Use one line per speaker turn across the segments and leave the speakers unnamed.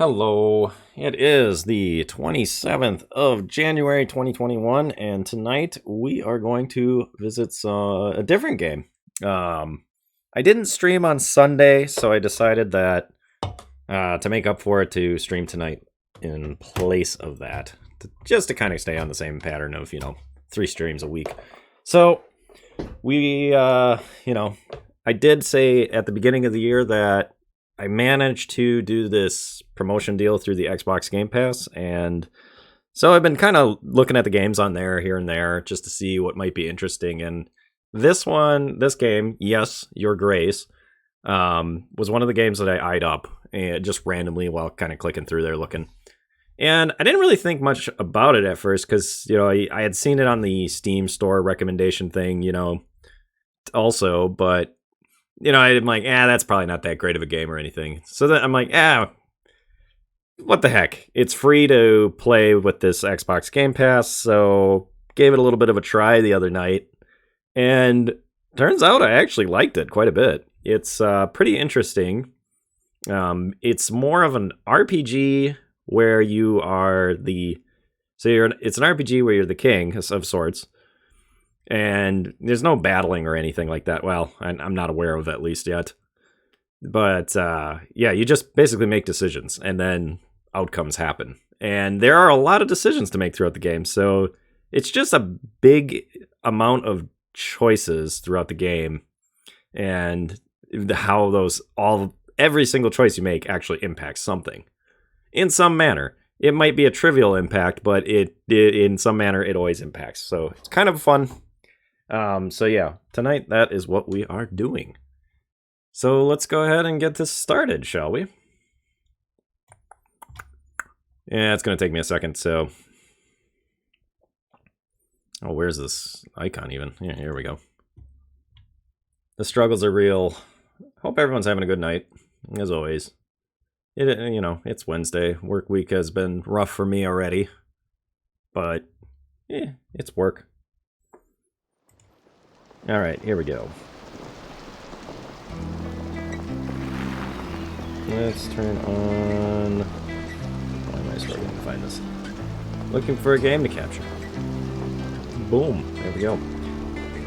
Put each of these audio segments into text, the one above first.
Hello, it is the 27th of January 2021, and tonight we are going to visit a different game. I didn't stream on Sunday, so I decided that to make up for it to stream tonight in place of that, just to kind of stay on the same pattern of, 3 streams a week. So, I did say at the beginning of the year that I managed to do this promotion deal through the Xbox Game Pass, and so I've been kind of looking at the games on there here and there just to see what might be interesting. And this game, Yes, Your Grace, was one of the games that I eyed up and just randomly while kind of clicking through there looking. And I didn't really think much about it at first because, I had seen it on the Steam store recommendation thing, also, but I'm like, that's probably not that great of a game or anything. So then I'm like, what the heck? It's free to play with this Xbox Game Pass, so gave it a little bit of a try the other night. And turns out I actually liked it quite a bit. It's pretty interesting. It's more of an RPG where you are it's an RPG where you're the king of sorts. And there's no battling or anything like that. Well, I'm not aware of at least yet. But you just basically make decisions and then outcomes happen. And there are a lot of decisions to make throughout the game. So it's just a big amount of choices throughout the game and how every single choice you make actually impacts something in some manner. It might be a trivial impact, but it in some manner it always impacts. So it's kind of fun. Tonight that is what we are doing. So let's go ahead and get this started, shall we? Yeah, it's going to take me a second, so... Oh, where's this icon even? Yeah, here we go. The struggles are real. Hope everyone's having a good night, as always. It's Wednesday. Work week has been rough for me already. But, it's work. Alright, here we go. Let's turn on... Why am I struggling to find this? Looking for a game to capture. Boom. There we go.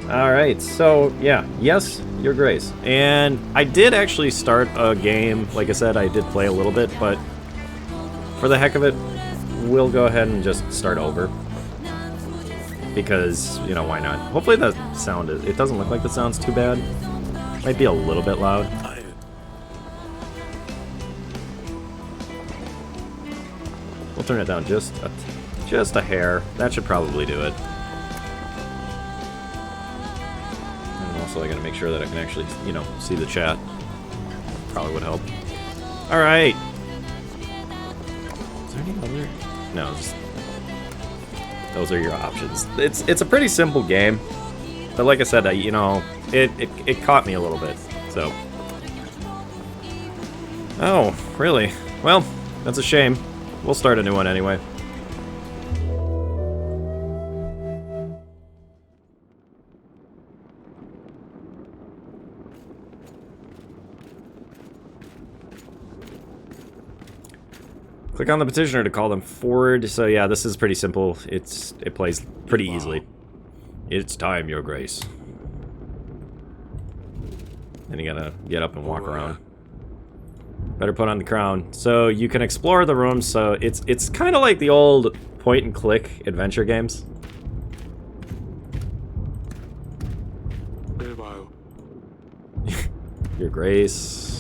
Alright, so, Yes, Your Grace. And I did actually start a game. Like I said, I did play a little bit, but for the heck of it, we'll go ahead and just start over. Because, why not? Hopefully the sound it doesn't look like the sound's too bad. Might be a little bit loud. We'll turn it down just a hair. That should probably do it. And also I gotta make sure that I can actually, see the chat. Probably would help. Alright. Is there any other? No, those are your options. It's a pretty simple game, but like I said, it caught me a little bit. So, oh, really? Well, that's a shame. We'll start a new one anyway. Click on the petitioner to call them forward. So yeah, this is pretty simple. It plays pretty easily. It's time, Your Grace. Then you gotta get up and walk around. Better put on the crown. So you can explore the rooms. So it's kind of like the old point-and-click adventure games. Your Grace.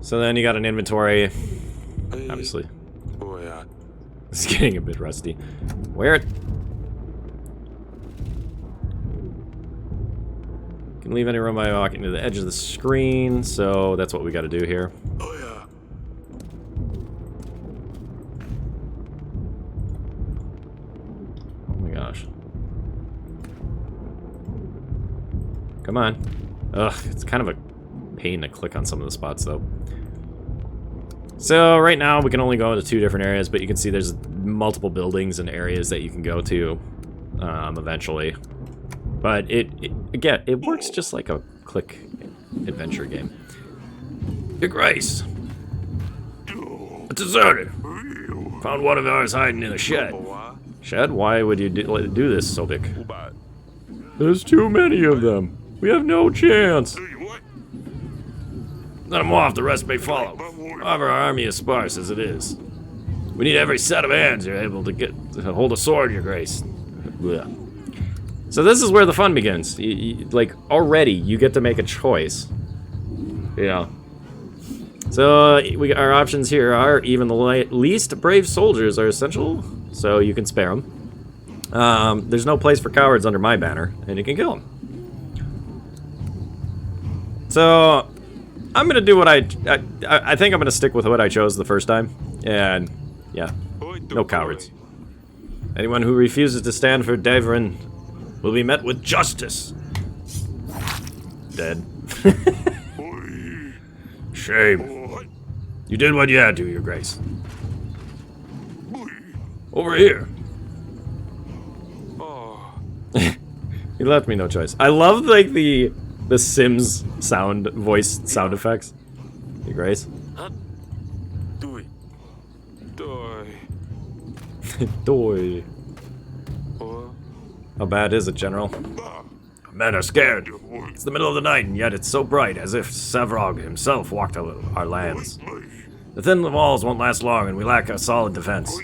So then you got an inventory, obviously. It's getting a bit rusty. Wear it. You can leave any room by walking to the edge of the screen, so that's what we got to do here. Oh my gosh. Come on. Ugh, it's kind of a pain to click on some of the spots, though. So right now we can only go into 2 different areas, but you can see there's multiple buildings and areas that you can go to eventually. But it works just like a click adventure game. Your Grace. It's deserted. Found one of ours hiding in a shed. Shed? Why would you do this, Sobik? There's too many of them. We have no chance. Let them off, the rest may follow. However, our army is sparse as it is. We need every set of hands you're able to hold a sword, Your Grace. Blech. So this is where the fun begins. Like, already, you get to make a choice. Yeah. So, our options here are even the least brave soldiers are essential, so you can spare them. There's no place for cowards under my banner, and you can kill them. So, I'm gonna do what I think I'm gonna stick with what I chose the first time, and yeah, no cowards. Anyone who refuses to stand for Davrin will be met with justice. Dead. Shame. You did what you had to, Your Grace. Over here. He left me no choice. I love like the Sims voice sound effects. Your Grace. Doy. How bad is it, General? Men are scared. It's the middle of the night, and yet it's so bright, as if Sevrog himself walked our lands. The thin walls won't last long, and we lack a solid defense.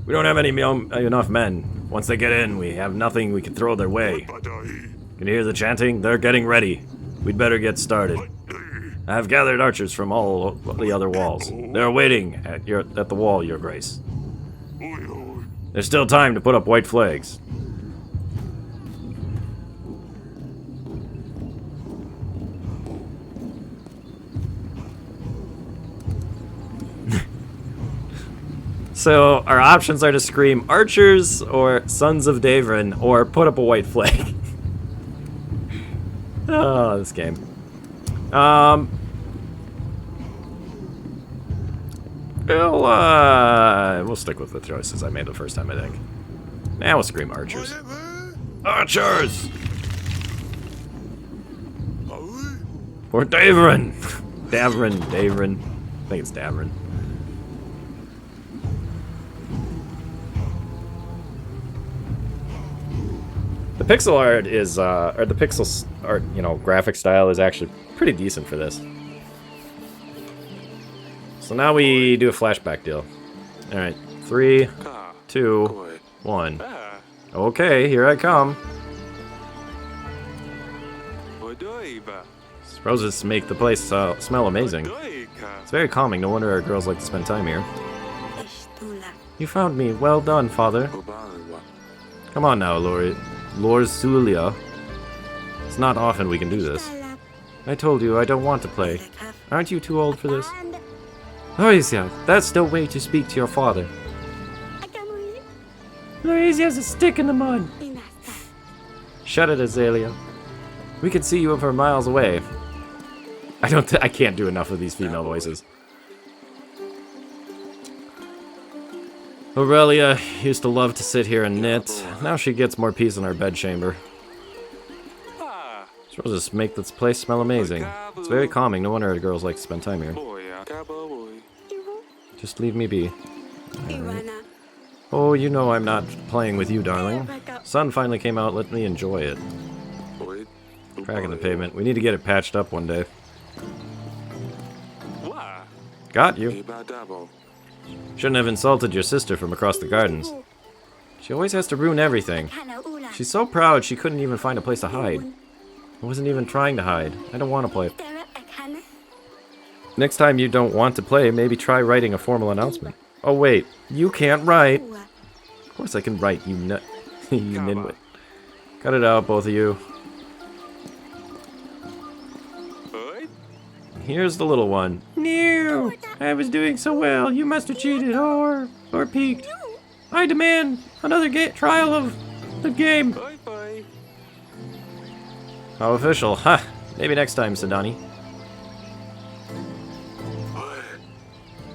We don't have enough men. Once they get in, we have nothing we can throw their way. Can you hear the chanting? They're getting ready. We'd better get started. I have gathered archers from all the other walls. They're waiting at the wall, Your Grace. There's still time to put up white flags. So, our options are to scream archers, or sons of Davrin, or put up a white flag. Oh, this game. We'll stick with the choices I made the first time, I think. Now we'll scream archers. Archers! Or Davrin! Davrin. I think it's Davrin. The pixel art is, or the pixel art, graphic style is actually pretty decent for this. So now we do a flashback deal. Alright, 3, 2, 1. Okay, here I come. Roses make the place smell amazing. It's very calming, no wonder our girls like to spend time here. You found me, well done, father. Come on now, Lord Zulia. It's not often we can do this. I told you I don't want to play. Aren't you too old for this? Loisia, that's no way to speak to your father. Loisia's a stick in the mud. Shut it, Azalea. We can see you from miles away. I can't do enough of these female voices. Aurelia used to love to sit here and knit. Now she gets more peace in our bedchamber. Roses make this place smell amazing. It's very calming. No wonder our girls like to spend time here. Just leave me be. Right. Oh, you know I'm not playing with you, darling. Sun finally came out. Let me enjoy it. Crack in the pavement. We need to get it patched up one day. Got you. Shouldn't have insulted your sister from across the gardens. She always has to ruin everything. She's so proud she couldn't even find a place to hide. I wasn't even trying to hide. I don't want to play. Next time you don't want to play, maybe try writing a formal announcement. Oh wait, you can't write. Of course I can write, you nut. You ninwit. Cut it out, both of you. Here's the little one. No! I was doing so well. You must have cheated or peeked. I demand another trial of the game. How official. Ha! Huh. Maybe next time, Sadani.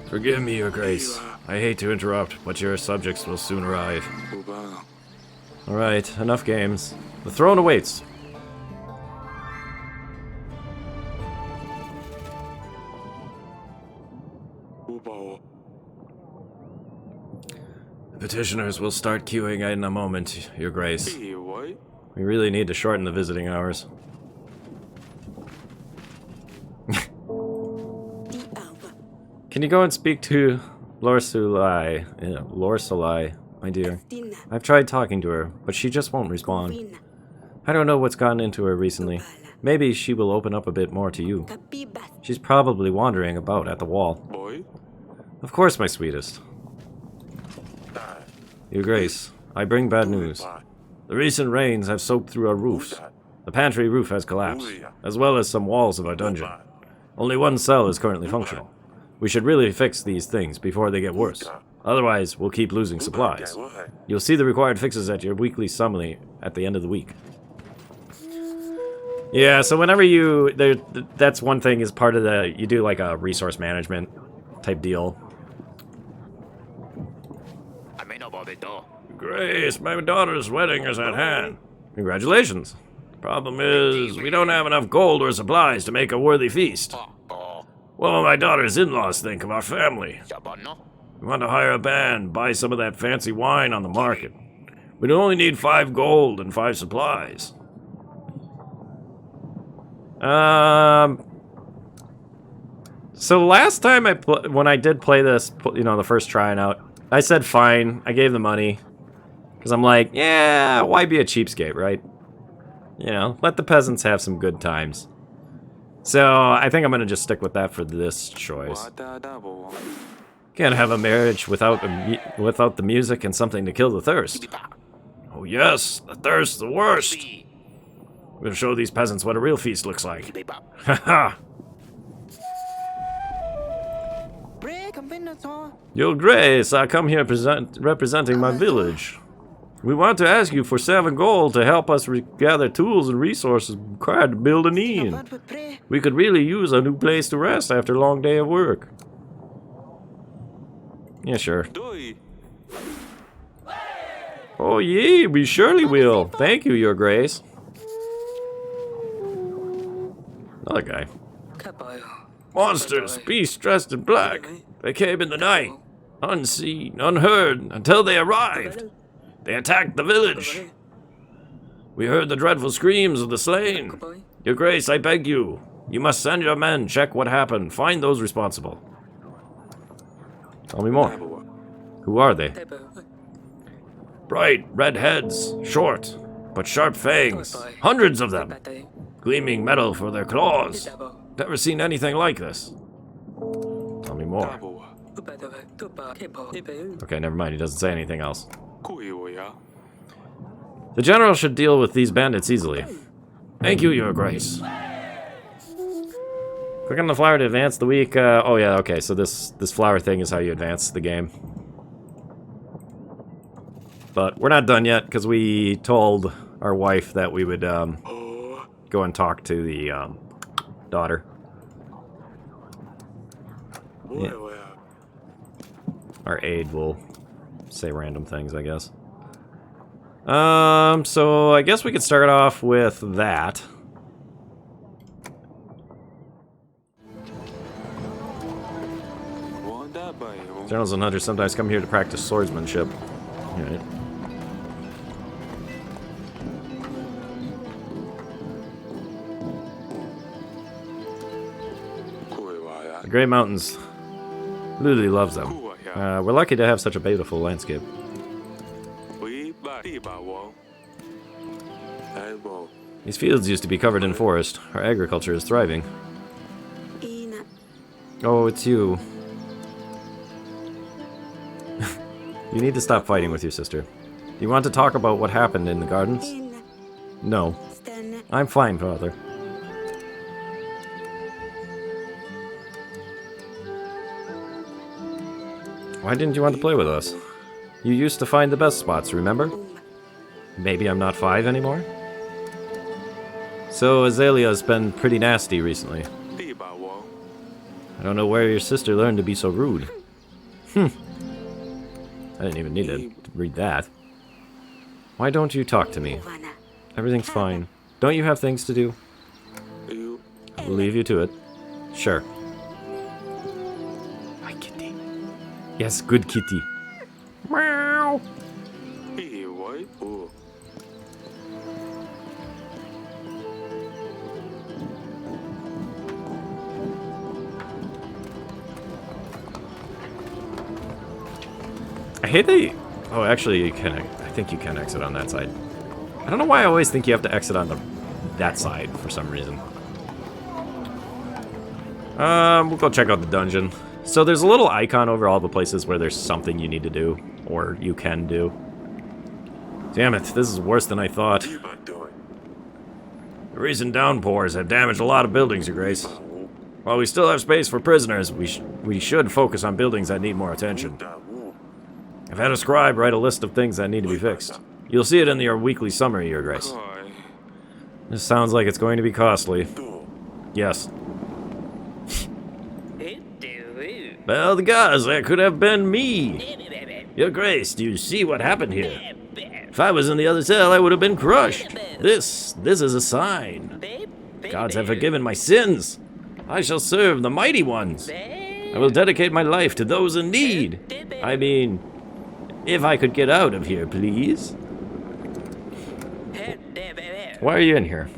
Forgive me, Your Grace. I hate to interrupt, but your subjects will soon arrive. Alright, enough games. The throne awaits. petitioners will start queuing in a moment, Your Grace. We really need to shorten the visiting hours. Can you go and speak to Lorsulai? Yeah, Lorsulai, my dear. I've tried talking to her, but she just won't respond. I don't know what's gotten into her recently. Maybe she will open up a bit more to you. She's probably wandering about at the wall. Of course, my sweetest. Your Grace, I bring bad news. The recent rains have soaked through our roofs. The pantry roof has collapsed, as well as some walls of our dungeon. Only one cell is currently functional. We should really fix these things before they get worse. Otherwise, we'll keep losing supplies. You'll see the required fixes at your weekly summary at the end of the week. Yeah, so whenever that's one thing is part of you do like a resource management type deal. Grace, my daughter's wedding is at hand. Congratulations. Problem is, we don't have enough gold or supplies to make a worthy feast. What will my daughter's in-laws think of our family? We want to hire a band, buy some of that fancy wine on the market. We'd only need 5 gold and 5 supplies. So last time when I did play this, you know, the first trying out, I said fine. I gave the money. Because I'm like, yeah, why be a cheapskate, right? You know, let the peasants have some good times. So I think I'm going to just stick with that for this choice. Can't have a marriage without the music and something to kill the thirst. Oh yes, the thirst, the worst. We'll show these peasants what a real feast looks like. Haha. Your Grace, I come here representing my village. We want to ask you for 7 gold to help us gather tools and resources required to build an inn. We could really use a new place to rest after a long day of work. Yeah, sure. Oh, yea, we surely will. Thank you, Your Grace. Another guy. Monsters, beasts dressed in black. They came in the night, unseen, unheard, until they arrived. They attacked the village. We heard the dreadful screams of the slain. Your Grace, I beg you. You must send your men, check what happened, find those responsible. Tell me more. Who are they? Bright red heads, short, but sharp fangs. Hundreds of them. Gleaming metal for their claws. Never seen anything like this. Tell me more. Okay, never mind. He doesn't say anything else. The general should deal with these bandits easily. Thank you, Your Grace. Click on the flower to advance the week. Oh yeah, okay. So this flower thing is how you advance the game. But we're not done yet because we told our wife that we would go and talk to the daughter. Yeah. Our aide will say random things, I guess. So I guess we could start off with that. Generals and hunters sometimes come here to practice swordsmanship. Alright. The Grey Mountains. Lulu loves them. We're lucky to have such a beautiful landscape. These fields used to be covered in forest. Our agriculture is thriving. Oh, it's you. You need to stop fighting with your sister. You want to talk about what happened in the gardens? No. I'm fine, Father. Why didn't you want to play with us? You used to find the best spots, remember? Maybe I'm not 5 anymore? So Azalea's been pretty nasty recently. I don't know where your sister learned to be so rude. I didn't even need to read that. Why don't you talk to me? Everything's fine. Don't you have things to do? I'll leave you to it. Sure. Hi, kitty. Yes, good kitty. Meow. hate that you... Oh, actually, you can... I think you can exit on that side. I don't know why I always think you have to exit on that side for some reason. We'll go check out the dungeon. So there's a little icon over all the places where there's something you need to do, or you can do. Damn it, this is worse than I thought. The recent downpours have damaged a lot of buildings, Your Grace. While we still have space for prisoners, we should focus on buildings that need more attention. I've had a scribe write a list of things that need to be fixed. You'll see it in your weekly summary, Your Grace. This sounds like it's going to be costly. Yes. Well, the gods, that could have been me. Your Grace, do you see what happened here? If I was in the other cell, I would have been crushed. This is a sign. Gods have forgiven my sins. I shall serve the mighty ones. I will dedicate my life to those in need. I mean, if I could get out of here, please. Why are you in here?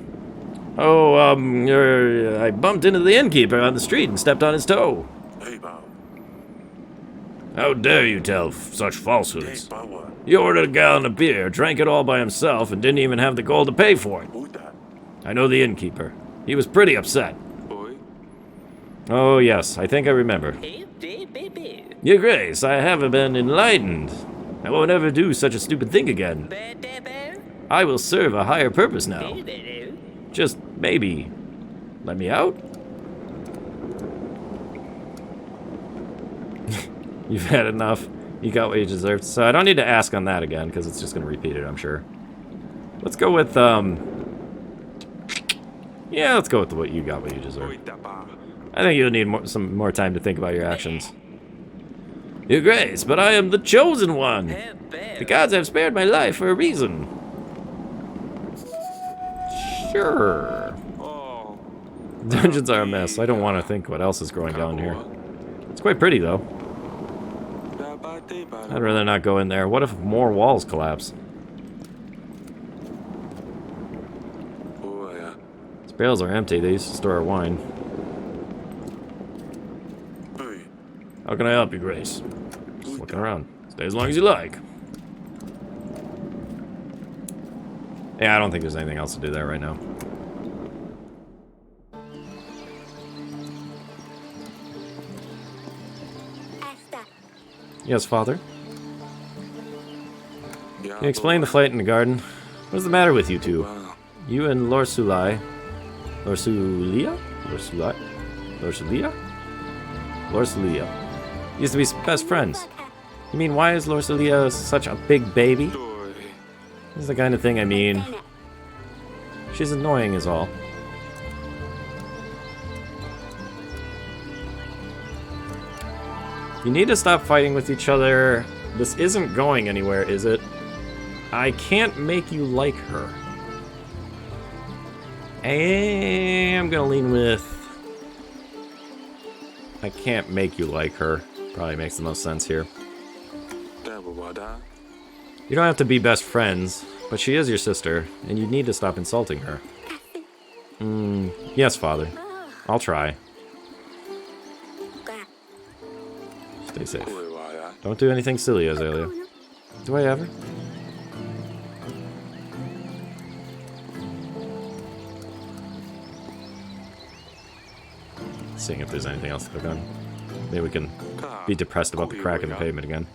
Oh, I bumped into the innkeeper on the street and stepped on his toe. How dare you tell such falsehoods? He ordered a gallon of beer, drank it all by himself, and didn't even have the gold to pay for it. I know the innkeeper. He was pretty upset. Oh, yes, I think I remember. Your Grace, I have been enlightened. I won't ever do such a stupid thing again. I will serve a higher purpose now. Just maybe let me out? You've had enough. You got what you deserved. So I don't need to ask on that again, because it's just going to repeat it, I'm sure. Let's go with, yeah, let's go with what you got what you deserve. I think you'll need some more time to think about your actions. Your Grace, but I am the chosen one. The gods have spared my life for a reason. Sure. Dungeons are a mess. I don't want to think what else is going down here. It's quite pretty, though. I'd rather not go in there. What if more walls collapse? These barrels are empty. They used to store our wine. How can I help you, Grace? Just looking around. Stay as long as you like. Yeah, I don't think there's anything else to do there right now. Yes, Father? Can you explain the fight in the garden? What's the matter with you two? You and Lorsulai... Lorsulia? Lorsulai? Lorsulia? Lorsulia. Used to be best friends. You mean, why is Lorsulia such a big baby? This is the kind of thing I mean. She's annoying is all. You need to stop fighting with each other. This isn't going anywhere, is it? I can't make you like her. I'm gonna lean with... I can't make you like her. Probably makes the most sense here. You don't have to be best friends, but she is your sister, and you need to stop insulting her. Yes, Father. I'll try. Stay safe. Don't do anything silly, Azalea. Do I ever? Seeing if there's anything else to click on. Maybe we can be depressed about the crack in the pavement again.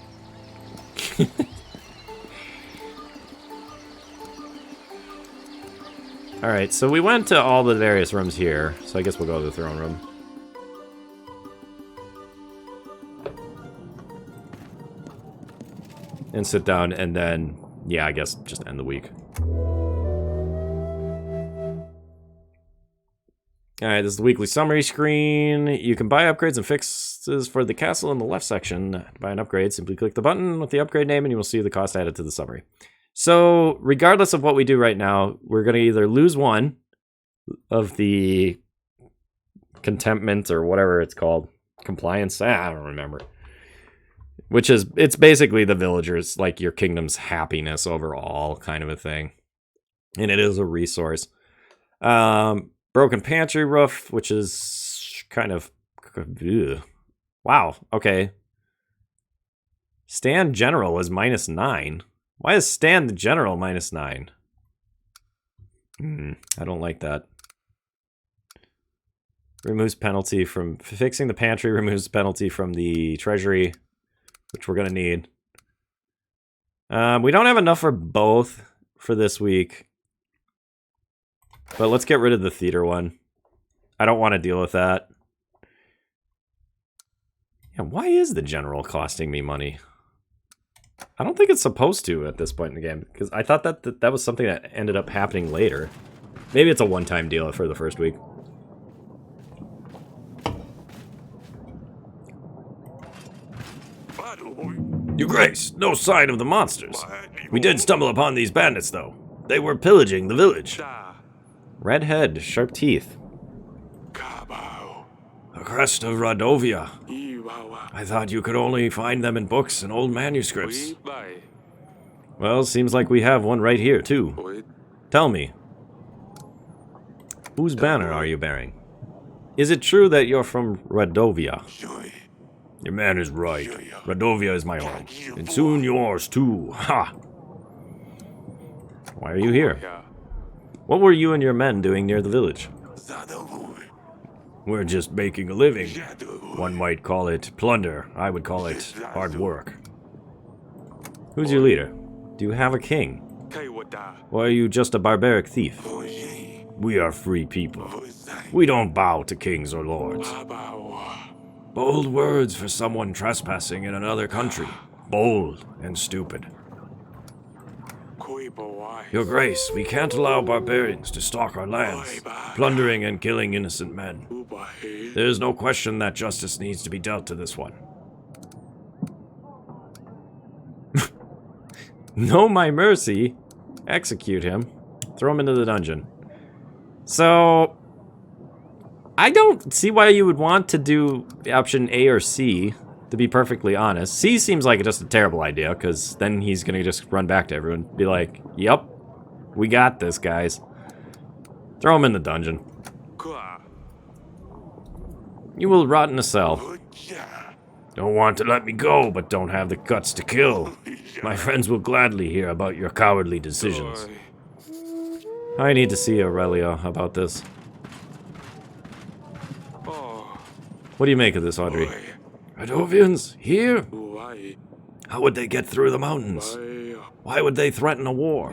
Alright, so we went to all the various rooms here, so I guess we'll go to the throne room. And sit down, and then, yeah, I guess just end the week. Alright, this is the weekly summary screen. You can buy upgrades and fixes for the castle in the left section. To buy an upgrade, simply click the button with the upgrade name and you will see the cost added to the summary. So, regardless of what we do right now, we're going to either lose one of the contentment or whatever it's called. Compliance? I don't remember. Which is, it's basically the villagers, like your kingdom's happiness overall kind of a thing. And it is a resource. Broken pantry roof, which is kind of... Ugh. Wow, okay. Stand General is -9. Why is Stand the General -9? I don't like that. Removes penalty from... Fixing the pantry removes penalty from the treasury, which we're going to need. We don't have enough for both for this week. But let's get rid of the theater one. I don't want to deal with that. Yeah, why is the general costing me money? I don't think it's supposed to at this point in the game, because I thought that was something that ended up happening later. Maybe it's a one-time deal for the first week. Your Grace, no sign of the monsters. We did stumble upon these bandits, though. They were pillaging the village. Red head, sharp teeth. A crest of Radovia. I thought you could only find them in books and old manuscripts. Well, seems like we have one right here, too. Tell me, whose banner are you bearing? Is it true that you're from Radovia? Your man is right. Radovia is my home, and soon yours, too. Ha! Why are you here? What were you and your men doing near the village? We're just making a living. One might call it plunder. I would call it hard work. Who's your leader? Do you have a king? Or are you just a barbaric thief? We are free people. We don't bow to kings or lords. Bold words for someone trespassing in another country. Bold and stupid. Your Grace, we can't allow barbarians to stalk our lands, plundering and killing innocent men. There is no question that justice needs to be dealt to this one. No my mercy. Execute him. Throw him into the dungeon. So, I don't see why you would want to do option A or C, to be perfectly honest. C seems like just a terrible idea, because then he's going to just run back to everyone and be like, yep, we got this, guys. Throw him in the dungeon. You will rot in a cell. Don't want to let me go, but don't have the guts to kill. My friends will gladly hear about your cowardly decisions. I need to see Aurelia about this. What do you make of this, Audrey? Radovians? Here? How would they get through the mountains? Why would they threaten a war?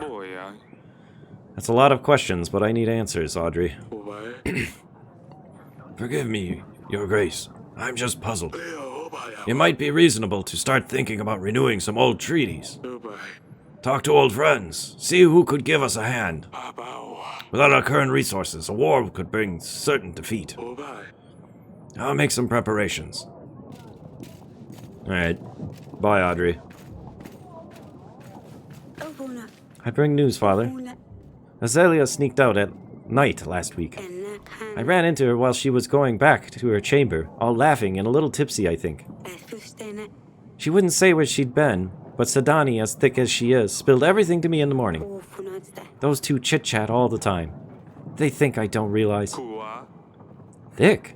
That's a lot of questions, but I need answers, Audrey. Forgive me, Your Grace. I'm just puzzled. It might be reasonable to start thinking about renewing some old treaties. Talk to old friends. See who could give us a hand. Without our current resources, a war could bring certain defeat. I'll make some preparations. Alright. Bye, Audrey. I bring news, Father. Azalea sneaked out at night last week. I ran into her while she was going back to her chamber, all laughing and a little tipsy, I think. She wouldn't say where she'd been, but Sadani, as thick as she is, spilled everything to me in the morning. Those two chit-chat all the time. They think I don't realize. Thick?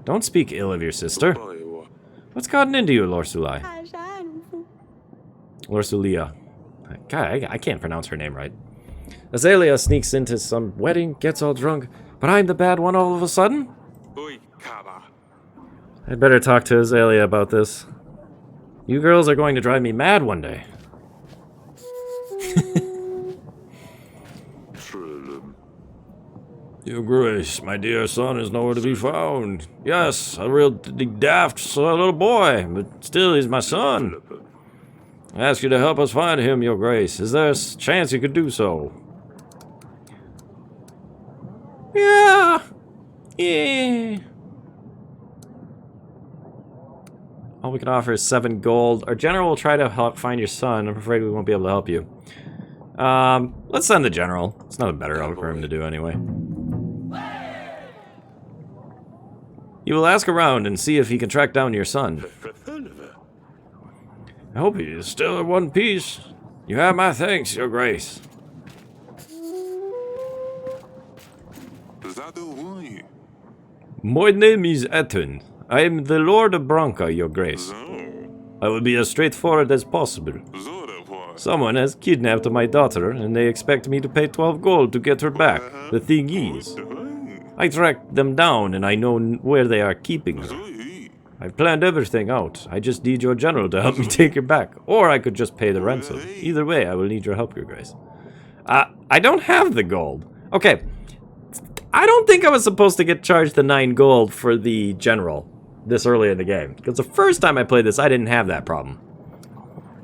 Don't speak ill of your sister. What's gotten into you, Lorsulai? Lorsulia. God, I can't pronounce her name right. Azalea sneaks into some wedding, gets all drunk, but I'm the bad one all of a sudden? I'd better talk to Azalea about this. You girls are going to drive me mad one day. Your Grace, my dear son is nowhere to be found. Yes, a real daft little boy, but still he's my son. I ask you to help us find him, Your Grace. Is there a chance you could do so? Yeah. All we can offer is 7 gold. Our general will try to help find your son. I'm afraid we won't be able to help you. Let's send the general. It's not a better job for him to do anyway. You will ask around and see if he can track down your son. I hope he is still in one piece. You have my thanks, Your Grace. My name is Eton. I am the Lord of Branca, Your Grace. I will be as straightforward as possible. Someone has kidnapped my daughter, and they expect me to pay 12 gold to get her back. The thing is, I tracked them down, and I know where they are keeping her. I've planned everything out. I just need your general to help me take her back. Or I could just pay the ransom. Either way, I will need your help, your grace. I don't have the gold. Okay. I don't think I was supposed to get charged the 9 gold for the general this early in the game. Because the first time I played this, I didn't have that problem.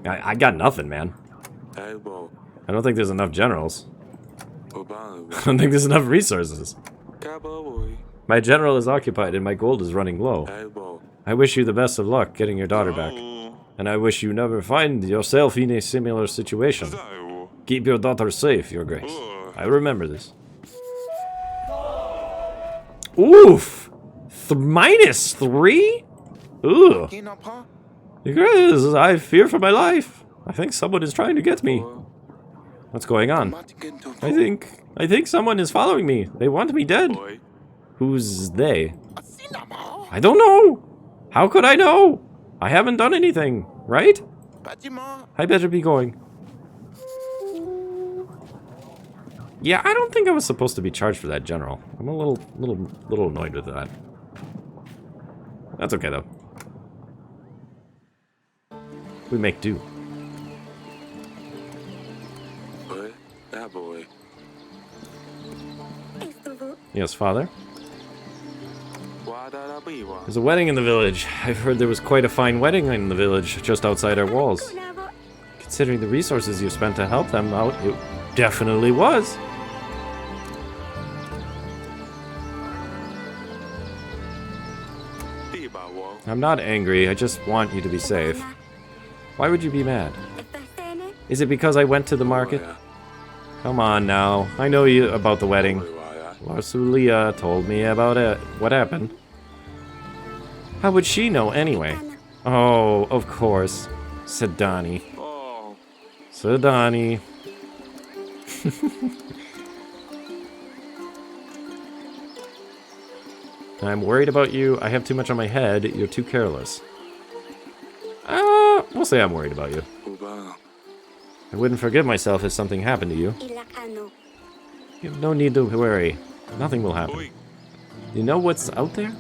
I got nothing, man. I don't think there's enough generals. I don't think there's enough resources. My general is occupied and my gold is running low. I wish you the best of luck getting your daughter back. And I wish you never find yourself in a similar situation. Keep your daughter safe, your grace. I remember this. Oof! -3? Ooh. Your grace, I fear for my life. I think someone is trying to get me. What's going on? I think someone is following me. They want me dead. Who's they? I don't know. How could I know? I haven't done anything, right? I better be going. Yeah, I don't think I was supposed to be charged for that, general. I'm a little annoyed with that. That's okay though. We make do. Yes, father? There's a wedding in the village. I've heard there was quite a fine wedding in the village, just outside our walls. Considering the resources you spent to help them out, it definitely was. I'm not angry, I just want you to be safe. Why would you be mad? Is it because I went to the market? Come on now, I know you about the wedding. Larsulia told me about it. What happened? How would she know anyway? Oh, of course. Sedani. Sedani. I'm worried about you. I have too much on my head. You're too careless. We'll say I'm worried about you. I wouldn't forgive myself if something happened to you. You have no need to worry. Nothing will happen. You know what's out there?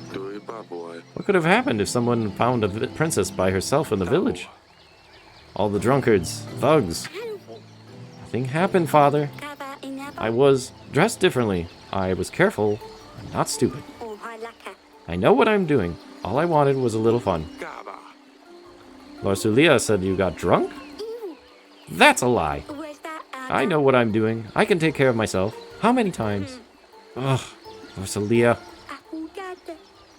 What could have happened if someone found a princess by herself in the village? All the drunkards, thugs. Nothing happened, father. I was dressed differently. I was careful, not stupid. I know what I'm doing. All I wanted was a little fun. Larsulia said you got drunk? That's a lie. I know what I'm doing. I can take care of myself. How many times? Ugh, Larsulia.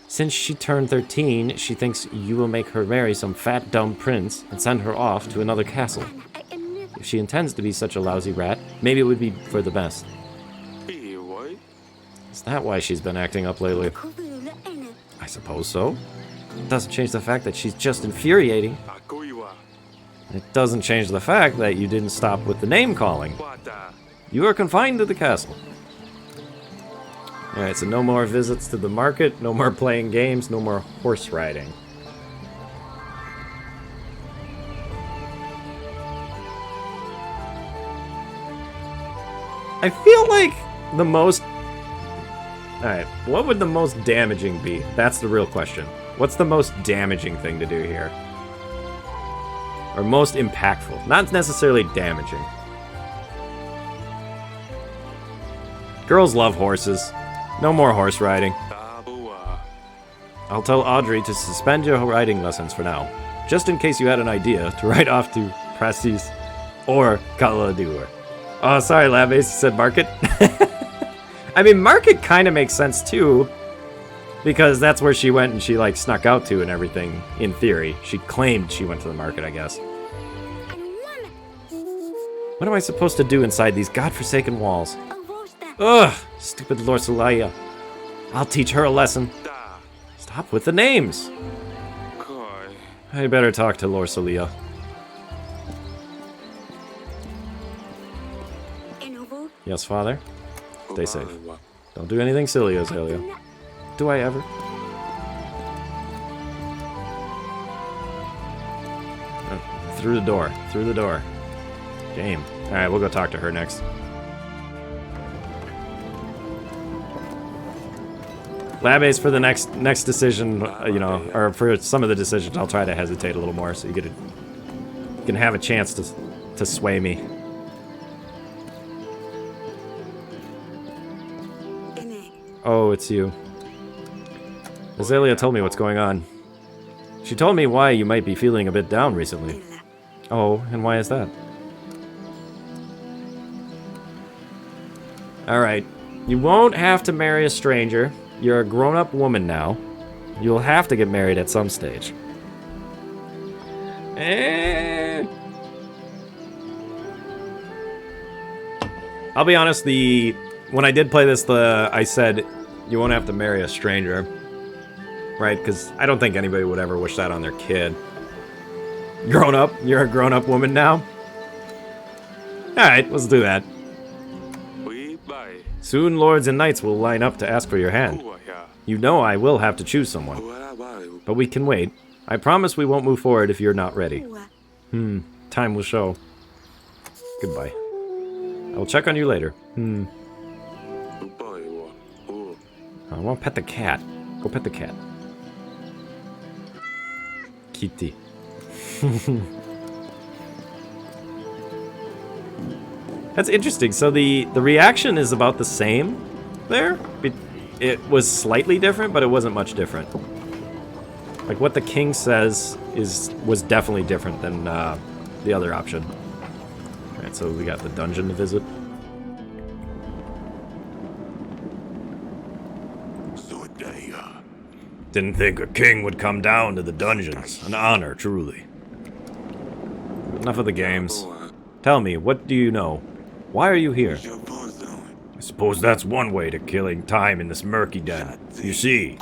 Since she turned 13, she thinks you will make her marry some fat, dumb prince and send her off to another castle. If she intends to be such a lousy rat, maybe it would be for the best. Is that why she's been acting up lately? I suppose so. It doesn't change the fact that she's just infuriating. It doesn't change the fact that you didn't stop with the name calling. You are confined to the castle. Alright, so no more visits to the market, no more playing games, no more horse riding. I feel like the most... Alright, what would the most damaging be? That's the real question. What's the most damaging thing to do here? Or most impactful? Not necessarily damaging. Girls love horses. No more horse riding. I'll tell Audrey to suspend your riding lessons for now. Just in case you had an idea to ride off to Prasis or Kaladur. Oh, sorry, Labace, you said market. I mean, market kind of makes sense too, because that's where she went and she like snuck out to and everything, in theory. She claimed she went to the market, I guess. What am I supposed to do inside these godforsaken walls? Ugh, stupid Lorsalaya. I'll teach her a lesson. Stop with the names. I better talk to Lorsalia. Yes, father? Stay safe. Don't do anything silly, Azalea. Do I ever? through the door. Through the door. Game. Alright, we'll go talk to her next. Lab Ace for the next decision, you know, or for some of the decisions, I'll try to hesitate a little more so you can have a chance to sway me. Oh, it's you. Azalea told me what's going on. She told me why you might be feeling a bit down recently. Oh, and why is that? Alright. You won't have to marry a stranger. You're a grown-up woman now. You'll have to get married at some stage. I'll be honest, when I did play this, I said, you won't have to marry a stranger. Right? Because I don't think anybody would ever wish that on their kid. Grown up? You're a grown-up woman now? Alright, let's do that. Soon lords and knights will line up to ask for your hand. You know I will have to choose someone. But we can wait. I promise we won't move forward if you're not ready. Time will show. Goodbye. I will check on you later. I want to pet the cat. Go pet the cat. Kitty. That's interesting. So the reaction is about the same there. It was slightly different, but it wasn't much different. Like what the king says was definitely different than the other option. Alright, so we got the dungeon to visit. Didn't think a king would come down to the dungeons. An honor, truly. Enough of the games. Tell me, what do you know? Why are you here? I suppose that's one way to killing time in this murky den. You see,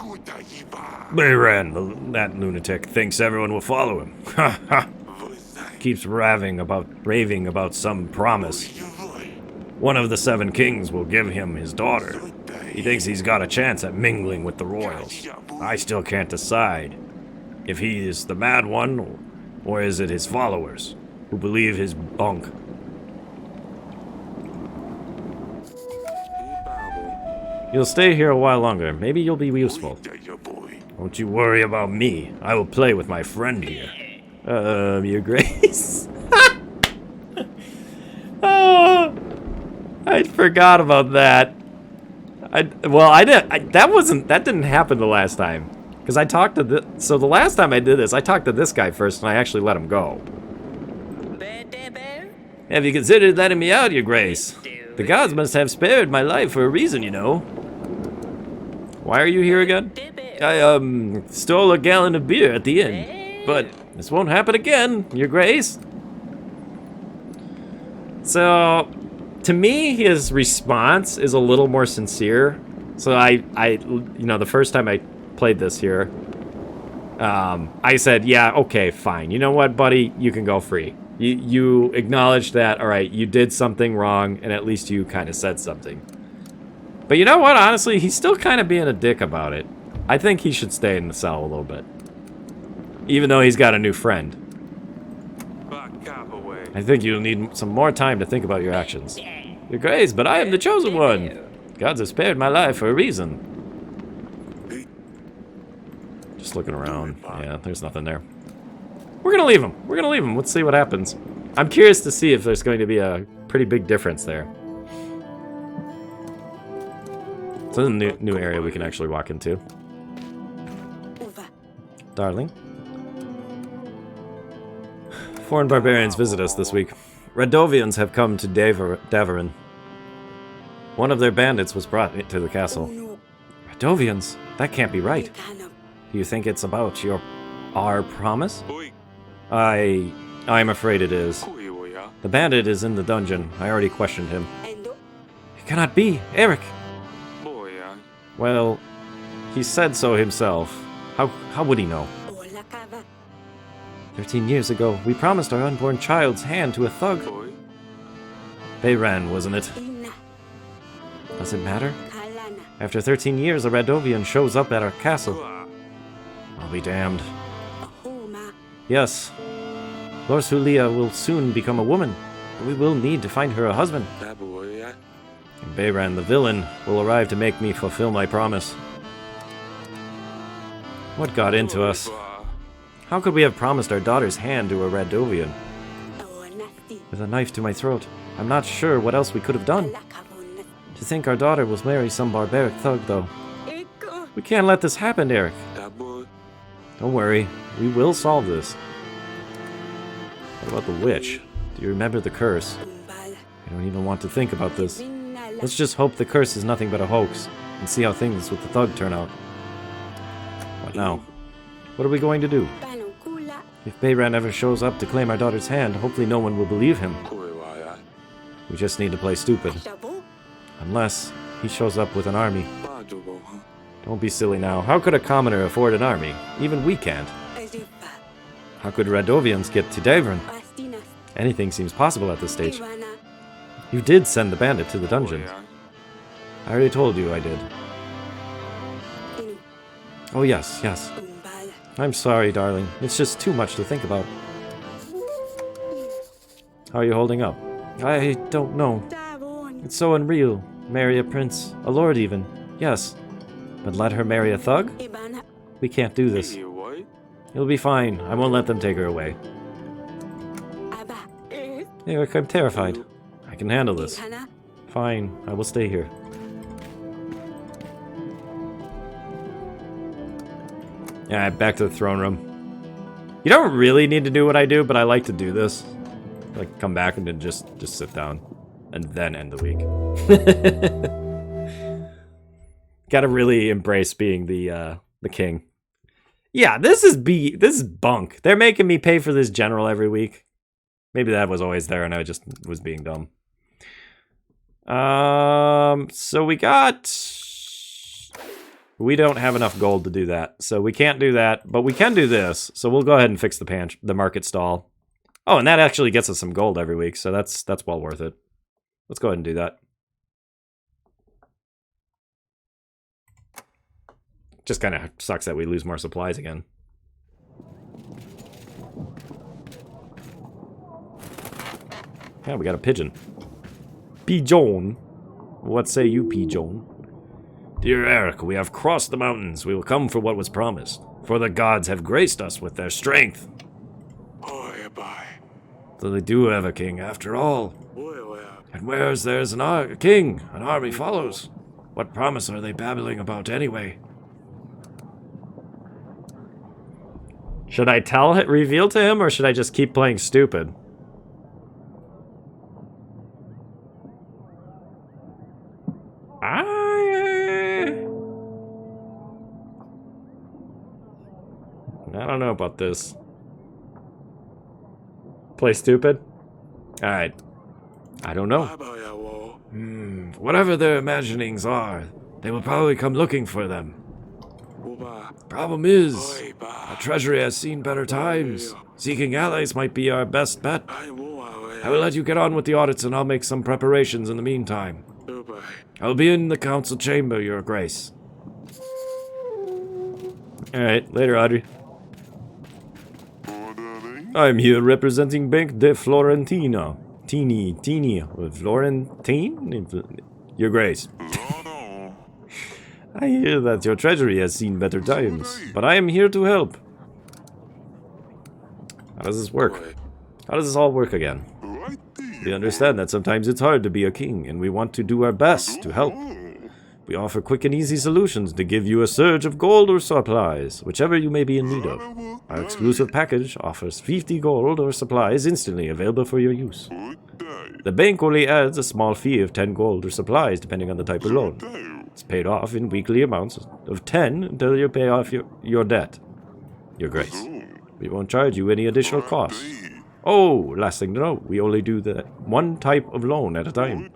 Bayran, that lunatic, thinks everyone will follow him. Ha ha! Keeps raving about some promise. One of the 7 kings will give him his daughter. He thinks he's got a chance at mingling with the royals. I still can't decide if he is the mad one, or is it his followers, who believe his bunk. You'll stay here a while longer. Maybe you'll be useful. Don't you worry about me. I will play with my friend here. Your Grace. Oh, I forgot about that. That didn't happen the last time. Because I talked to so the last time I did this, I talked to this guy first and I actually let him go. Have you considered letting me out, Your Grace? The gods must have spared my life for a reason, you know. Why are you here again? I, stole a gallon of beer at the inn. But this won't happen again, Your Grace. So, to me, his response is a little more sincere. So you know, the first time I played this here, I said, yeah, okay, fine. You know what, buddy? You can go free. You acknowledged that, all right, you did something wrong, and at least you kind of said something. But you know what, honestly, he's still kind of being a dick about it. I think he should stay in the cell a little bit. Even though he's got a new friend. I think you'll need some more time to think about your actions. Your Grace, but I am the chosen one. Gods have spared my life for a reason. Just looking around. Yeah, there's nothing there. We're gonna leave him. We're gonna leave him. Let's see what happens. I'm curious to see if there's going to be a pretty big difference there. So a new area we can actually walk into. Darling. Foreign barbarians visit us this week. Radovians have come to Davarin. One of their bandits was brought to the castle. Radovians? That can't be right. Do you think it's about our promise? I'm afraid it is. The bandit is in the dungeon. I already questioned him. It cannot be. Eric! Well, he said so himself. How would he know? 13 years ago, we promised our unborn child's hand to a thug. Bayran, wasn't it? Does it matter? After 13 years, a Radovian shows up at our castle. I'll be damned. Yes. Lord Sulia will soon become a woman. We will need to find her a husband. And Bayran, the villain, will arrive to make me fulfill my promise. What got into us? How could we have promised our daughter's hand to a Radovian? With a knife to my throat, I'm not sure what else we could have done. To think our daughter will marry some barbaric thug, though. We can't let this happen, Eric. Don't worry, we will solve this. What about the witch? Do you remember the curse? I don't even want to think about this. Let's just hope the curse is nothing but a hoax, and see how things with the thug turn out. What now? What are we going to do? If Bayran ever shows up to claim our daughter's hand, hopefully no one will believe him. We just need to play stupid. Unless he shows up with an army. Don't be silly now. How could a commoner afford an army? Even we can't. How could Radovians get to Davran? Anything seems possible at this stage. You did send the bandit to the dungeon. I already told you I did. Oh yes, yes. I'm sorry, darling. It's just too much to think about. How are you holding up? I don't know. It's so unreal. Marry a prince, a lord even. Yes. But let her marry a thug? We can't do this. It'll be fine. I won't let them take her away. Eric, I'm terrified. I can handle this. Fine, I will stay here. Alright, back to the throne room. You don't really need to do what I do, but I like to do this. Like, come back and then just sit down. And then end the week. Gotta really embrace being the king. Yeah, this is bunk. They're making me pay for this general every week. Maybe that was always there and I just was being dumb. So we don't have enough gold to do that. So we can't do that, but we can do this. So we'll go ahead and fix the market stall. Oh, and that actually gets us some gold every week, so that's well worth it. Let's go ahead and do that. Just kind of sucks that we lose more supplies again. Yeah, we got a pigeon. Pigeon. What say you, Pigeon? Dear Eric, we have crossed the mountains. We will come for what was promised. For the gods have graced us with their strength. So they do have a king after all. And whereas there's a king, an army follows. What promise are they babbling about anyway? Should I reveal to him, or should I just keep playing stupid? I don't know about this. Play stupid? Alright. I don't know. Whatever their imaginings are, they will probably come looking for them. Problem is, our treasury has seen better times. Seeking allies might be our best bet. I will let you get on with the audits and I'll make some preparations in the meantime. I'll be in the council chamber, Your Grace. Alright, later, Audrey. I'm here representing Bank de Florentina. Teeny, Florentine? Your Grace. I hear that your treasury has seen better times, but I am here to help. How does this work? How does this all work again? We understand that sometimes it's hard to be a king, and we want to do our best to help. We offer quick and easy solutions to give you a surge of gold or supplies, whichever you may be in need of. Our exclusive package offers 50 gold or supplies instantly available for your use. The bank only adds a small fee of 10 gold or supplies depending on the type of loan. It's paid off in weekly amounts of 10 until you pay off your debt. Your Grace, we won't charge you any additional costs. Oh, last thing to know, we only do the one type of loan at a time.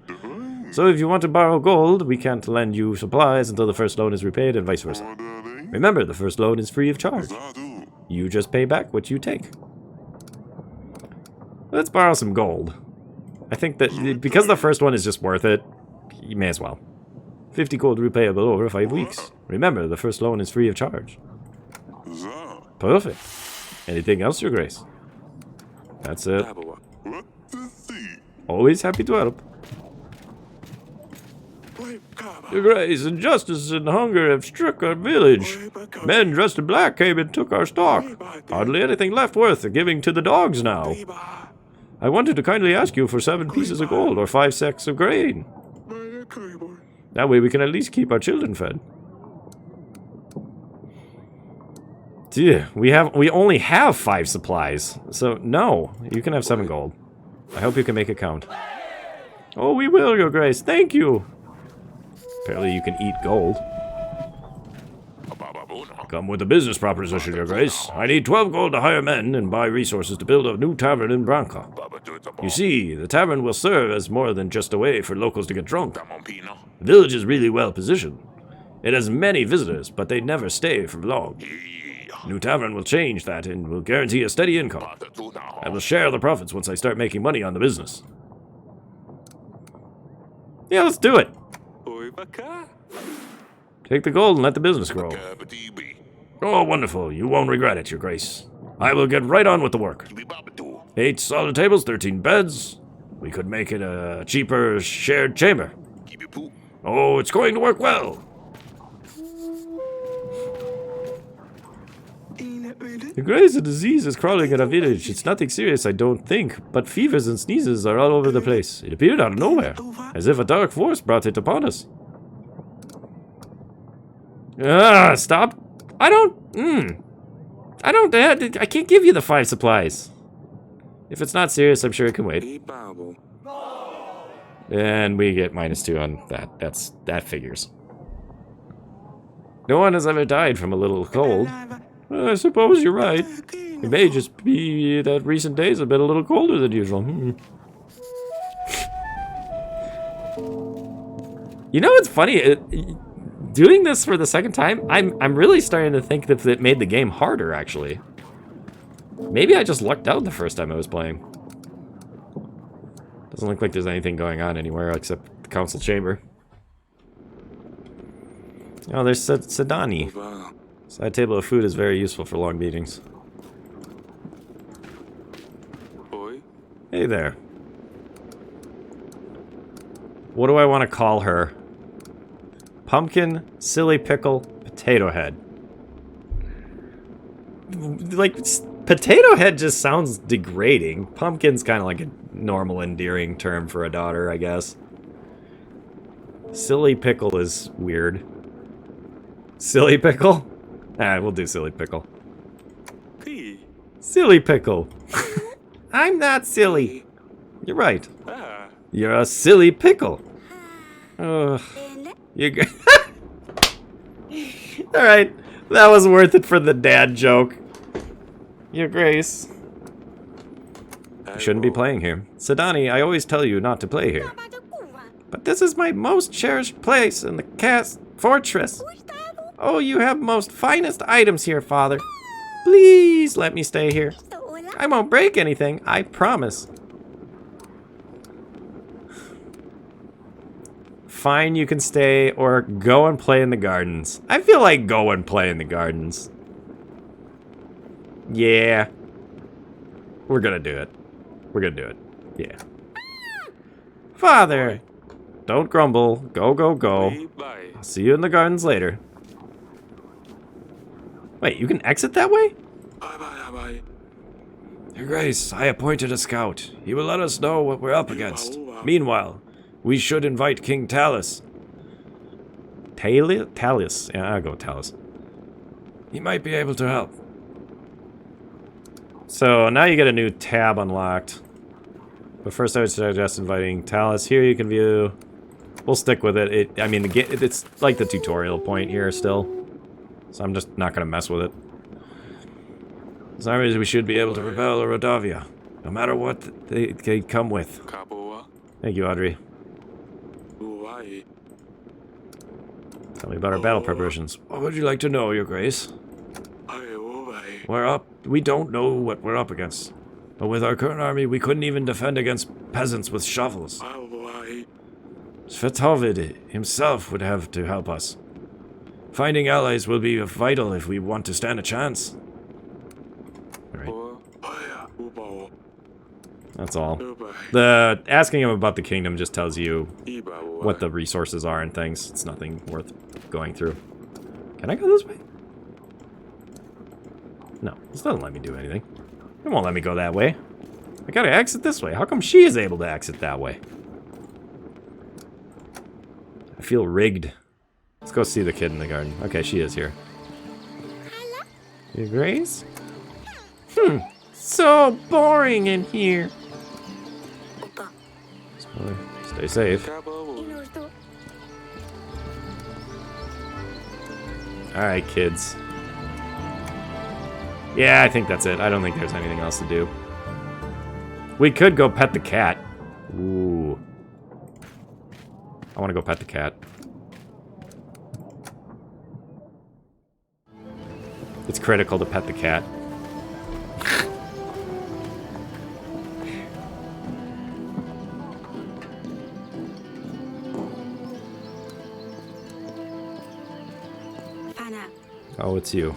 So if you want to borrow gold, we can't lend you supplies until the first loan is repaid and vice versa. Remember, the first loan is free of charge. You just pay back what you take. Let's borrow some gold. I think that because the first one is just worth it, you may as well. 50 gold repayable over 5 weeks. Remember, the first loan is free of charge. Perfect. Anything else, Your Grace? That's it. Always happy to help. Your Grace, injustice and hunger have struck our village. Men dressed in black came and took our stock. Hardly anything left worth giving to the dogs now. I wanted to kindly ask you for 7 pieces of gold or 5 sacks of grain. That way we can at least keep our children fed. Dude, we only have 5 supplies, so no, you can have 7 gold. I hope you can make it count. Oh, we will, Your Grace. Thank you. Apparently you can eat gold. Come with a business proposition, Your Grace. I need 12 gold to hire men and buy resources to build a new tavern in Branca. You see, the tavern will serve as more than just a way for locals to get drunk. The village is really well positioned. It has many visitors, but they never stay for long. New tavern will change that and will guarantee a steady income. I will share the profits once I start making money on the business. Yeah, let's do it. Take the gold and let the business grow. Oh, wonderful. You won't regret it, Your Grace. I will get right on with the work. 8 solid tables, 13 beds. We could make it a cheaper shared chamber. Oh, it's going to work well. Your Grace, a disease is crawling in our village. It's nothing serious, I don't think, but fevers and sneezes are all over the place. It appeared out of nowhere, as if a dark force brought it upon us. Stop. I can't give you the 5 supplies. If it's not serious, I'm sure it can wait. And we get -2 on that. That figures. No one has ever died from a little cold. I suppose you're right. It may just be that recent days have been a little colder than usual. You know what's funny? Doing this for the second time, I'm really starting to think that it made the game harder, actually. Maybe I just lucked out the first time I was playing. Doesn't look like there's anything going on anywhere except the council chamber. Oh, there's Sedani. Side table of food is very useful for long meetings. Hey there. What do I want to call her? Pumpkin, silly pickle, potato head. Like, potato head just sounds degrading. Pumpkin's kind of like a normal, endearing term for a daughter, I guess. Silly pickle is weird. Silly pickle? We'll do silly pickle. Silly pickle. I'm not silly. You're right. You're a silly pickle. You're good. Alright, that was worth it for the dad joke. Your Grace. You shouldn't be playing here. Sedani, I always tell you not to play here. But this is my most cherished place in the fortress. Oh, you have most finest items here, Father. Please let me stay here. I won't break anything, I promise. Fine, you can stay, or go and play in the gardens. I feel like go and play in the gardens. Yeah. We're gonna do it. We're gonna do it. Yeah. Father! Don't grumble. Go, go, go. I'll see you in the gardens later. Wait, you can exit that way? Your Grace, I appointed a scout. He will let us know what we're up against. Meanwhile, we should invite King Talus. Talus? Yeah, I'll go with Talus. He might be able to help. So, now you get a new tab unlocked. But first I would suggest inviting Talus. Here you can view... We'll stick with it. I mean, it's like the tutorial point here still. So I'm just not going to mess with it. As long as we should be able to repel Rodavia. No matter what they come with. Thank you, Audrey. Tell me about our battle preparations. What would you like to know, Your Grace? We don't know what we're up against. But with our current army, we couldn't even defend against peasants with shovels. Svetovid himself would have to help us. Finding allies will be vital if we want to stand a chance. Alright. That's all. The asking him about the kingdom just tells you what the resources are and things. It's nothing worth going through. Can I go this way? No, this doesn't let me do anything. It won't let me go that way. I gotta exit this way. How come she is able to exit that way? I feel rigged. Let's go see the kid in the garden. Okay, she is here. You Grace? So boring in here. Stay safe. Alright, kids. Yeah, I think that's it. I don't think there's anything else to do. We could go pet the cat. Ooh. I want to go pet the cat. It's critical to pet the cat. Oh, it's you.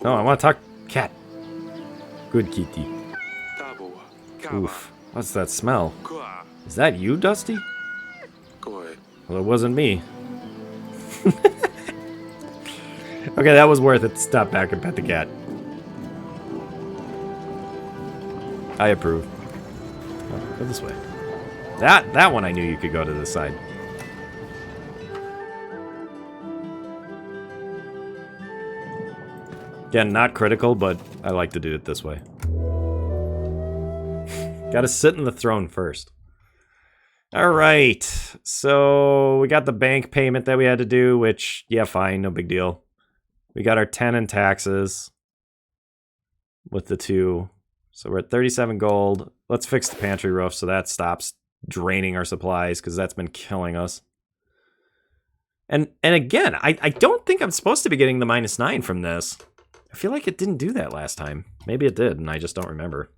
No, I want to talk cat. Good kitty. Oof. What's that smell? Is that you, Dusty? Well, it wasn't me. Okay, that was worth it to stop back and pet the cat. I approve. Oh, go this way. That one I knew you could go to this side. Again, not critical, but I like to do it this way. Gotta sit in the throne first. Alright, so we got the bank payment that we had to do, which, yeah, fine, no big deal. We got our 10 in taxes with the 2. So we're at 37 gold. Let's fix the pantry roof so that stops draining our supplies, because that's been killing us. And again, I don't think I'm supposed to be getting the -9 from this. I feel like it didn't do that last time. Maybe it did, and I just don't remember.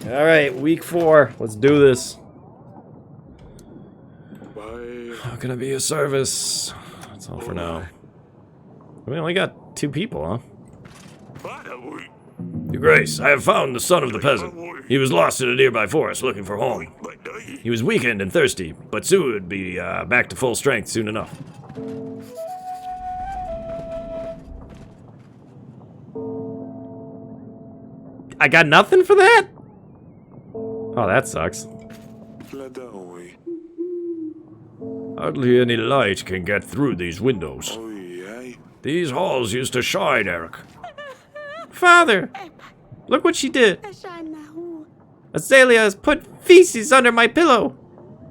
Alright, week 4. Let's do this. How can I be of service? That's all for now. We only got 2 people, huh? Your Grace, I have found the son of the peasant. He was lost in a nearby forest looking for home. He was weakened and thirsty, but soon would be back to full strength soon enough. I got nothing for that? Oh, that sucks. Hardly any light can get through these windows. These halls used to shine, Eric. Father! Look what she did! Azalea has put feces under my pillow!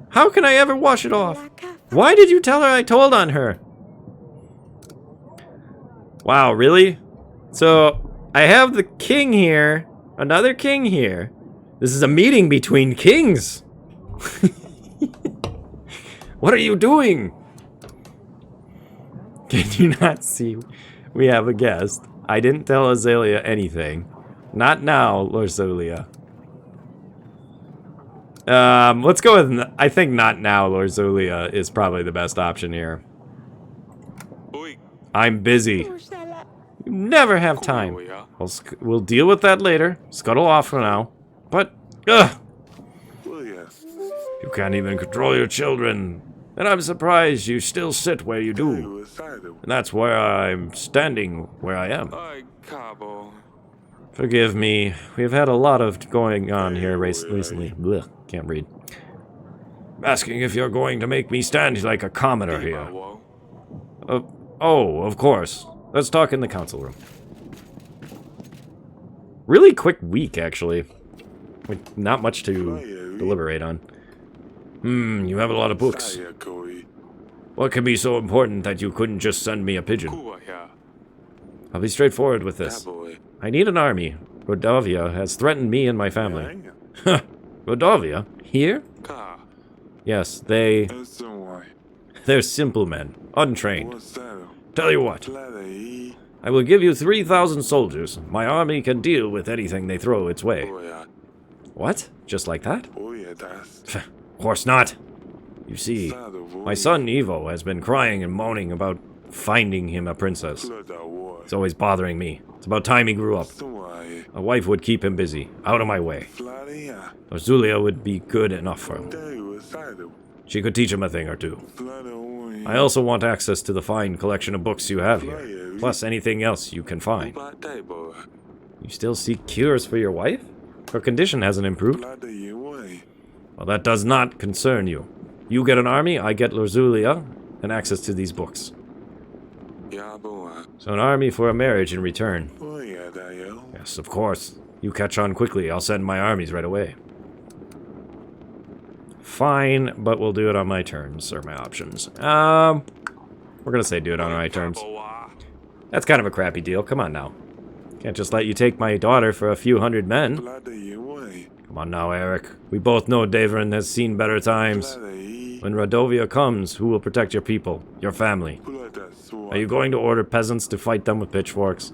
How can I ever wash it off? Why did you tell her I told on her? Wow, really? So, I have the king here, another king here. This is a meeting between kings! What are you doing? Can you not see? We have a guest. I didn't tell Azalea anything. Not now, Lorzolia. Let's go with, I think not now, Lorzolia is probably the best option here. I'm busy. You never have time. We'll deal with that later. Scuttle off for now. But, ugh! You can't even control your children. And I'm surprised you still sit where you do. And that's where I'm standing where I am. Forgive me. We've had a lot of going on here recently. Blech, can't read. Asking if you're going to make me stand like a commoner here. Oh, of course. Let's talk in the council room. Really quick week, actually. Like, not much to deliberate on. You have a lot of books. What can be so important that you couldn't just send me a pigeon? I'll be straightforward with this. I need an army. Rodavia has threatened me and my family. Huh, Rodavia? Here? Yes, they're simple men, untrained. Tell you what, I will give you 3,000 soldiers. My army can deal with anything they throw its way. What? Just like that? Of course not. You see, my son Evo has been crying and moaning about finding him a princess. It's always bothering me. It's about time he grew up. A wife would keep him busy, out of my way. Zulia would be good enough for him. She could teach him a thing or two. I also want access to the fine collection of books you have here, plus anything else you can find. You still seek cures for your wife? Her condition hasn't improved. Well, that does not concern you. You get an army, I get Lorzulia, and access to these books. So an army for a marriage in return. Yes, of course. You catch on quickly, I'll send my armies right away. Fine, but we'll do it on my terms, or my options. We're gonna say do it on my terms. That's kind of a crappy deal, come on now. Can't just let you take my daughter for a few hundred men. Come on now, Eric. We both know Daverin has seen better times. When Radovia comes, who will protect your people, your family? Are you going to order peasants to fight them with pitchforks?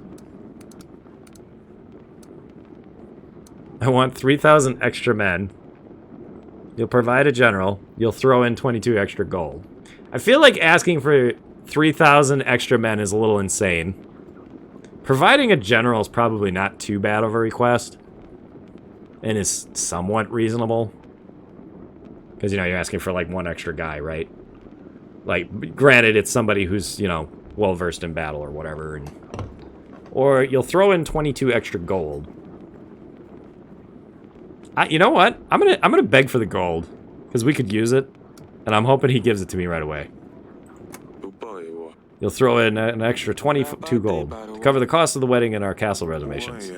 I want 3,000 extra men. You'll provide a general. You'll throw in 22 extra gold. I feel like asking for 3,000 extra men is a little insane. Providing a general is probably not too bad of a request. And is somewhat reasonable. Because, you know, you're asking for, like, one extra guy, right? Like, granted, it's somebody who's, you know, well-versed in battle or whatever. Or you'll throw in 22 extra gold. You know what? I'm gonna beg for the gold. Because we could use it. And I'm hoping he gives it to me right away. You'll throw in an extra 22 gold to cover the cost of the wedding and our castle reservations.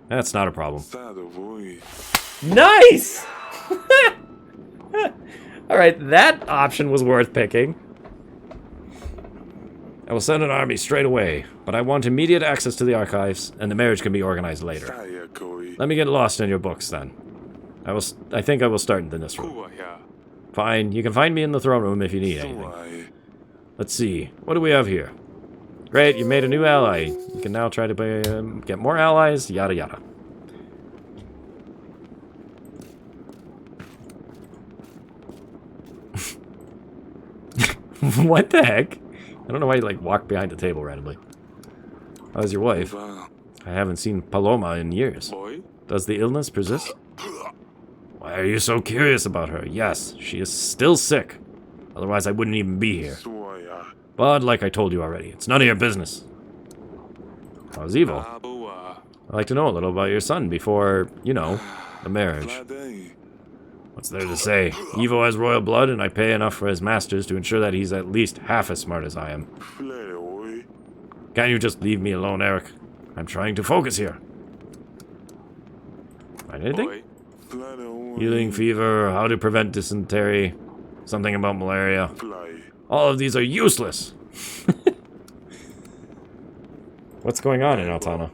That's not a problem. Nice! Alright, that option was worth picking. I will send an army straight away, but I want immediate access to the archives, and the marriage can be organized later. Let me get lost in your books, then. I think I will start in this room. Fine, you can find me in the throne room if you need anything. Let's see, what do we have here? Great, you made a new ally. You can now try to get more allies, yada yada. What the heck? I don't know why you, like, walked behind the table randomly. How's your wife? I haven't seen Paloma in years. Does the illness persist? Why are you so curious about her? Yes, she is still sick. Otherwise, I wouldn't even be here. But, like I told you already, it's none of your business. How's Evo? I'd like to know a little about your son before, you know, the marriage. What's there to say? Evo has royal blood, and I pay enough for his masters to ensure that he's at least half as smart as I am. Can't you just leave me alone, Eric? I'm trying to focus here. Find anything? Healing fever, how to prevent dysentery, something about malaria. All of these are useless! What's going on in Altana?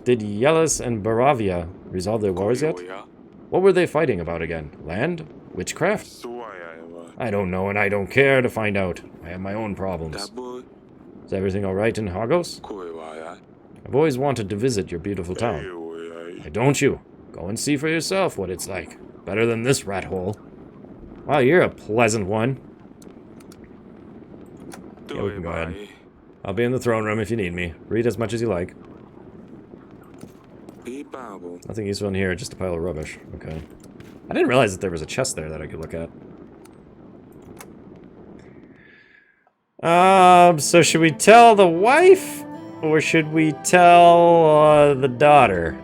Did Yelis and Baravia resolve their wars yet? What were they fighting about again? Land? Witchcraft? I don't know and I don't care to find out. I have my own problems. Is everything alright in Hagos? I've always wanted to visit your beautiful town. Why don't you? Go and see for yourself what it's like. Better than this rat hole. Wow, you're a pleasant one. Yeah, we can go ahead. I'll be in the throne room if you need me. Read as much as you like. Nothing useful in here, just a pile of rubbish. Okay. I didn't realize that there was a chest there that I could look at. So should we tell the wife? Or should we tell, the daughter?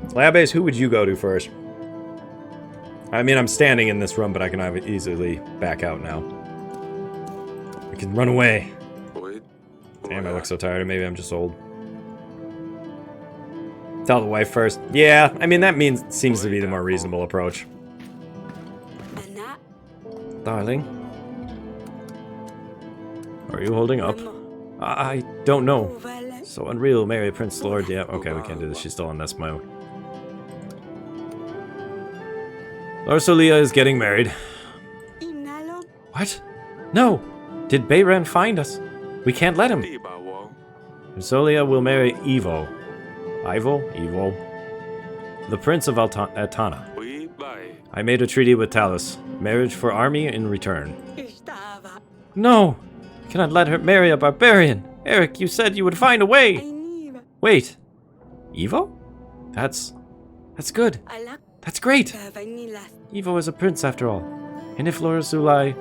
Labase, who would you go to first? I mean, I'm standing in this room, but I can easily back out now. I can run away. Damn, I look so tired. Maybe I'm just old. Tell the wife first. Yeah, I mean, that seems to be the more reasonable approach. Darling? Are you holding up? I don't know. So unreal, Mary, Prince Lord. Yeah, okay, we can't do this. She's still on this mode. Lorzulia is getting married. What? No! Did Bayran find us? We can't let him. Lorzulia will marry Evo. Ivo? Evo. the Prince of Atana. I made a treaty with Talus. Marriage for army in return. No! I cannot let her marry a barbarian. Eric, you said you would find a way. Wait. Evo? That's good. That's great. Evo is a prince after all. And if Lorsulia,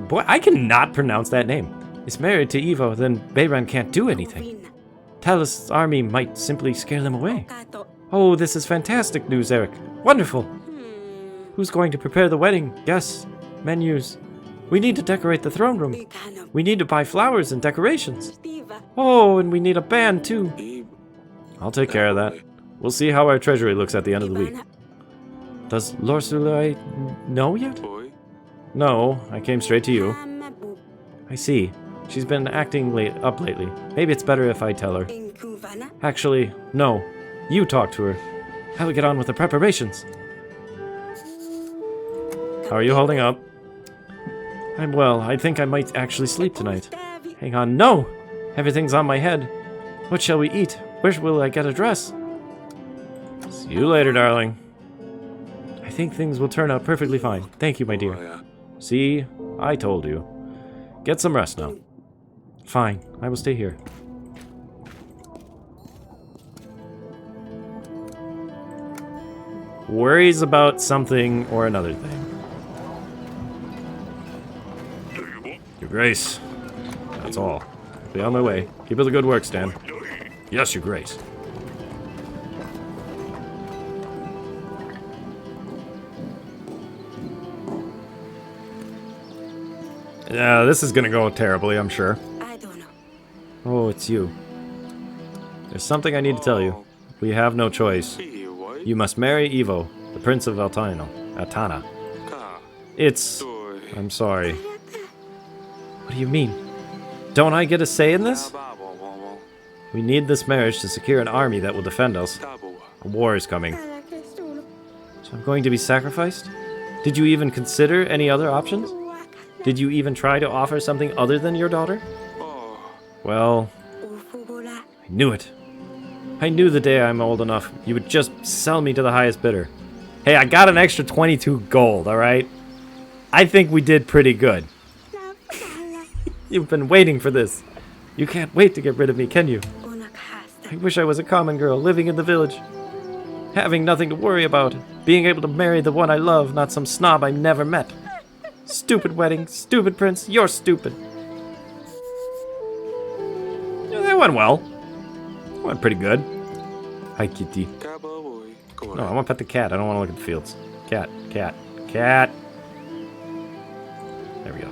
boy, I cannot pronounce that name, is married to Evo, then Bayran can't do anything. Talus' army might simply scare them away. Oh, this is fantastic news, Eric. Wonderful. Who's going to prepare the wedding? Guests, menus. We need to decorate the throne room. We need to buy flowers and decorations. Oh, and we need a band too. I'll take care of that. We'll see how our treasury looks at the end of the week. Does Lorsulia know yet? No, I came straight to you. I see. She's been acting up lately. Maybe it's better if I tell her. Actually, no. You talk to her. I will get on with the preparations. How are you holding up? I'm well. I think I might actually sleep tonight. Hang on. No! Everything's on my head. What shall we eat? Where will I get a dress? See you later, darling. I think things will turn out perfectly fine. Thank you, my dear. See? I told you. Get some rest now. Fine. I will stay here. Worries about something or another thing. Your Grace. That's all. I'll be on my way. Keep up the good work, Stan. Yes, Your Grace. Yeah, this is gonna go terribly, I'm sure.
I don't know.
Oh, it's you. There's something I need to tell you. We have no choice. You must marry Evo, the Prince of Atana. It's... I'm sorry. What do you mean? Don't I get a say in this? We need this marriage to secure an army that will defend us. A war is coming. So I'm going to be sacrificed? Did you even consider any other options? Did you even try to offer something other than your daughter? Well, I knew it. I knew the day I'm old enough, you would just sell me to the highest bidder. Hey, I got an extra 22 gold, alright? I think we did pretty good. You've been waiting for this. You can't wait to get rid of me, can you? I wish I was a common girl living in the village. Having nothing to worry about. Being able to marry the one I love, not some snob I never met. Stupid wedding, stupid prince, you're stupid. Yeah, that went well. Went pretty good. Hi, kitty. No, I want to pet the cat. I don't want to look at the fields. Cat, cat, cat. There we go.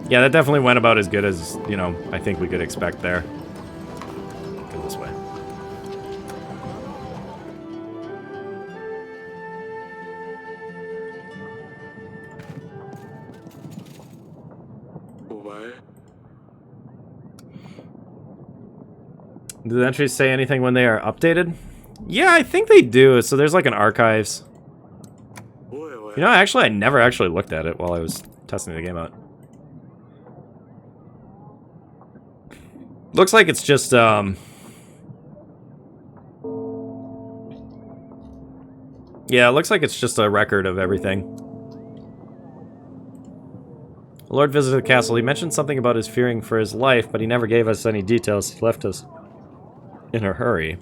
Yeah, that definitely went about as good as, you know, I think we could expect there. Go this way. Do the entries say anything when they are updated? Yeah, I think they do. So there's like an archives. You know, actually, I never actually looked at it while I was testing the game out. Looks like it's just, yeah, it looks like it's just a record of everything. The Lord visited the castle. He mentioned something about his fearing for his life, but he never gave us any details. He left us in a hurry.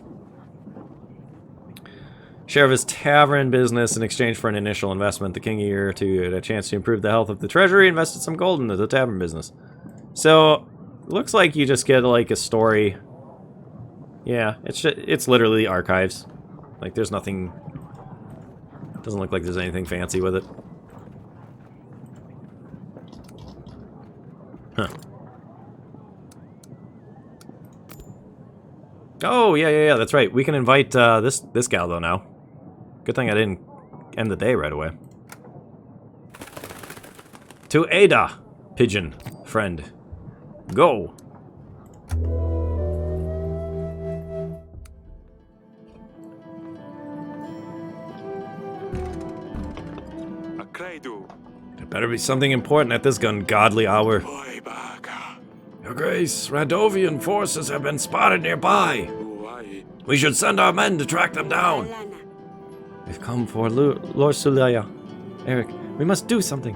Share of his tavern business in exchange for an initial investment. The king a year or two had a chance to improve the health of the treasury, invested some gold into the tavern business. So, looks like you just get like a story. Yeah, it's literally archives. Like there's nothing. Doesn't look like there's anything fancy with it. Huh. Oh yeah, that's right. We can invite this gal though now. Good thing I didn't end the day right away. To Ada, pigeon friend. Go. Better be something important at this ungodly hour. Your Grace, Radovian forces have been spotted nearby. We should send our men to track them down. We've come for Lord Sulaya. Eric, we must do something.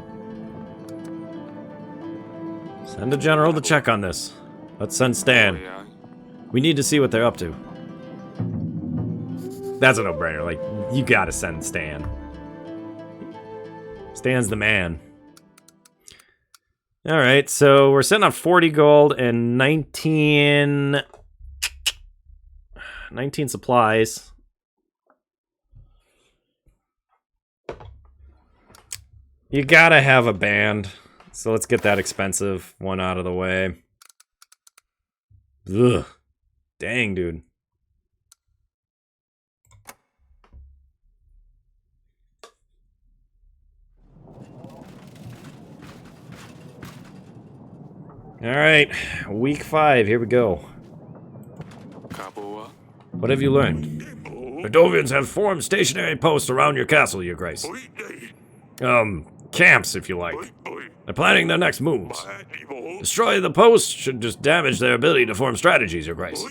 Send a general to check on this. Let's send Stan. We need to see what they're up to. That's a no-brainer. Like, you gotta send Stan. Stan's the man. Alright, so we're sitting on 40 gold and 19 supplies. You gotta have a band. So let's get that expensive one out of the way. Ugh. Dang, dude. Alright, week 5, here we go. What have you learned? The Dovians have formed stationary posts around your castle, Your Grace. Camps, if you like. They're planning their next moves. Destroy the posts should just damage their ability to form strategies, Your Grace.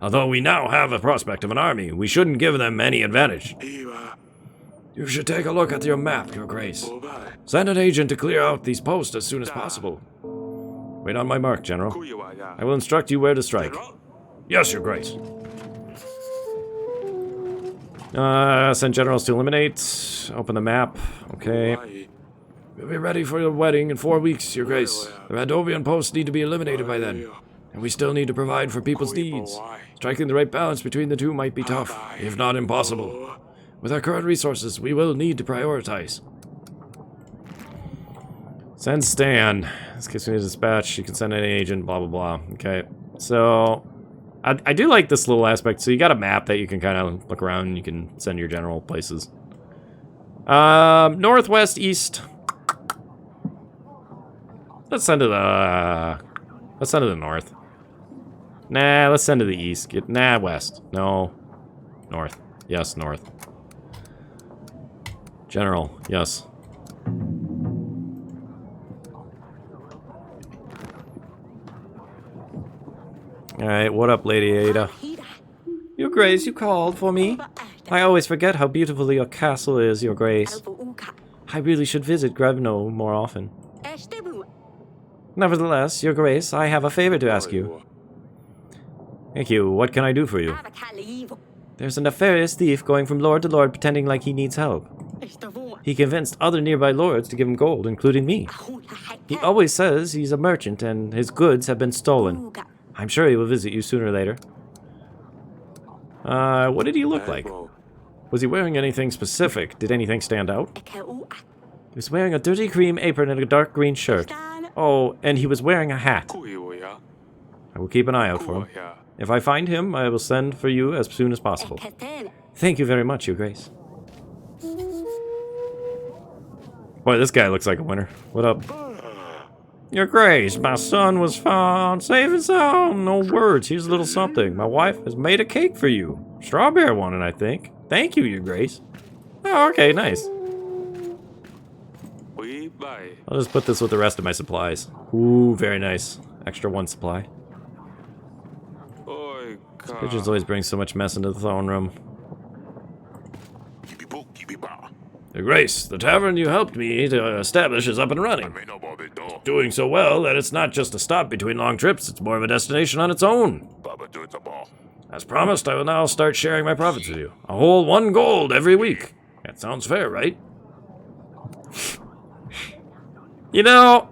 Although we now have a prospect of an army, we shouldn't give them any advantage. You should take a look at your map, Your Grace. Send an agent to clear out these posts as soon as possible. Wait on my mark, General. I will instruct you where to strike. Yes, Your Grace. Send generals to eliminate. Open the map. Okay. We'll be ready for your wedding in 4 weeks, Your Grace. The Radovian posts need to be eliminated by then. And we still need to provide for people's needs. Striking the right balance between the two might be tough, if not impossible. With our current resources, we will need to prioritize. Send Stan. This case we need a dispatch. You can send any agent, blah, blah, blah. Okay. So, I do like this little aspect. So you got a map that you can kind of look around and you can send your general places. Northwest, east. Let's send to the north. Nah, let's send to the east. West. No. North. Yes, north. General, yes. Alright, what up, Lady Ada? Your Grace, you called for me? I always forget how beautiful your castle is, Your Grace. I really should visit Grevno more often. Nevertheless, Your Grace, I have a favor to ask you. Thank you. What can I do for you? There's a nefarious thief going from lord to lord pretending like he needs help. He convinced other nearby lords to give him gold, including me. He always says he's a merchant and his goods have been stolen. I'm sure he will visit you sooner or later. What did he look like? Was he wearing anything specific? Did anything stand out? He was wearing a dirty cream apron and a dark green shirt. Oh, and he was wearing a hat. I will keep an eye out for him. If I find him, I will send for you as soon as possible. Thank you very much, Your Grace. Boy, this guy looks like a winner. What up? Your Grace, my son was found safe and sound. No words, here's a little something. My wife has made a cake for you. Strawberry one, I think. Thank you, Your Grace. Oh, okay, nice. I'll just put this with the rest of my supplies. Ooh, very nice. Extra 1 supply. These pigeons always bring so much mess into the throne room. Your Grace, the tavern you helped me to establish is up and running. It's doing so well that it's not just a stop between long trips, it's more of a destination on its own. As promised, I will now start sharing my profits with you. A whole 1 gold every week. That sounds fair, right? You know,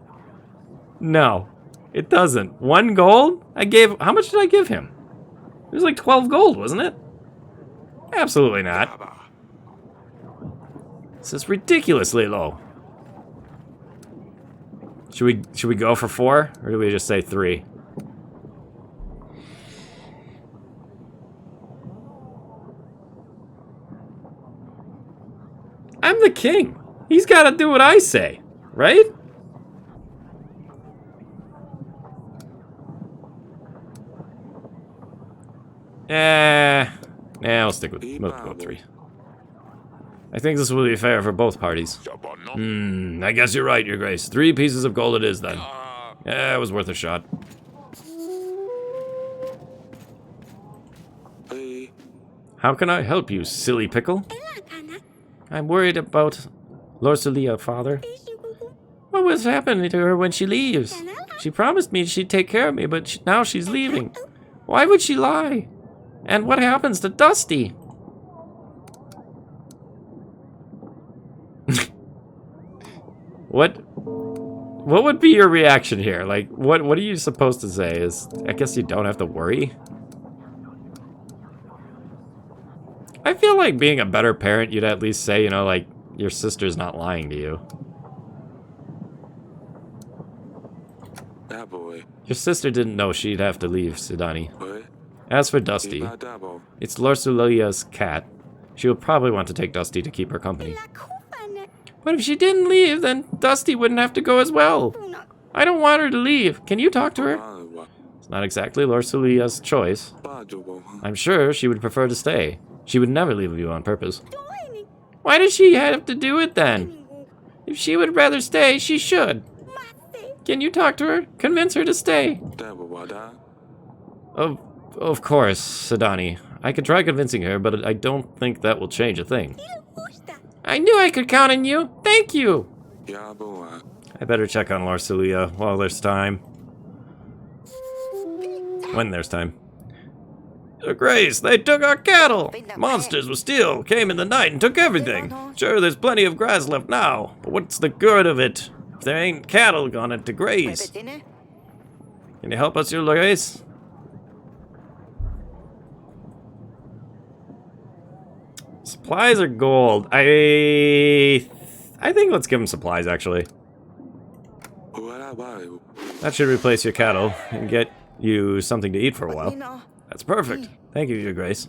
no, it doesn't. 1 gold? How much did I give him? It was like 12 gold, wasn't it? Absolutely not. This is ridiculously low. Should we go for 4? Or do we just say 3? I'm the king. He's got to do what I say, right? I'll stick with 3. I think this will be fair for both parties. I guess you're right, Your Grace. 3 pieces of gold it is, then. Yeah, it was worth a shot. How can I help you, silly pickle? I'm worried about Lorsulia, father. What was happening to her when she leaves? She promised me she'd take care of me, but now she's leaving. Why would she lie? And what happens to Dusty? What would be your reaction here? Like, what are you supposed to say? I guess you don't have to worry? I feel like being a better parent, you'd at least say, you know, like, your sister's not lying to you. Your sister didn't know she'd have to leave, Sidani. As for Dusty, it's Lorsulia's cat. She would probably want to take Dusty to keep her company. But if she didn't leave, then Dusty wouldn't have to go as well. I don't want her to leave. Can you talk to her? It's not exactly Lorsulia's choice. I'm sure she would prefer to stay. She would never leave you on purpose. Why does she have to do it then? If she would rather stay, she should. Can you talk to her? Convince her to stay. Of course, Sidani. I could try convincing her, but I don't think that will change a thing. I knew I could count on you. Thank you. I better check on Lorsulia while there's time. When there's time. Your Grace, they took our cattle! Monsters with steel came in the night and took everything. Sure, there's plenty of grass left now, but what's the good of it if there ain't cattle on it to graze? Can you help us, Your Grace? Supplies are gold. I think let's give him supplies, actually. That should replace your cattle and get you something to eat for a while. That's perfect. Thank you, Your Grace.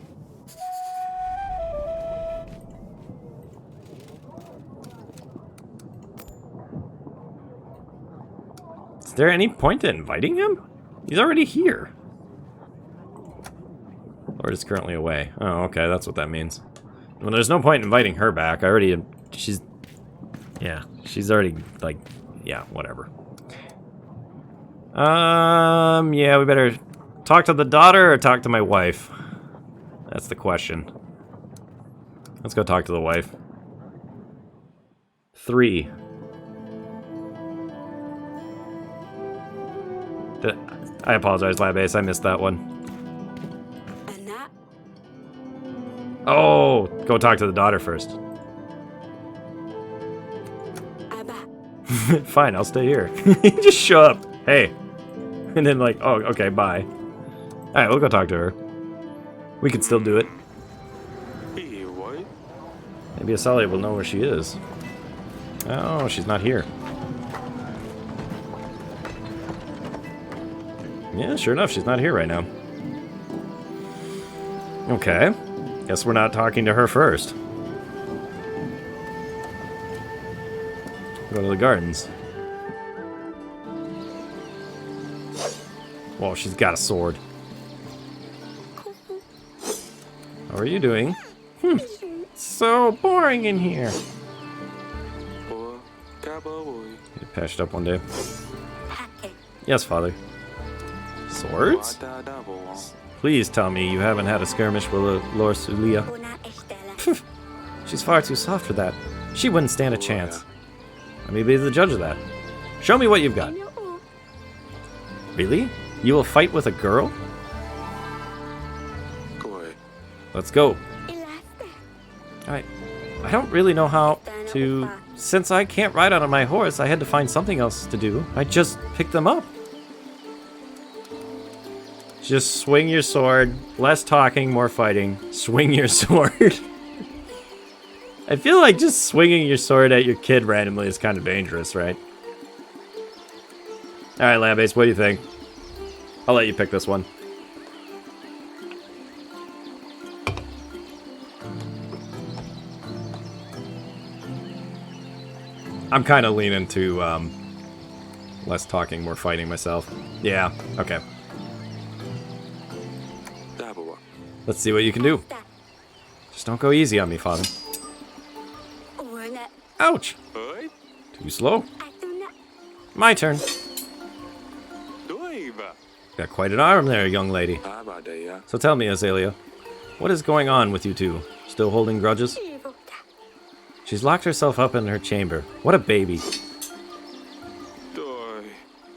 Is there any point in inviting him? He's already here. Lord is currently away. Oh, okay, that's what that means. Well, there's no point in inviting her back. She's already, like, yeah, whatever. Yeah, we better talk to the daughter or talk to my wife? That's the question. Let's go talk to the wife. 3. I apologize, Lab Ace. I missed that one. Oh, go talk to the daughter first. Fine, I'll stay here. Just show up. Hey. And then like, oh, okay, bye. Alright, we'll go talk to her. We can still do it. Maybe Asalia will know where she is. Oh, she's not here. Yeah, sure enough, she's not here right now. Okay. Guess we're not talking to her first. Go to the gardens. Whoa, she's got a sword. How are you doing? So boring in here. Get patched up one day. Yes, Father. Swords? Please tell me you haven't had a skirmish with Lorsulia. She's far too soft for that. She wouldn't stand a chance. Let me be the judge of that. Show me what you've got. Really? You will fight with a girl? Let's go. I don't really know how to... Since I can't ride on my horse, I had to find something else to do. I just picked them up. Just swing your sword. Less talking, more fighting. Swing your sword. I feel like just swinging your sword at your kid randomly is kind of dangerous, right? Alright, Lambace, what do you think? I'll let you pick this one. I'm kind of leaning to less talking, more fighting myself. Yeah, okay. Let's see what you can do. Just don't go easy on me, Father. Ouch! Too slow. My turn. Got quite an arm there, young lady. So tell me, Azalea, what is going on with you two? Still holding grudges? She's locked herself up in her chamber. What a baby.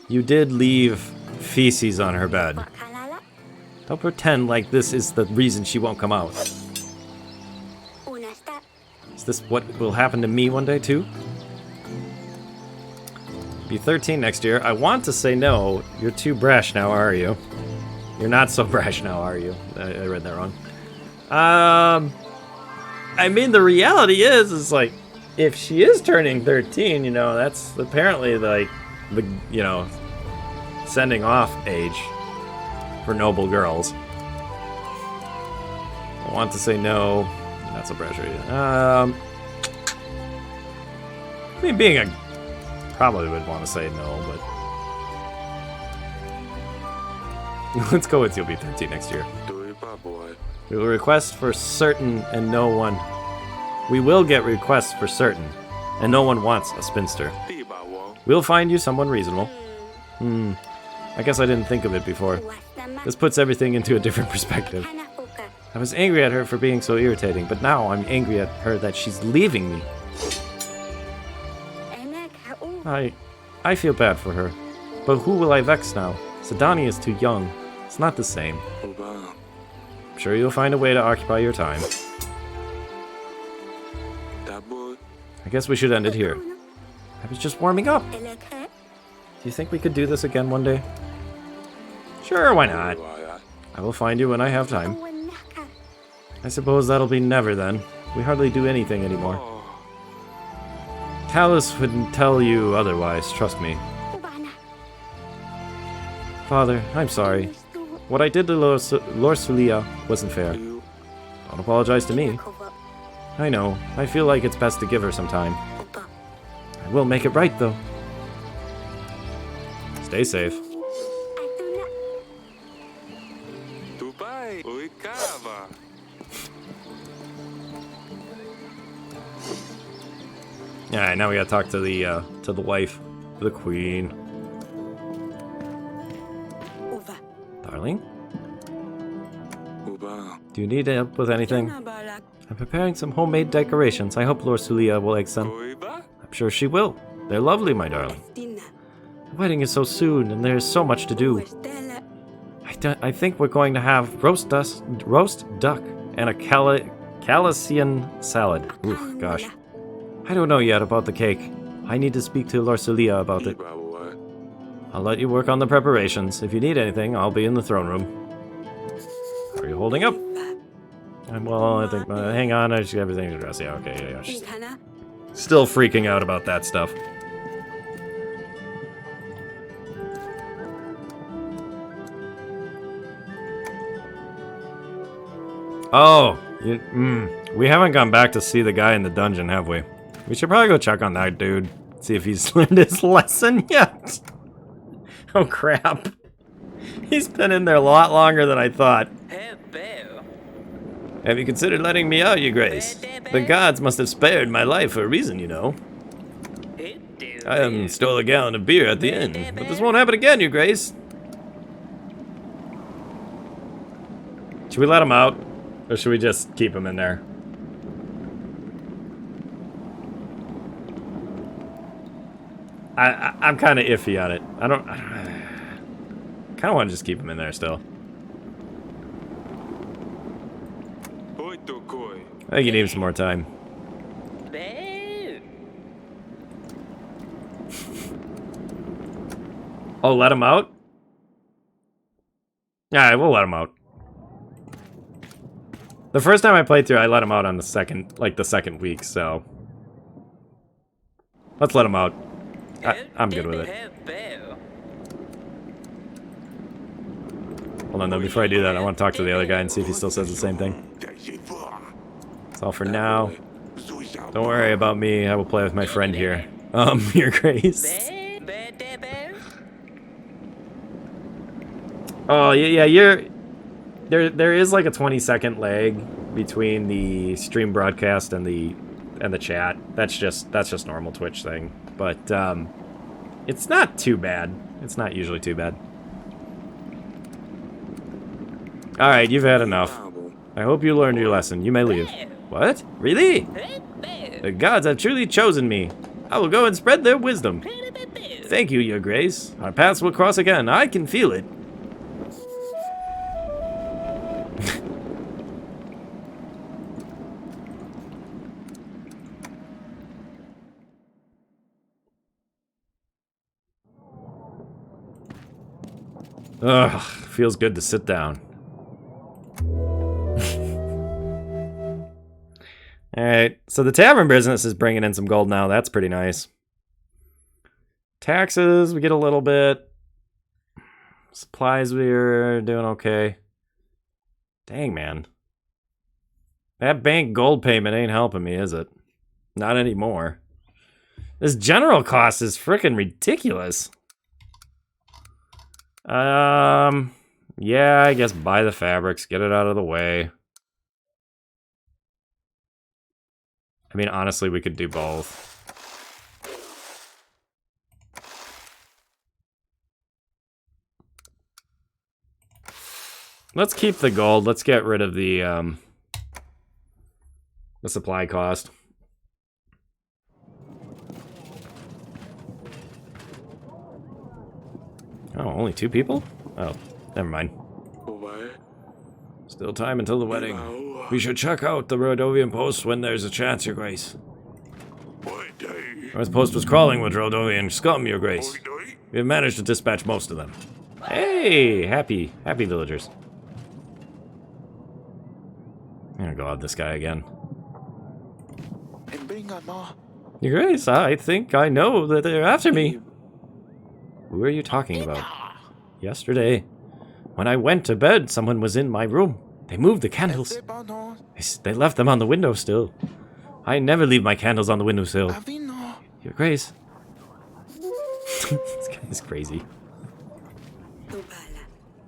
You did leave feces on her bed. Don't pretend like this is the reason she won't come out. Is this what will happen to me one day too? Be 13 next year. I want to say no. You're too brash now, are you? You're not so brash now, are you? I read that wrong. I mean, the reality is like, if she is turning 13, you know, that's apparently like the, you know, sending off age for noble girls. I want to say no. Not so brash, are you? I mean, being a probably would want to say no, but let's go with you'll be 13 next year. We will request for certain and no one. We will get requests for certain, and no one wants a spinster. We'll find you someone reasonable. I guess I didn't think of it before. This puts everything into a different perspective. I was angry at her for being so irritating, but now I'm angry at her that she's leaving me. I feel bad for her, but who will I vex now? Sidani is too young. It's not the same. I'm sure you'll find a way to occupy your time. I guess we should end it here. I was just warming up. Do you think we could do this again one day? Sure, why not? I will find you when I have time. I suppose that'll be never then. We hardly do anything anymore. Talus wouldn't tell you otherwise, trust me. Father, I'm sorry. What I did to Lorsulia wasn't fair. Don't apologize to me. I know. I feel like it's best to give her some time. I will make it right, though. Stay safe. Alright, now we gotta talk to the wife, the queen. Darling? Do you need help with anything? I'm preparing some homemade decorations. I hope Lorsulia will like them. I'm sure she will. They're lovely, my darling. The wedding is so soon, and there's so much to do. I think we're going to have roast duck and a Calician salad. Ooh, gosh. I don't know yet about the cake. I need to speak to Lorsulia about it. I'll let you work on the preparations. If you need anything, I'll be in the throne room. Are you holding up? Well, I think... hang on, I just got everything addressed. Yeah, okay, yeah. She's still freaking out about that stuff. Oh, we haven't gone back to see the guy in the dungeon, have we? We should probably go check on that dude. See if he's learned his lesson yet. Oh, crap. He's been in there a lot longer than I thought. Have you considered letting me out, Your Grace? The gods must have spared my life for a reason, you know. I stole a gallon of beer at the inn, but this won't happen again, Your Grace. Should we let him out? Or should we just keep him in there? I'm kind of iffy on it. I kind of want to just keep him in there still. I think you need some more time. Oh, let him out? Yeah, we'll let him out. The first time I played through, I let him out on the second week, so... Let's let him out. I'm good with it. Hold on, though, before I do that, I want to talk to the other guy and see if he still says the same thing. That's all for now. Don't worry about me, I will play with my friend here. Your Grace. Oh, yeah, you're... There is like a 20-second lag between the stream broadcast and the and the chat. That's just normal Twitch thing. But it's not too bad. It's not usually too bad. All right, you've had enough. I hope you learned your lesson. You may leave. What? Really? The gods have truly chosen me. I will go and spread their wisdom. Thank you, Your Grace. Our paths will cross again. I can feel it. Ugh, feels good to sit down. Alright, so the tavern business is bringing in some gold now. That's pretty nice. Taxes, we get a little bit. Supplies, we're doing okay. Dang, man. That bank gold payment ain't helping me, is it? Not anymore. This general cost is freaking ridiculous. Yeah, I guess buy the fabrics, get it out of the way. I mean, honestly, we could do both. Let's keep the gold. Let's get rid of the supply cost. Oh, only 2 people? Oh, never mind. Still time until the wedding. We should check out the Rodovian post when there's a chance, Your Grace. Our post was crawling with Rodovian scum, Your Grace. We have managed to dispatch most of them. Hey, happy villagers. I'm gonna go out this guy again. Your Grace, I think I know that they're after me. Who are you talking about? Yesterday, when I went to bed, someone was in my room. They moved the candles. They left them on the windowsill. I never leave my candles on the windowsill. Your Grace. This guy is crazy.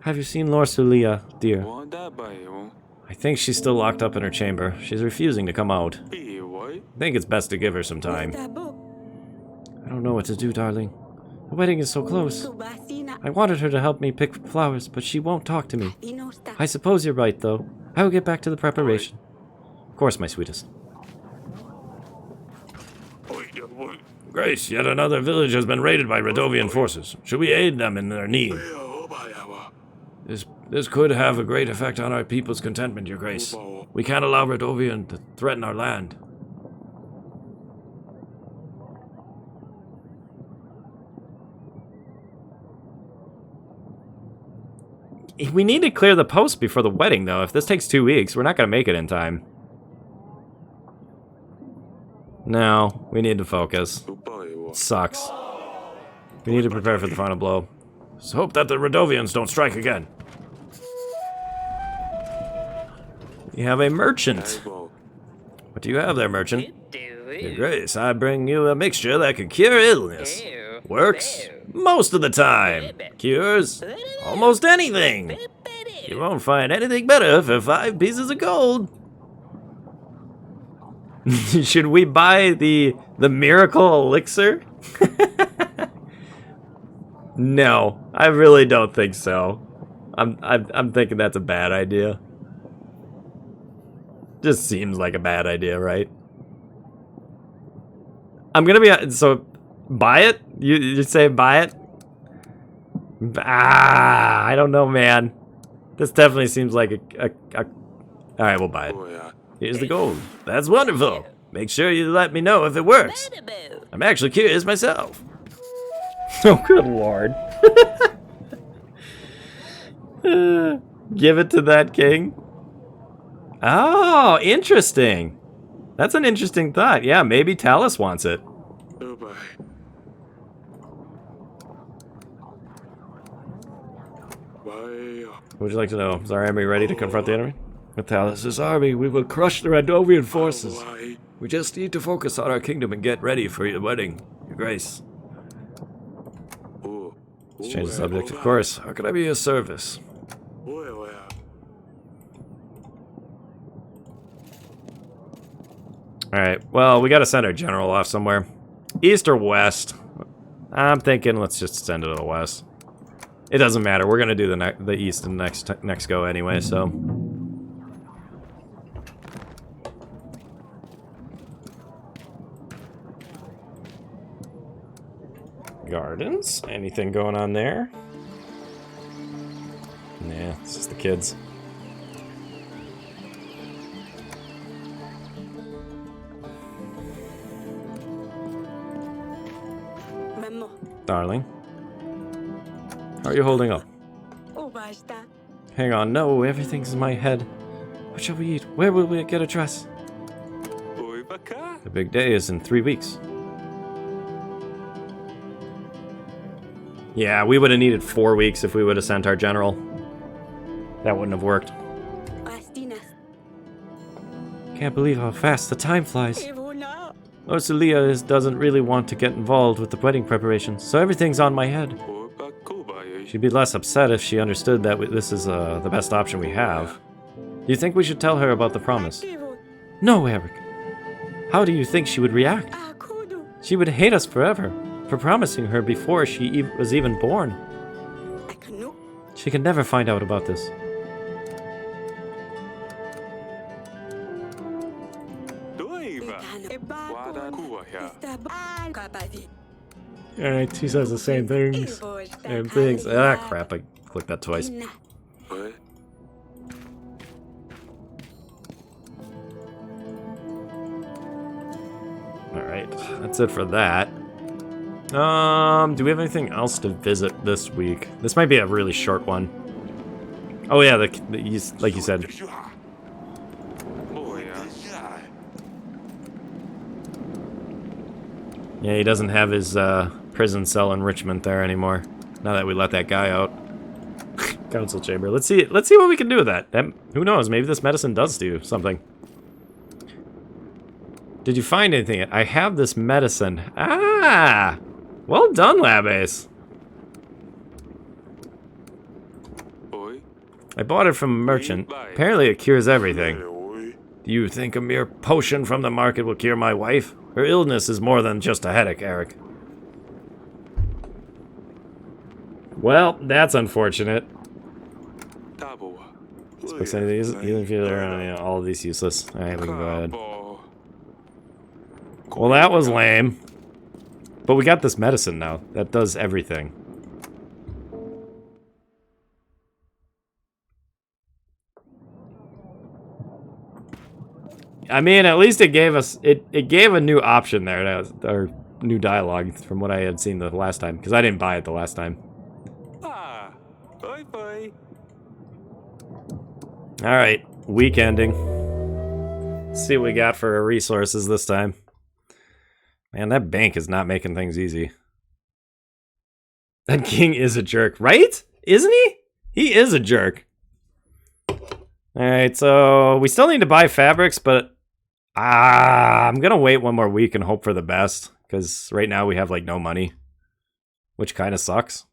Have you seen Lord Sulia, dear? I think she's still locked up in her chamber. She's refusing to come out. I think it's best to give her some time. I don't know what to do, darling. The wedding is so close. I wanted her to help me pick flowers, but she won't talk to me. I suppose you're right, though. I will get back to the preparation. Of course, my sweetest. Grace, yet another village has been raided by Rodovian forces. Should we aid them in their need? This could have a great effect on our people's contentment, Your Grace. We can't allow Rodovian to threaten our land. We need to clear the post before the wedding, though. If this takes 2 weeks, we're not going to make it in time. No, we need to focus. It sucks. We need to prepare for the final blow. Let's hope that the Rodovians don't strike again. You have a merchant. What do you have there, merchant? Your Grace, I bring you a mixture that can cure illness. Works most of the time. Cures almost anything. You won't find anything better for 5 pieces of gold. Should we buy the miracle elixir? No, I really don't think so. I'm thinking that's a bad idea. Just seems like a bad idea, right? I'm gonna be so buy it. You say buy it? I don't know, man. This definitely seems like a all right, we'll buy it. Here's the gold. That's wonderful. Make sure you let me know if it works. I'm actually curious myself. Oh, good lord. Give it to that king. Oh, interesting. That's an interesting thought. Yeah, maybe Talus wants it. What would you like to know? Is our army ready to confront the enemy? With Talus's army, we will crush the Rodovian forces. We just need to focus on our kingdom and get ready for your wedding, Your Grace. Let's change the subject, of course. How can I be of service? Alright, well, we gotta send our general off somewhere. East or west? I'm thinking let's just send it to the west. It doesn't matter. We're gonna do the east and next go anyway, so. Gardens? Anything going on there? Nah, it's just the kids. Darling, how are you holding up? Hang on, no, everything's in my head. What shall we eat? Where will we get a dress? The big day is in 3 weeks. Yeah, we would have needed 4 weeks if we would have sent our general. That wouldn't have worked. Can't believe how fast the time flies. Ursulia doesn't really want to get involved with the wedding preparations, so everything's on my head. She'd be less upset if she understood that this is the best option we have. Do you think we should tell her about the promise? No, Eric. How do you think she would react? She would hate us forever for promising her before she was even born. She can never find out about this. Alright, she says the same things. Same things. Ah, crap, I clicked that twice. Alright, that's it for that. Do we have anything else to visit this week? This might be a really short one. Oh yeah, like you said. Yeah, he doesn't have his prison cell enrichment there anymore. Now that we let that guy out. Council chamber. Let's see what we can do with that. Who knows? Maybe this medicine does do something. Did you find anything? I have this medicine. Ah! Well done, Lab Ace. I bought it from a merchant. Apparently it cures everything. Do you think a mere potion from the market will cure my wife? Her illness is more than just a headache, Eric. Well, that's unfortunate. Fix any of these, even if you're all of these useless. Alright, we can go ahead. Well, that was lame. But we got this medicine now. That does everything. I mean, at least it gave us it gave a new option there, or new dialogue from what I had seen the last time, because I didn't buy it the last time. All right, week ending. Let's see what we got for resources this time. Man, that bank is not making things easy. That king is a jerk, right? Isn't he? He is a jerk. Alright, so we still need to buy fabrics, but I'm gonna wait one more week and hope for the best, because right now we have like no money, which kind of sucks.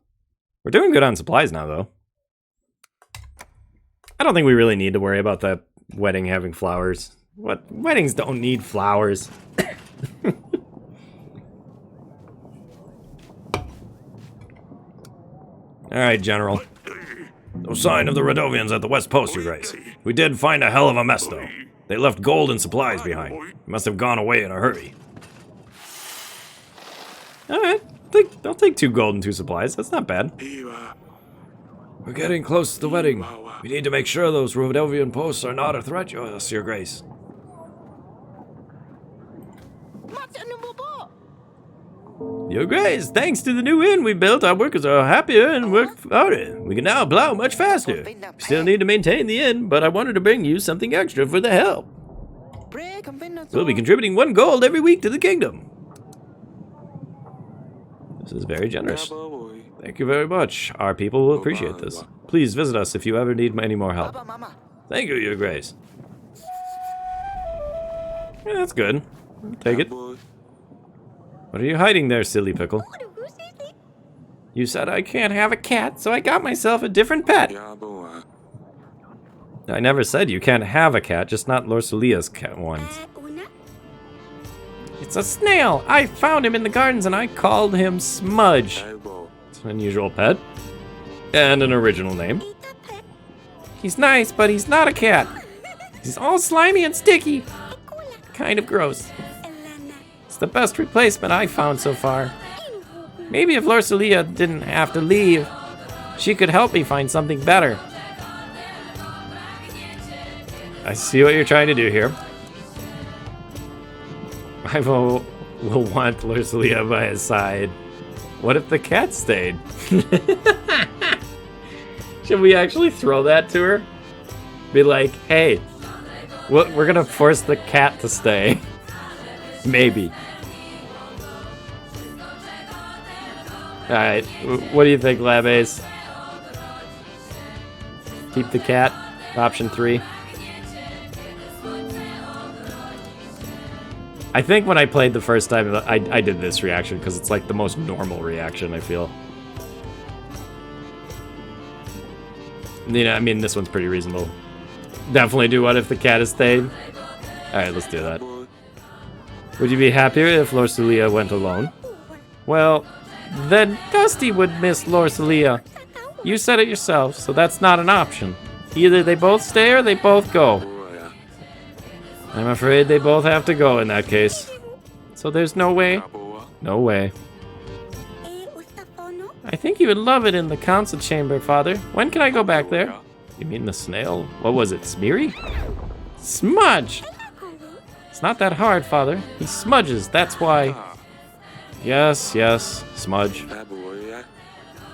We're doing good on supplies now, though. I don't think we really need to worry about that wedding having flowers. What? Weddings don't need flowers. Alright, General. No sign of the Radovians at the West Post, Your Grace. We did find a hell of a mess, though. They left gold and supplies behind. Must have gone away in a hurry. Alright, I'll take 2 gold and 2 supplies. That's not bad. We're getting close to the wedding. We need to make sure those Radovian posts are not a threat to us, Your Grace. Your Grace, thanks to the new inn we built, our workers are happier and work harder. We can now plow much faster. We still need to maintain the inn, but I wanted to bring you something extra for the help. We'll be contributing 1 gold every week to the kingdom. This is very generous. Thank you very much. Our people will appreciate this. Please visit us if you ever need any more help. Thank you, Your Grace. Yeah, that's good. I'll take it. What are you hiding there, silly pickle? You said I can't have a cat, so I got myself a different pet. I never said you can't have a cat, just not Lorsulia's cat ones. It's a snail. I found him in the gardens and I called him Smudge. It's an unusual pet. And an original name. He's nice, but he's not a cat. He's all slimy and sticky. Kind of gross. It's the best replacement I found so far. Maybe if Lorsalia didn't have to leave, she could help me find something better. I see what you're trying to do here. I will want Lorsalia by his side. What if the cat stayed? Should we actually throw that to her? Be like, hey, we're gonna force the cat to stay. Maybe. Alright, what do you think, Lab Ace? Keep the cat, option 3. I think when I played the first time, I did this reaction because it's like the most normal reaction, I feel. You know, I mean, this one's pretty reasonable. Definitely do what if the cat has stayed. Alright, let's do that. Would you be happier if Lorsalia went alone? Well, then Dusty would miss Lorsalia. You said it yourself, so that's not an option. Either they both stay or they both go. I'm afraid they both have to go in that case. So there's no way? No way. I think you would love it in the council chamber, Father. When can I go back there? You mean the snail? What was it, Smeary? Smudge! It's not that hard, Father. He smudges, that's why. Yes, Smudge.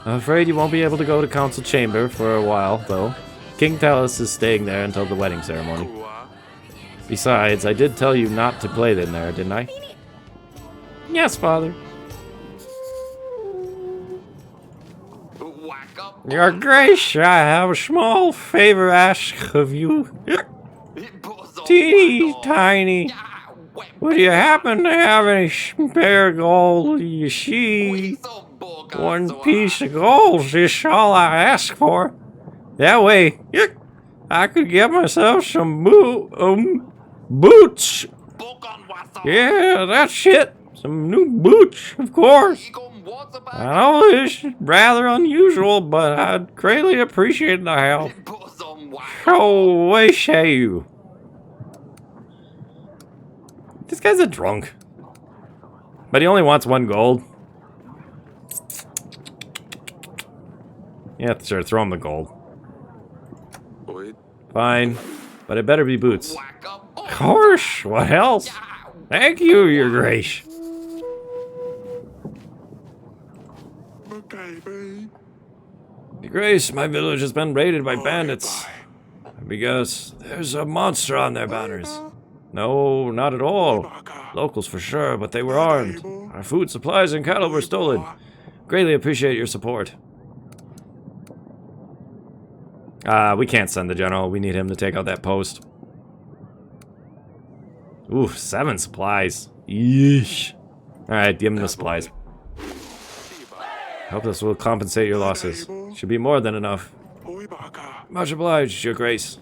I'm afraid you won't be able to go to council chamber for a while, though. King Talus is staying there until the wedding ceremony. Besides, I did tell you not to play in there, didn't I? Yes, Father. Your Grace, I have a small favor ask of you. Teeny tiny. Would you happen to have any spare gold? You see, 1 piece of gold is all I ask for. That way, I could get myself some boots. Yeah, that's it. Some new boots, of course. I know it's rather unusual, but I'd greatly appreciate the help. So, what say you? This guy's a drunk. But he only wants 1 gold. Yeah, sure, throw him the gold. Fine, but it better be boots. Of course, what else? Thank you, Your Grace. Your Grace, my village has been raided by bandits. Because there's a monster on their banners. No, not at all. Locals for sure, but they were armed. Our food, supplies, and cattle were stolen. Greatly appreciate your support. We can't send the general. We need him to take out that post. Ooh, 7 supplies. Yeesh. Alright, give him the supplies. Hope this will compensate your losses. Should be more than enough. Much obliged, Your Grace.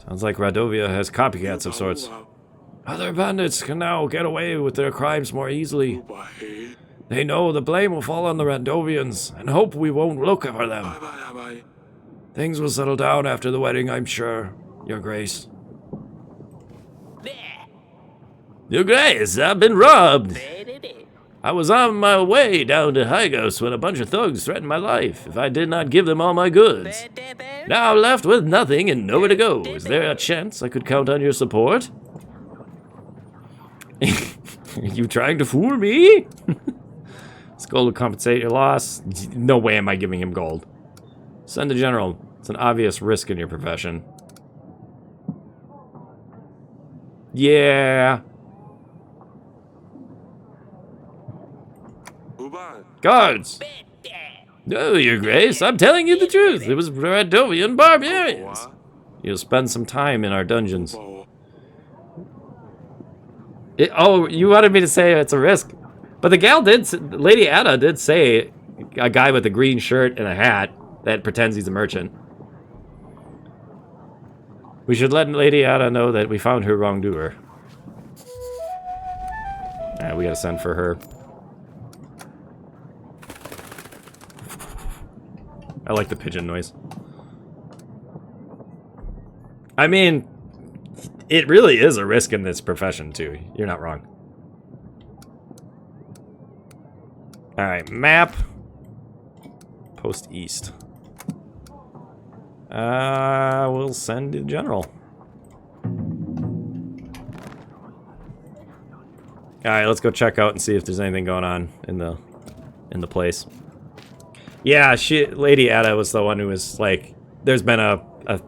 Sounds like Radovia has copycats of sorts. Other bandits can now get away with their crimes more easily. They know the blame will fall on the Randovians, and hope we won't look for them. Things will settle down after the wedding, I'm sure, Your Grace. Your Grace, I've been robbed. I was on my way down to Hygos when a bunch of thugs threatened my life if I did not give them all my goods. Now I'm left with nothing and nowhere to go. Is there a chance I could count on your support? Are you trying to fool me? This gold will compensate your loss. No way am I giving him gold. Send a general. It's an obvious risk in your profession. Yeah. Guards! No, Your Grace, I'm telling you the truth. It was Radovian barbarians. You'll spend some time in our dungeons. Oh, you wanted me to say it's a risk. But the gal did, Lady Ada did say a guy with a green shirt and a hat that pretends he's a merchant. We should let Lady Ada know that we found her wrongdoer. Yeah, we gotta send for her. I like the pigeon noise. I mean, it really is a risk in this profession, too. You're not wrong. Alright, map. Post east. We'll send to general. Alright, let's go check out and see if there's anything going on in the place. Yeah, Lady Ada was the one who was like, there's been a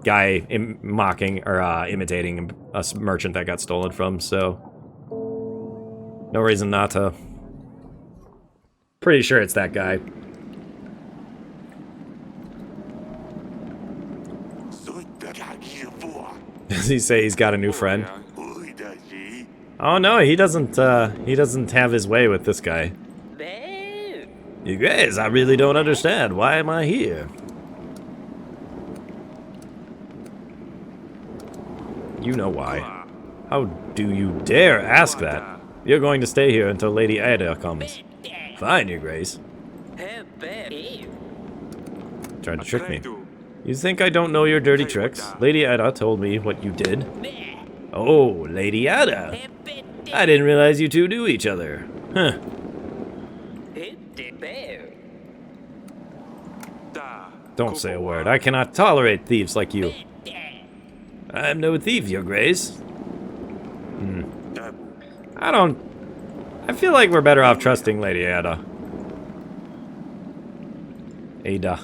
guy mocking or imitating a merchant that got stolen from, so no reason not to. Pretty sure it's that guy. Does he say he's got a new friend? Oh no, he doesn't have his way with this guy. You guys, I really don't understand. Why am I here? You know why. How do you dare ask that? You're going to stay here until Lady Ada comes. Fine, Your Grace. Trying to trick me. You think I don't know your dirty tricks? Lady Ada told me what you did. Oh, Lady Ada. I didn't realize you two knew each other. Huh. Don't say a word. I cannot tolerate thieves like you. I'm no thief, Your Grace. I feel like we're better off trusting Lady Ada. Ada.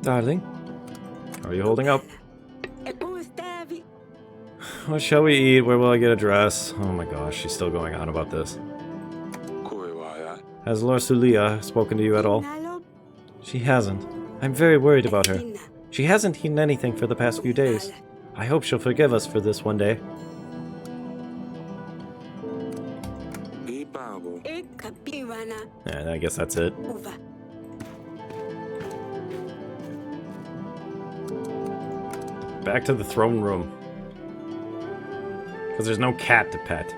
Darling, how are you holding up? What shall we eat? Where will I get a dress? Oh my gosh, she's still going on about this. Has Lord Sulia spoken to you at all? She hasn't. I'm very worried about her. She hasn't eaten anything for the past few days. I hope she'll forgive us for this one day. Yeah, I guess that's it. Back to the throne room. Because there's no cat to pet.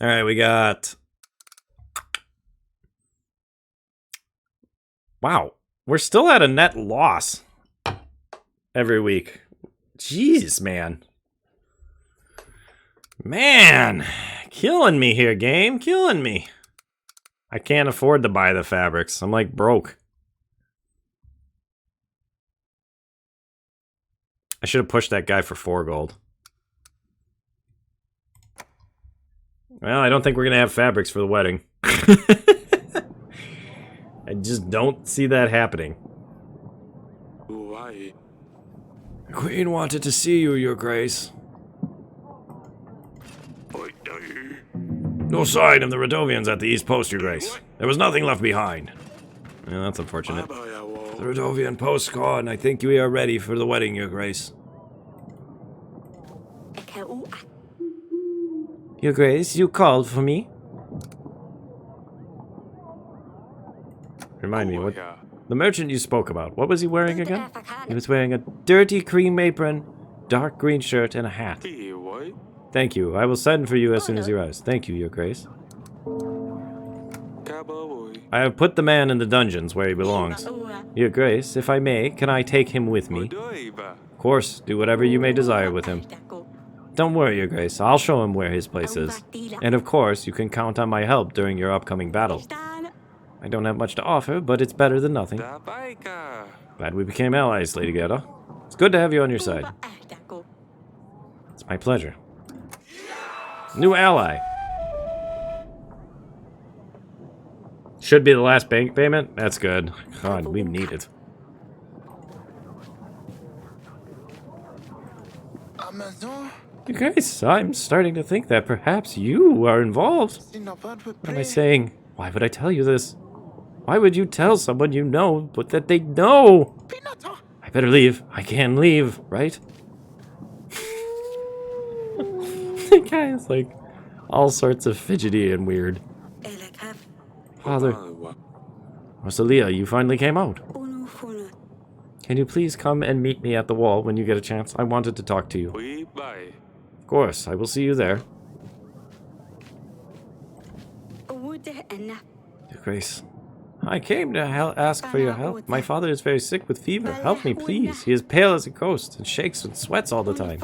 Alright, we got... Wow. We're still at a net loss every week. Jeez, man. Man. Killing me here, game. Killing me. I can't afford to buy the fabrics. I'm like broke. I should have pushed that guy for 4 gold. Well, I don't think we're going to have fabrics for the wedding. I just don't see that happening. Why? The Queen wanted to see you, Your Grace. No sign of the Radovians at the East Post, Your Grace. There was nothing left behind. Yeah, that's unfortunate. The Radovian post's gone. I think we are ready for the wedding, Your Grace. Your Grace, you called for me? Remind me, what... The merchant you spoke about, what was he wearing again? He was wearing a dirty cream apron, dark green shirt, and a hat. Thank you. I will send for you as soon as he arrives. Thank you, Your Grace. I have put the man in the dungeons where he belongs. Your Grace, if I may, can I take him with me? Of course, do whatever you may desire with him. Don't worry, Your Grace. I'll show him where his place is. And of course, you can count on my help during your upcoming battle. I don't have much to offer, but it's better than nothing. Glad we became allies, Lady Gerda. It's good to have you on your side. It's my pleasure. New ally. Should be the last bank payment. That's good. God, we need it. You guys, I'm starting to think that perhaps you are involved. What am I saying? Why would I tell you this? Why would you tell someone you know, but that they know? I better leave. I can leave, right? The guy is like all sorts of fidgety and weird. Father. Rosalia, you finally came out. Can you please come and meet me at the wall when you get a chance? I wanted to talk to you. Of course, I will see you there. Your Grace, I came to ask for your help. My father is very sick with fever. Help me, please. He is pale as a ghost and shakes and sweats all the time.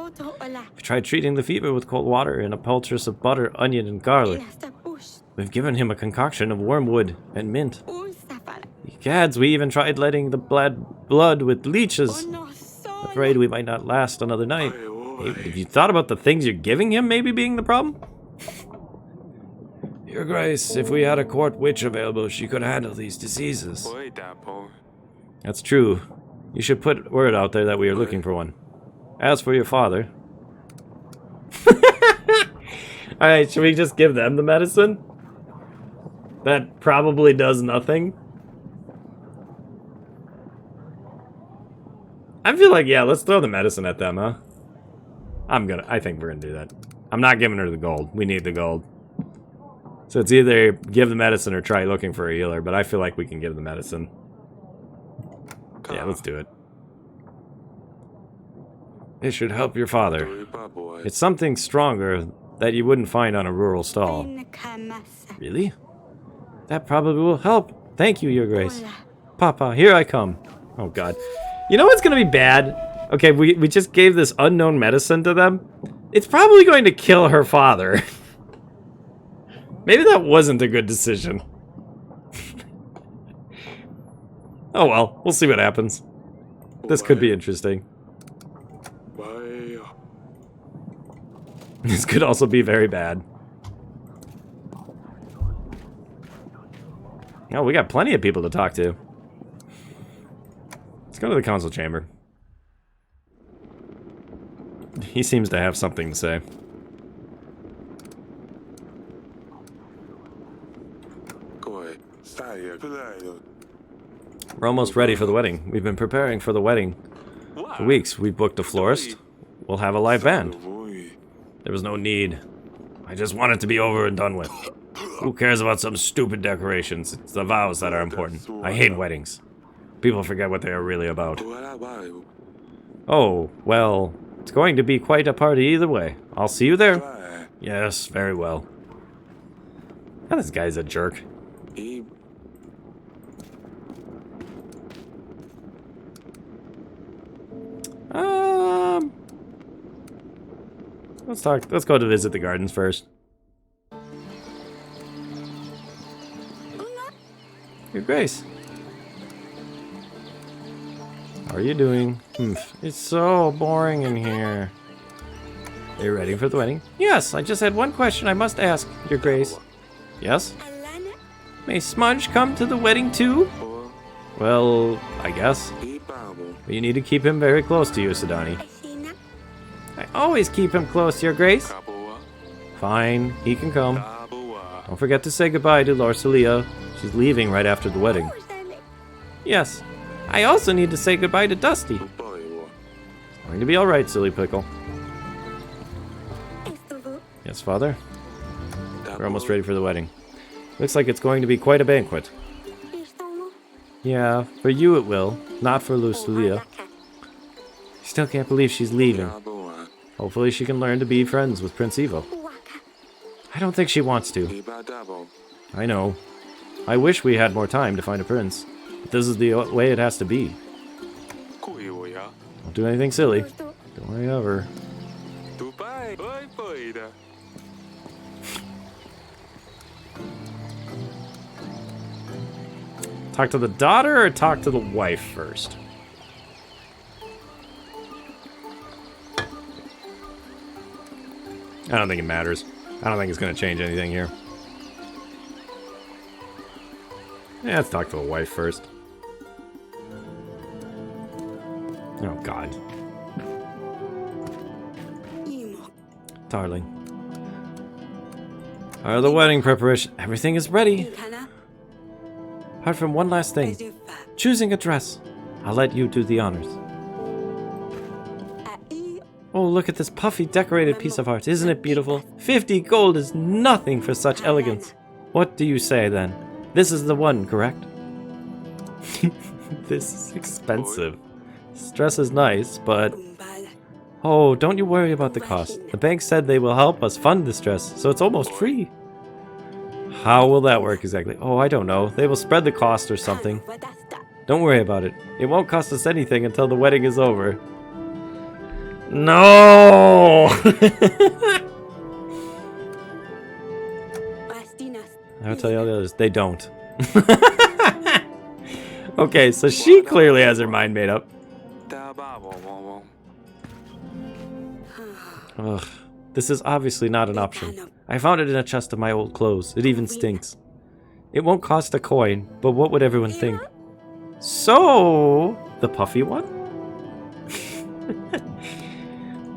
We've tried treating the fever with cold water and a poultice of butter, onion, and garlic. We've given him a concoction of wormwood and mint. Gads, we even tried letting the blood with leeches. Afraid we might not last another night. Have you thought about the things you're giving him maybe being the problem? Your Grace, if we had a court witch available, she could handle these diseases. That's true. You should put word out there that we are looking for one. As for your father... Alright, should we just give them the medicine? That probably does nothing. I feel like, yeah, let's throw the medicine at them, huh? I think we're gonna do that. I'm not giving her the gold. We need the gold. So it's either give the medicine or try looking for a healer, but I feel like we can give the medicine. Yeah, let's do it. It should help your father. It's something stronger that you wouldn't find on a rural stall. Really? That probably will help. Thank you, Your Grace. Papa, here I come. Oh, God. You know what's going to be bad? Okay, we just gave this unknown medicine to them. It's probably going to kill her father. Maybe that wasn't a good decision. Oh well, we'll see what happens. This could be interesting. This could also be very bad. Oh, we got plenty of people to talk to. Let's go to the council chamber. He seems to have something to say. We're almost ready for the wedding. We've been preparing for the wedding for weeks. We booked a florist. We'll have a live band. There was no need. I just want it to be over and done with. Who cares about some stupid decorations? It's the vows that are important. I hate weddings. People forget what they are really about. Oh, well, it's going to be quite a party either way. I'll see you there. Yes, very well. Oh, this guy's a jerk. Let's go to visit the gardens first. Your Grace. How are you doing? It's so boring in here. Are you ready for the wedding? Yes, I just had one question I must ask, Your Grace. Yes? May Smudge come to the wedding too? Well, I guess. But you need to keep him very close to you, Sidani. I always keep him close, Your Grace. Fine, he can come. Don't forget to say goodbye to Larcelia. She's leaving right after the wedding. Yes. I also need to say goodbye to Dusty. It's going to be alright, Silly Pickle. Yes, Father? We're almost ready for the wedding. Looks like it's going to be quite a banquet. Yeah, for you it will, not for Lucilia. Still can't believe she's leaving. Hopefully she can learn to be friends with Prince Evo. I don't think she wants to. I know. I wish we had more time to find a prince. But this is the way it has to be. Don't do anything silly. Don't worry ever. Talk to the daughter or talk to the wife first? I don't think it matters. I don't think it's going to change anything here. Yeah, let's talk to the wife first. Oh, God. Darling. Are the wedding preparation? Everything is ready. Apart from one last thing. Choosing a dress. I'll let you do the honors. Oh, look at this puffy decorated piece of art. Isn't it beautiful? 50 gold is nothing for such elegance. What do you say then? This is the one, correct? This is expensive. This dress is nice, but... Oh, don't you worry about the cost. The bank said they will help us fund this dress, so it's almost free. How will that work exactly? Oh, I don't know. They will spread the cost or something. Don't worry about it. It won't cost us anything until the wedding is over. No! I'll tell you all the others. They don't. Okay, so she clearly has her mind made up. Ugh, this is obviously not an option. I found it in a chest of my old clothes. It even stinks. It won't cost a coin, but what would everyone think? So, the puffy one?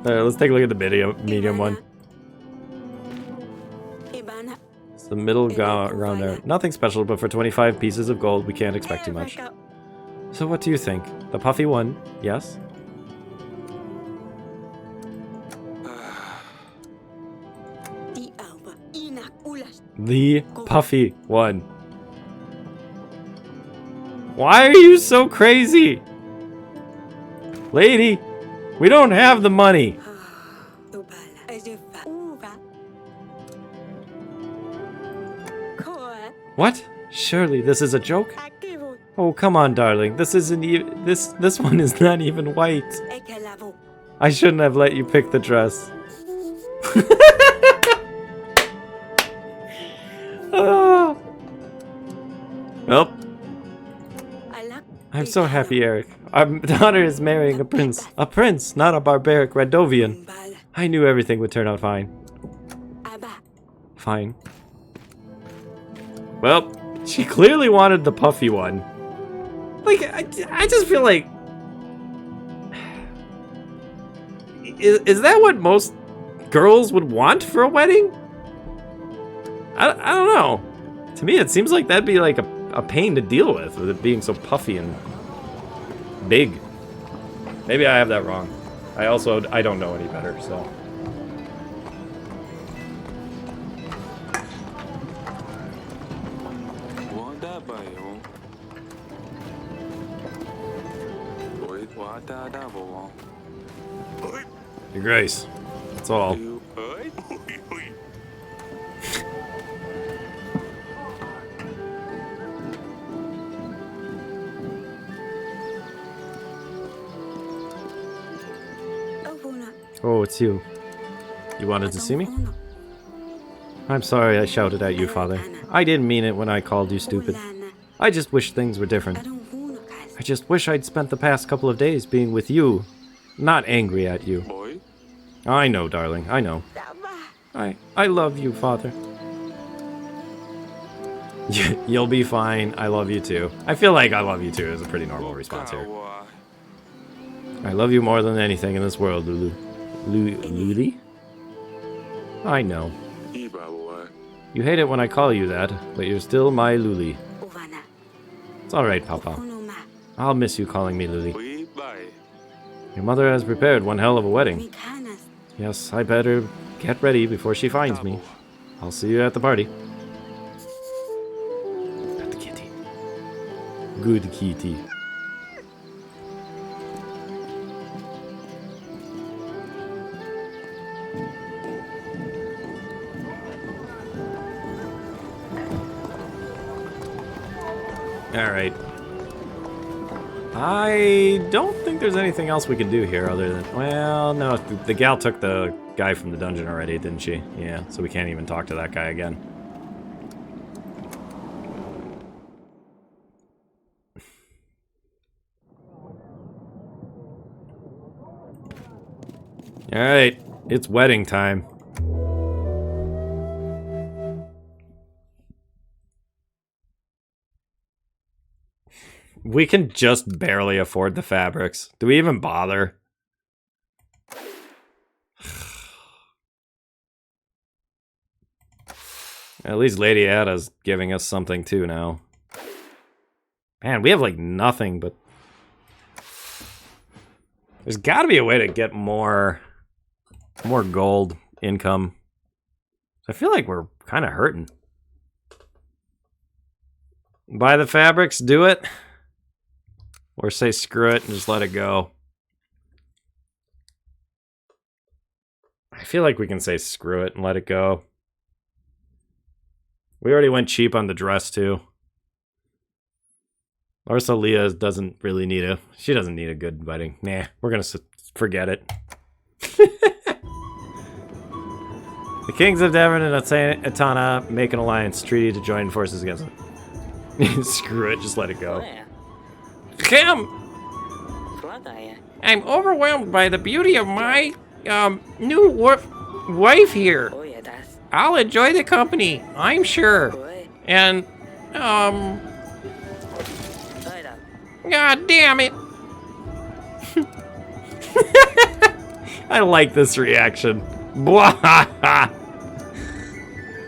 Alright, let's take a look at the medium one. It's the middle ground there. Nothing special, but for 25 pieces of gold, we can't expect too much. So what do you think? The puffy one, yes? The puffy one. Why are you so crazy? Lady, we don't have the money. What? Surely this is a joke? Oh, come on, darling. This isn't even this one is not even white. I shouldn't have let you pick the dress. Oh. Well, I'm so happy, Eric. Our daughter is marrying a prince. A prince, not a barbaric Radovian. I knew everything would turn out fine. Fine. Well, she clearly wanted the puffy one. Like, I just feel like... Is that what most girls would want for a wedding? I don't know. To me, it seems like that'd be like a pain to deal with it being so puffy and big. Maybe I have that wrong. I don't know any better, so... Your Grace, that's all. Oh, it's you. You wanted to see me? I'm sorry I shouted at you, Father. I didn't mean it when I called you stupid. I just wish things were different. I just wish I'd spent the past couple of days being with you, not angry at you. I know, darling, I know. I love you, Father. You'll be fine. I love you too. I feel like I love you too is a pretty normal response here. I love you more than anything in this world, Lulu. Luli? I know. You hate it when I call you that, but you're still my Luli. It's alright, Papa. I'll miss you calling me Luli. Your mother has prepared one hell of a wedding. Yes, I better get ready before she finds me. I'll see you at the party. At the kitty. Good kitty. Alright. I don't think there's anything else we can do here other than... Well, no, the gal took the guy from the dungeon already, didn't she? Yeah, so we can't even talk to that guy again. Alright, it's wedding time. We can just barely afford the fabrics. Do we even bother? At least Lady Ada's giving us something too now. Man, we have like nothing but... There's gotta be a way to get more More gold income. I feel like we're kind of hurting. Buy the fabrics, do it. Or say screw it and just let it go. I feel like we can say screw it and let it go. We already went cheap on the dress too. Leah doesn't really need she doesn't need a good wedding. Nah, we're gonna forget it. The kings of Devon and Atana make an alliance treaty to join forces against them. Screw it, just let it go. Kim! I'm overwhelmed by the beauty of my new wife here. I'll enjoy the company, I'm sure. And, God damn it. I like this reaction.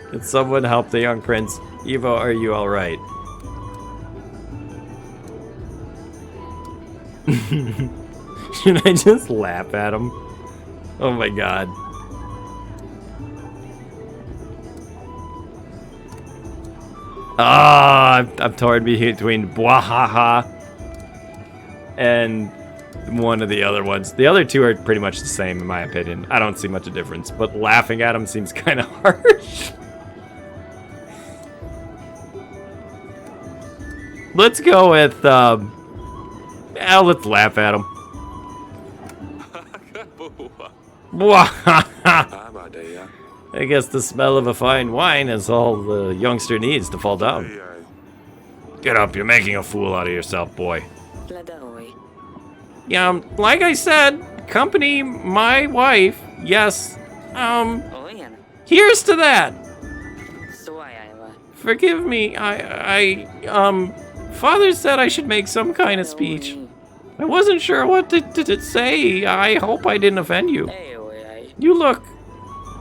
Can someone help the young prince? Evo, are you alright? Should I just laugh at him? Oh my god. Ah, I'm torn between Bwahaha and one of the other ones. The other two are pretty much the same in my opinion. I don't see much of a difference, but laughing at him seems kind of harsh. Let's go with, let's laugh at him. I guess the smell of a fine wine is all the youngster needs to fall down. Get up, you're making a fool out of yourself, boy. Yeah, like I said, company, my wife, yes, here's to that. Forgive me, Father said I should make some kind of speech. I wasn't sure what to say. I hope I didn't offend you. You look.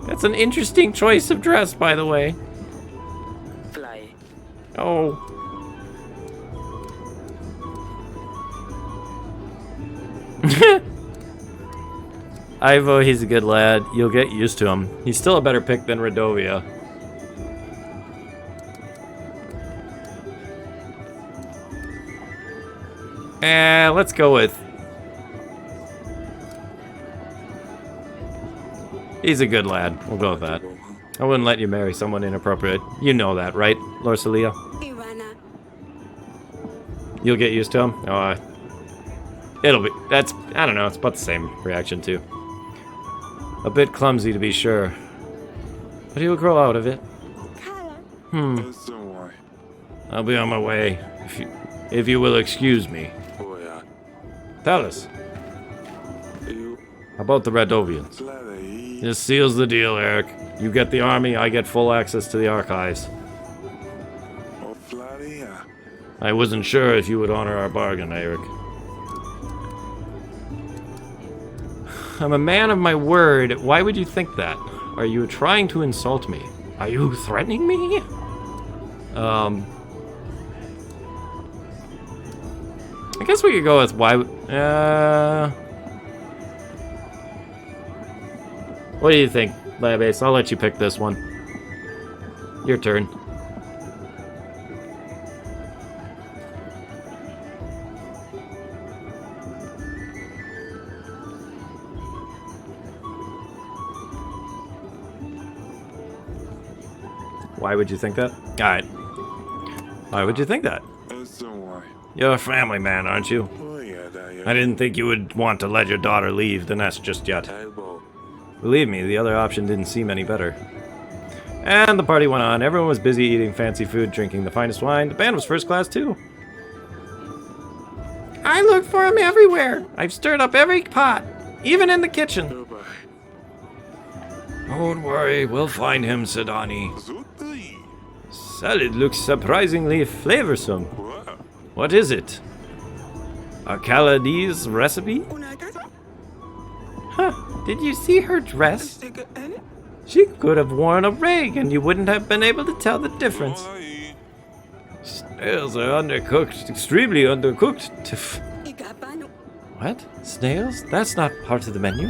That's an interesting choice of dress, by the way. Oh. Ivo, he's a good lad. You'll get used to him. He's still a better pick than Radovia. Let's go with... He's a good lad. We'll go with that. I wouldn't let you marry someone inappropriate. You know that, right, Lorsalia? You'll get used to him? Oh, it'll be... That's... I don't know. It's about the same reaction, too. A bit clumsy, to be sure. But he'll grow out of it. I'll be on my way, if you will excuse me. Tell us. About the Radovians. This seals the deal, Eric. You get the army, I get full access to the archives. I wasn't sure if you would honor our bargain, Eric. I'm a man of my word. Why would you think that? Are you trying to insult me? Are you threatening me? I guess we could go with why... What do you think, Labase? I'll let you pick this one. Your turn. Why would you think that? Alright. Why would you think that? You're a family man, aren't you? I didn't think you would want to let your daughter leave the nest just yet. Believe me, the other option didn't seem any better. And the party went on. Everyone was busy eating fancy food, drinking the finest wine. The band was first class, too. I looked for him everywhere. I've stirred up every pot, even in the kitchen. Don't worry, we'll find him, Sedani. Salad looks surprisingly flavorsome. What is it? A Caladi's recipe? Huh, did you see her dress? She could have worn a rig and you wouldn't have been able to tell the difference. Snails are undercooked, extremely undercooked. What? Snails? That's not part of the menu.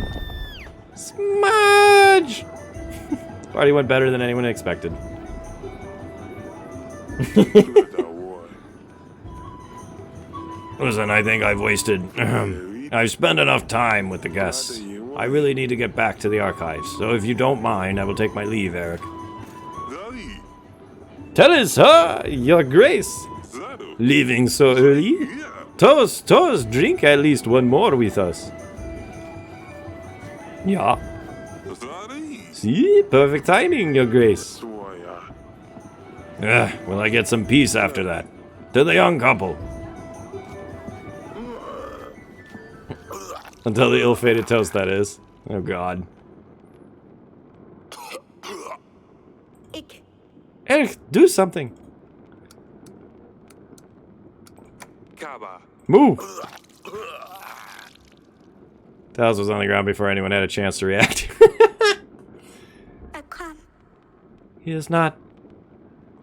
Smudge! Party went better than anyone expected. Listen, I think I've wasted... I've spent enough time with the guests. I really need to get back to the archives, so if you don't mind, I will take my leave, Eric. Tell us, your grace. Leaving so early? Toast, toast, drink at least one more with us. Yeah. See? Perfect timing, your grace. Will I get some peace after that? To the young couple. Until the ill-fated toast, that is. Oh, God. Eric, do something. Move. Talos was on the ground before anyone had a chance to react. He is not.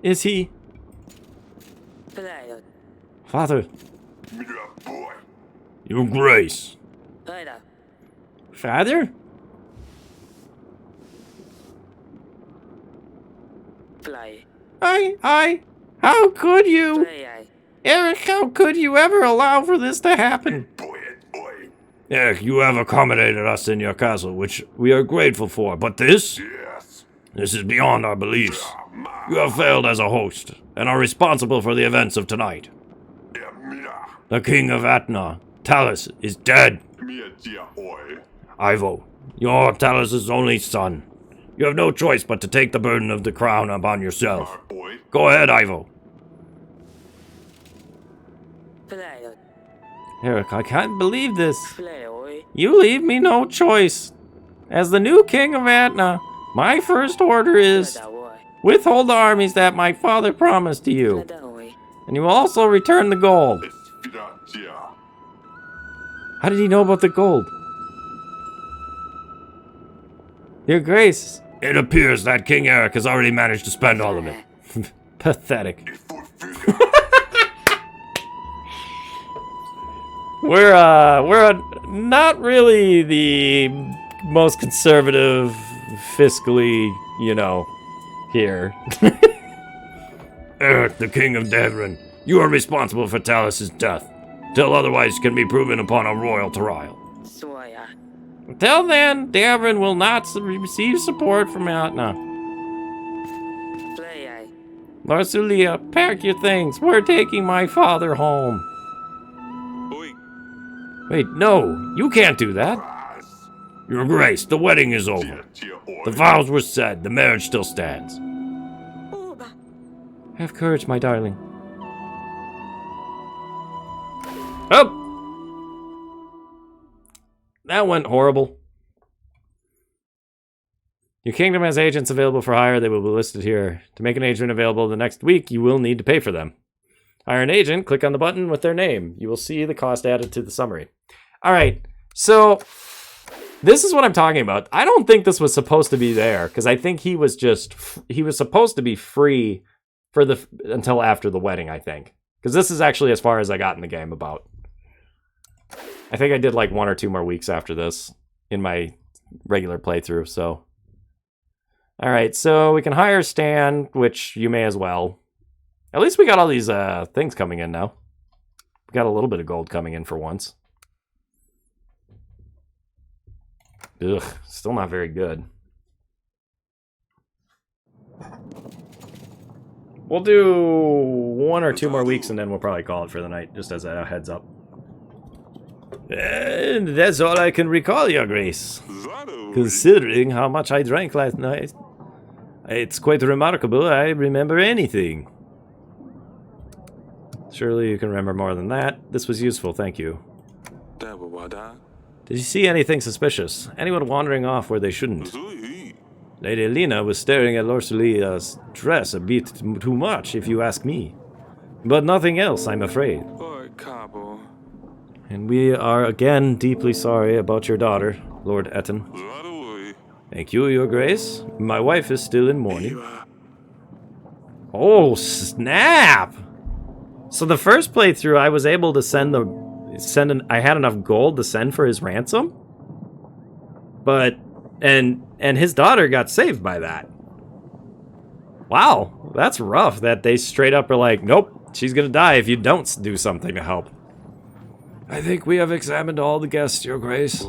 Is he? Father. Your grace. Father? How could you? Eric, how could you ever allow for this to happen? Eric, you have accommodated us in your castle, which we are grateful for, but this? This is beyond our beliefs. You have failed as a host, and are responsible for the events of tonight. The King of Atna, Talos, is dead. Ivo, you're Talos' only son. You have no choice but to take the burden of the crown upon yourself. Go ahead, Ivo. Eric, I can't believe this. You leave me no choice. As the new King of Atna, my first order is withhold the armies that my father promised to you. And you will also return the gold. How did he know about the gold? Your Grace. It appears that King Eric has already managed to spend all of it. Pathetic. We're not really the most conservative fiscally, you know, here. Eric, the King of Devran, you are responsible for Talos' death, till otherwise can be proven upon a royal trial. Until then, Devran will not receive support from Atna. Larsulia, pack your things. We're taking my father home. Wait, no, you can't do that. Your Grace, the wedding is over. The vows were said, the marriage still stands. Have courage, my darling. Oh! That went horrible. Your kingdom has agents available for hire. They will be listed here. To make an agent available the next week, you will need to pay for them. Hire an agent, click on the button with their name. You will see the cost added to the summary. All right, so this is what I'm talking about. I don't think this was supposed to be there, because I think he was supposed to be free for until after the wedding, I think. Because this is actually as far as I got in the game about. I think I did like 1 or 2 more weeks after this in my regular playthrough, so. All right, so we can hire Stan, which you may as well. At least we got all these things coming in now. We got a little bit of gold coming in for once. Ugh, still not very good. We'll do 1 or 2 more weeks and then we'll probably call it for the night, just as a heads up. And that's all I can recall, Your Grace. Considering how much I drank last night, it's quite remarkable I remember anything. Surely you can remember more than that. This was useful, thank you. Did you see anything suspicious? Anyone wandering off where they shouldn't? Lady Lena was staring at Lorsulia's dress a bit too much, if you ask me. But nothing else, I'm afraid. And we are again deeply sorry about your daughter, Lord Etten. Thank you, Your Grace. My wife is still in mourning. Oh, snap! So the first playthrough, I was able to I had enough gold to send for his ransom? But And his daughter got saved by that. Wow, that's rough that they straight up are like, nope, she's gonna die if you don't do something to help. I think we have examined all the guests, Your Grace.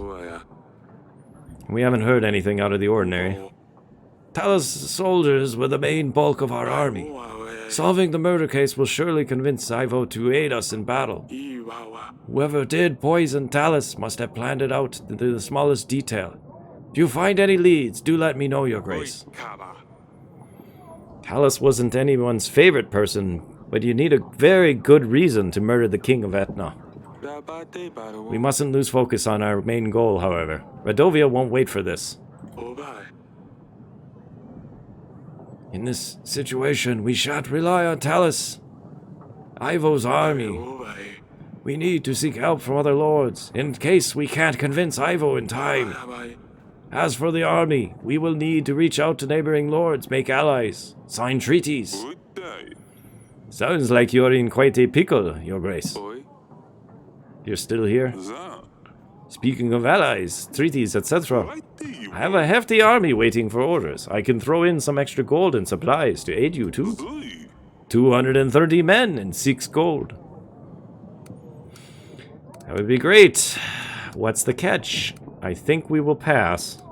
We haven't heard anything out of the ordinary. Talos soldiers were the main bulk of our army. Solving the murder case will surely convince Ivo to aid us in battle. Whoever did poison Talos must have planned it out to the smallest detail. If you find any leads, do let me know, Your Grace. Talos wasn't anyone's favorite person, but you need a very good reason to murder the king of Etna. We mustn't lose focus on our main goal, however. Radovia won't wait for this. In this situation, we shan't rely on Talos. Ivo's army. We need to seek help from other lords, in case we can't convince Ivo in time. As for the army, we will need to reach out to neighboring lords, make allies, sign treaties. Sounds like you're in quite a pickle, Your Grace. You're still here? Speaking of allies, treaties, etc., I have a hefty army waiting for orders. I can throw in some extra gold and supplies to aid you too. 230 men and 6 gold. That would be great. What's the catch? I think we will pass.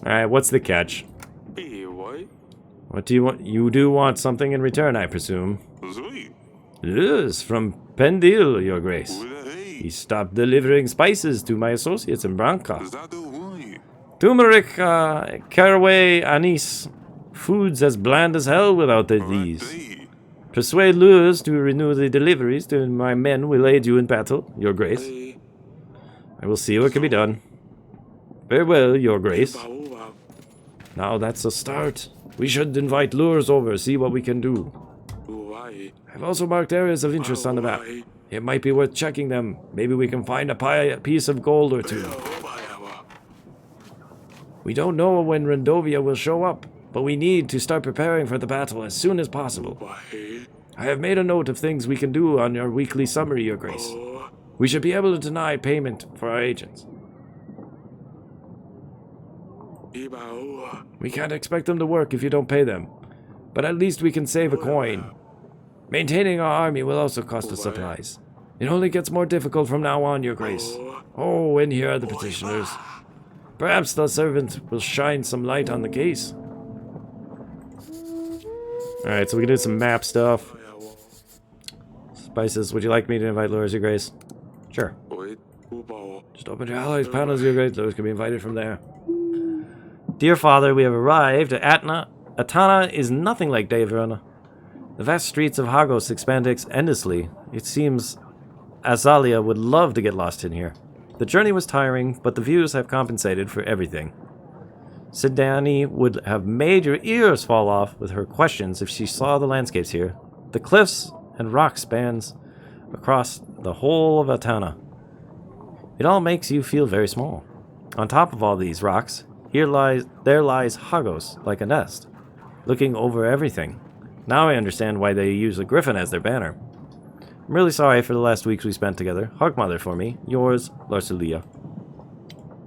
Alright, what's the catch? What do you want? You do want something in return, I presume. Yes, from Pendil, Your Grace. He stopped delivering spices to my associates in Branca. Turmeric, caraway, anise. Food's as bland as hell without these. Persuade lures to renew the deliveries to my men will aid you in battle, Your Grace. I will see what can be done. Very well, Your Grace. Now that's a start. We should invite lures over, see what we can do. I've also marked areas of interest on the map. It might be worth checking them. Maybe we can find a piece of gold or two. We don't know when Rendovia will show up, but we need to start preparing for the battle as soon as possible. I have made a note of things we can do on your weekly summary, Your Grace. We should be able to deny payment for our agents. We can't expect them to work if you don't pay them, but at least we can save a coin. Maintaining our army will also cost us supplies. It only gets more difficult from now on, Your Grace. Oh, and here are the petitioners. Perhaps the servant will shine some light on the case. Alright, so we can do some map stuff. Spices, would you like me to invite lures, Your Grace? Sure. Just open your allies' panels, Your Grace. Those can be invited from there. Dear Father, we have arrived at Atna. Atana is nothing like Devrona. The vast streets of Hagos expand endlessly. It seems Azalia would love to get lost in here. The journey was tiring, but the views have compensated for everything. Sidani would have made your ears fall off with her questions if she saw the landscapes here. The cliffs and rock spans across the whole of Atana. It all makes you feel very small. On top of all these rocks, there lies Hagos, like a nest, looking over everything. Now I understand why they use a griffin as their banner. I'm really sorry for the last weeks we spent together. Hug mother for me. Yours, Larcelia.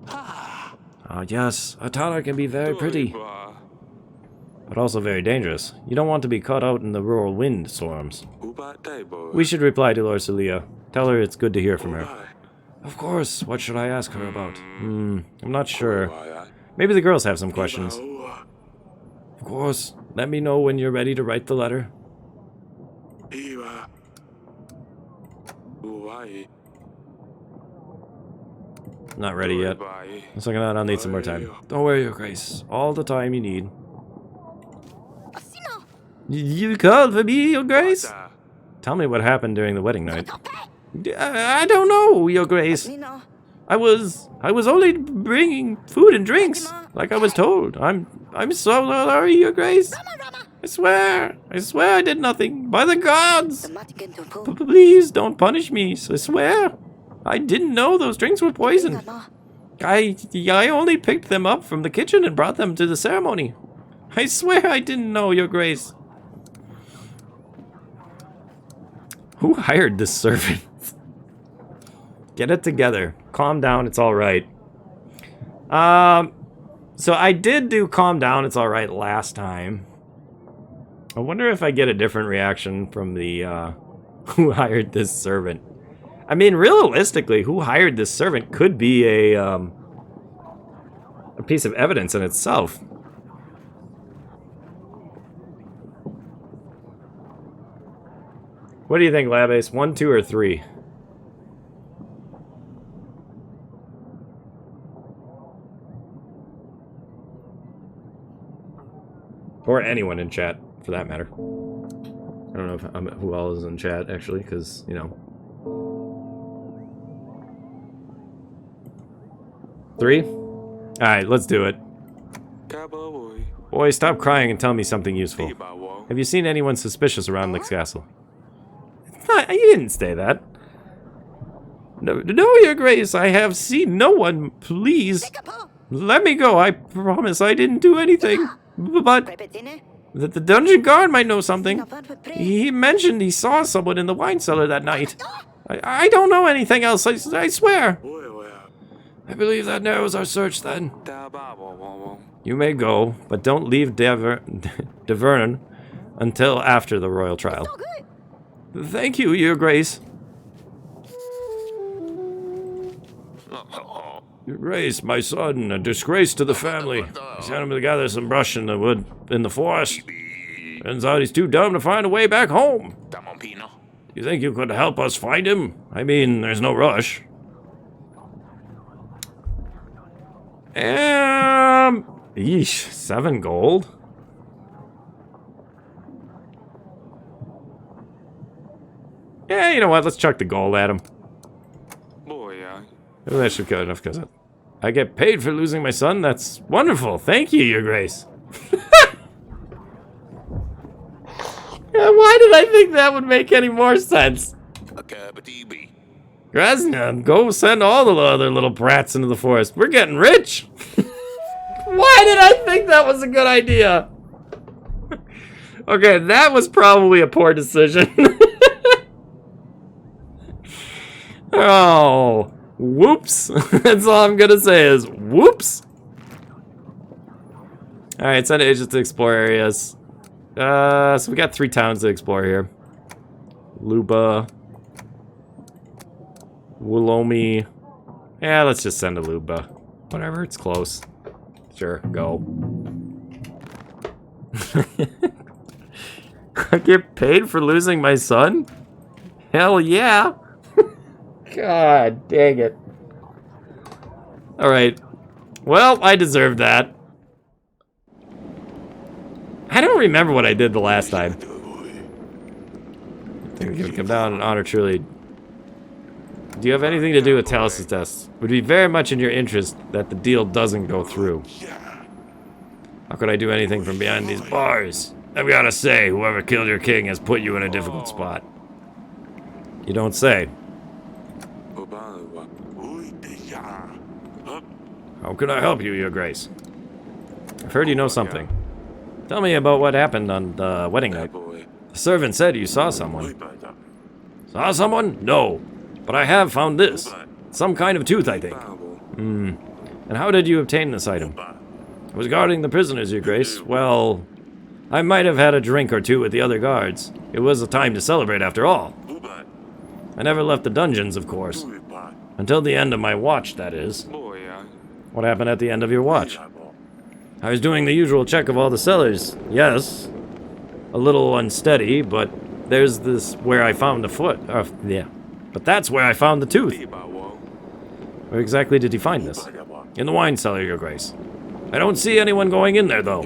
Ah, yes, Atana can be very pretty, but also very dangerous. You don't want to be caught out in the rural wind storms. We should reply to Larcelia. Tell her it's good to hear from her. Of course, what should I ask her about? I'm not sure. Maybe the girls have some questions. Of course, let me know when you're ready to write the letter. Not ready yet. Looks like I'll need some more time. Don't worry, Your Grace. All the time you need. You called for me, Your Grace? Tell me what happened during the wedding night. I don't know, Your Grace. I was only bringing food and drinks, like I was told. I'm so sorry, Your Grace. I swear I did nothing. By the gods! Please don't punish me, I swear. I didn't know those drinks were poisoned. I only picked them up from the kitchen and brought them to the ceremony. I swear I didn't know, Your Grace. Who hired this servant? Get it together. Calm down, it's alright. So I did do calm down, it's alright last time. I wonder if I get a different reaction from the, who hired this servant. I mean, realistically, who hired this servant could be a piece of evidence in itself. What do you think, Lab Ace? 1, 2, or 3? Or anyone in chat, for that matter. I don't know if who else is in chat, actually, because, you know. 3? Alright, let's do it. Boy, stop crying and tell me something useful. Have you seen anyone suspicious around Lick's castle? It's not, you didn't say that. No, Your Grace, I have seen no one. Please, let me go. I promise I didn't do anything. But that the dungeon guard might know something. He mentioned he saw someone in the wine cellar that night. I don't know anything else, I swear. I believe that narrows our search then. You may go, but don't leave Devern until after the royal trial. Thank you, Your Grace. Your Grace, my son, a disgrace to the family. I sent him to gather some brush in the wood in the forest. Turns out he's too dumb to find a way back home. Do you think you could help us find him? I mean, there's no rush. Yeesh, 7 gold? Yeah, you know what? Let's chuck the gold at him. Maybe that should go enough, because I get paid for losing my son? That's wonderful. Thank you, Your Grace. Why did I think that would make any more sense? Grazna, go send all the other little brats into the forest. We're getting rich. Why did I think that was a good idea? Okay, that was probably a poor decision. Oh, whoops. That's all I'm gonna say is whoops. Alright, send agents to explore areas. So we got 3 towns to explore here. Luba. Woolomi. Yeah, let's just send to Luba. Whatever, it's close. Sure, go. I get paid for losing my son? Hell yeah. God dang it. Alright. Well, I deserve that. I don't remember what I did the last time. I think we can come down and honor truly. Do you have anything to do with Talos' test? Would be very much in your interest that the deal doesn't go through. How could I do anything from behind these bars? I've gotta say, whoever killed your king has put you in a difficult spot. You don't say. How can I help you, Your Grace? I've heard you know something. Tell me about what happened on the wedding night. The servant said you saw someone. Saw someone? No. But I have found this. Some kind of tooth, I think. And how did you obtain this item? I was guarding the prisoners, Your Grace. Well, I might have had a drink or two with the other guards. It was a time to celebrate after all. I never left the dungeons, of course. Until the end of my watch, that is. What happened at the end of your watch? I was doing the usual check of all the cellars. Yes. A little unsteady, but there's this where I found the foot. Yeah. But that's where I found the tooth. Where exactly did you find this? In the wine cellar, Your Grace. I don't see anyone going in there, though.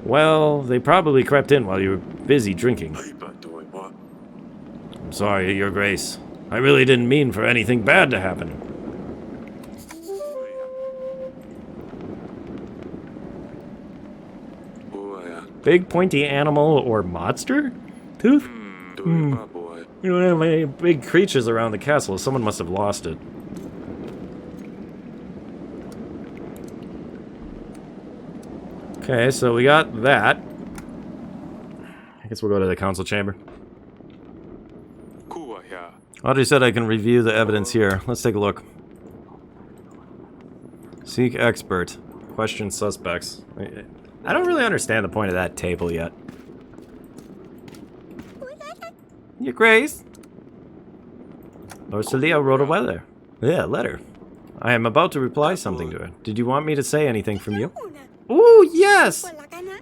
Well, they probably crept in while you were busy drinking. I'm sorry, Your Grace. I really didn't mean for anything bad to happen. Big pointy animal or monster? Tooth? We don't have any big creatures around the castle. Someone must have lost it. Okay, so we got that. I guess we'll go to the council chamber. Audrey said I can review the evidence here. Let's take a look. Seek expert. Question suspects. I don't really understand the point of that table yet. Your Grace. Lord Celia wrote a letter. Yeah, letter. I am about to reply something to her. Did you want me to say anything from you? Ooh, yes!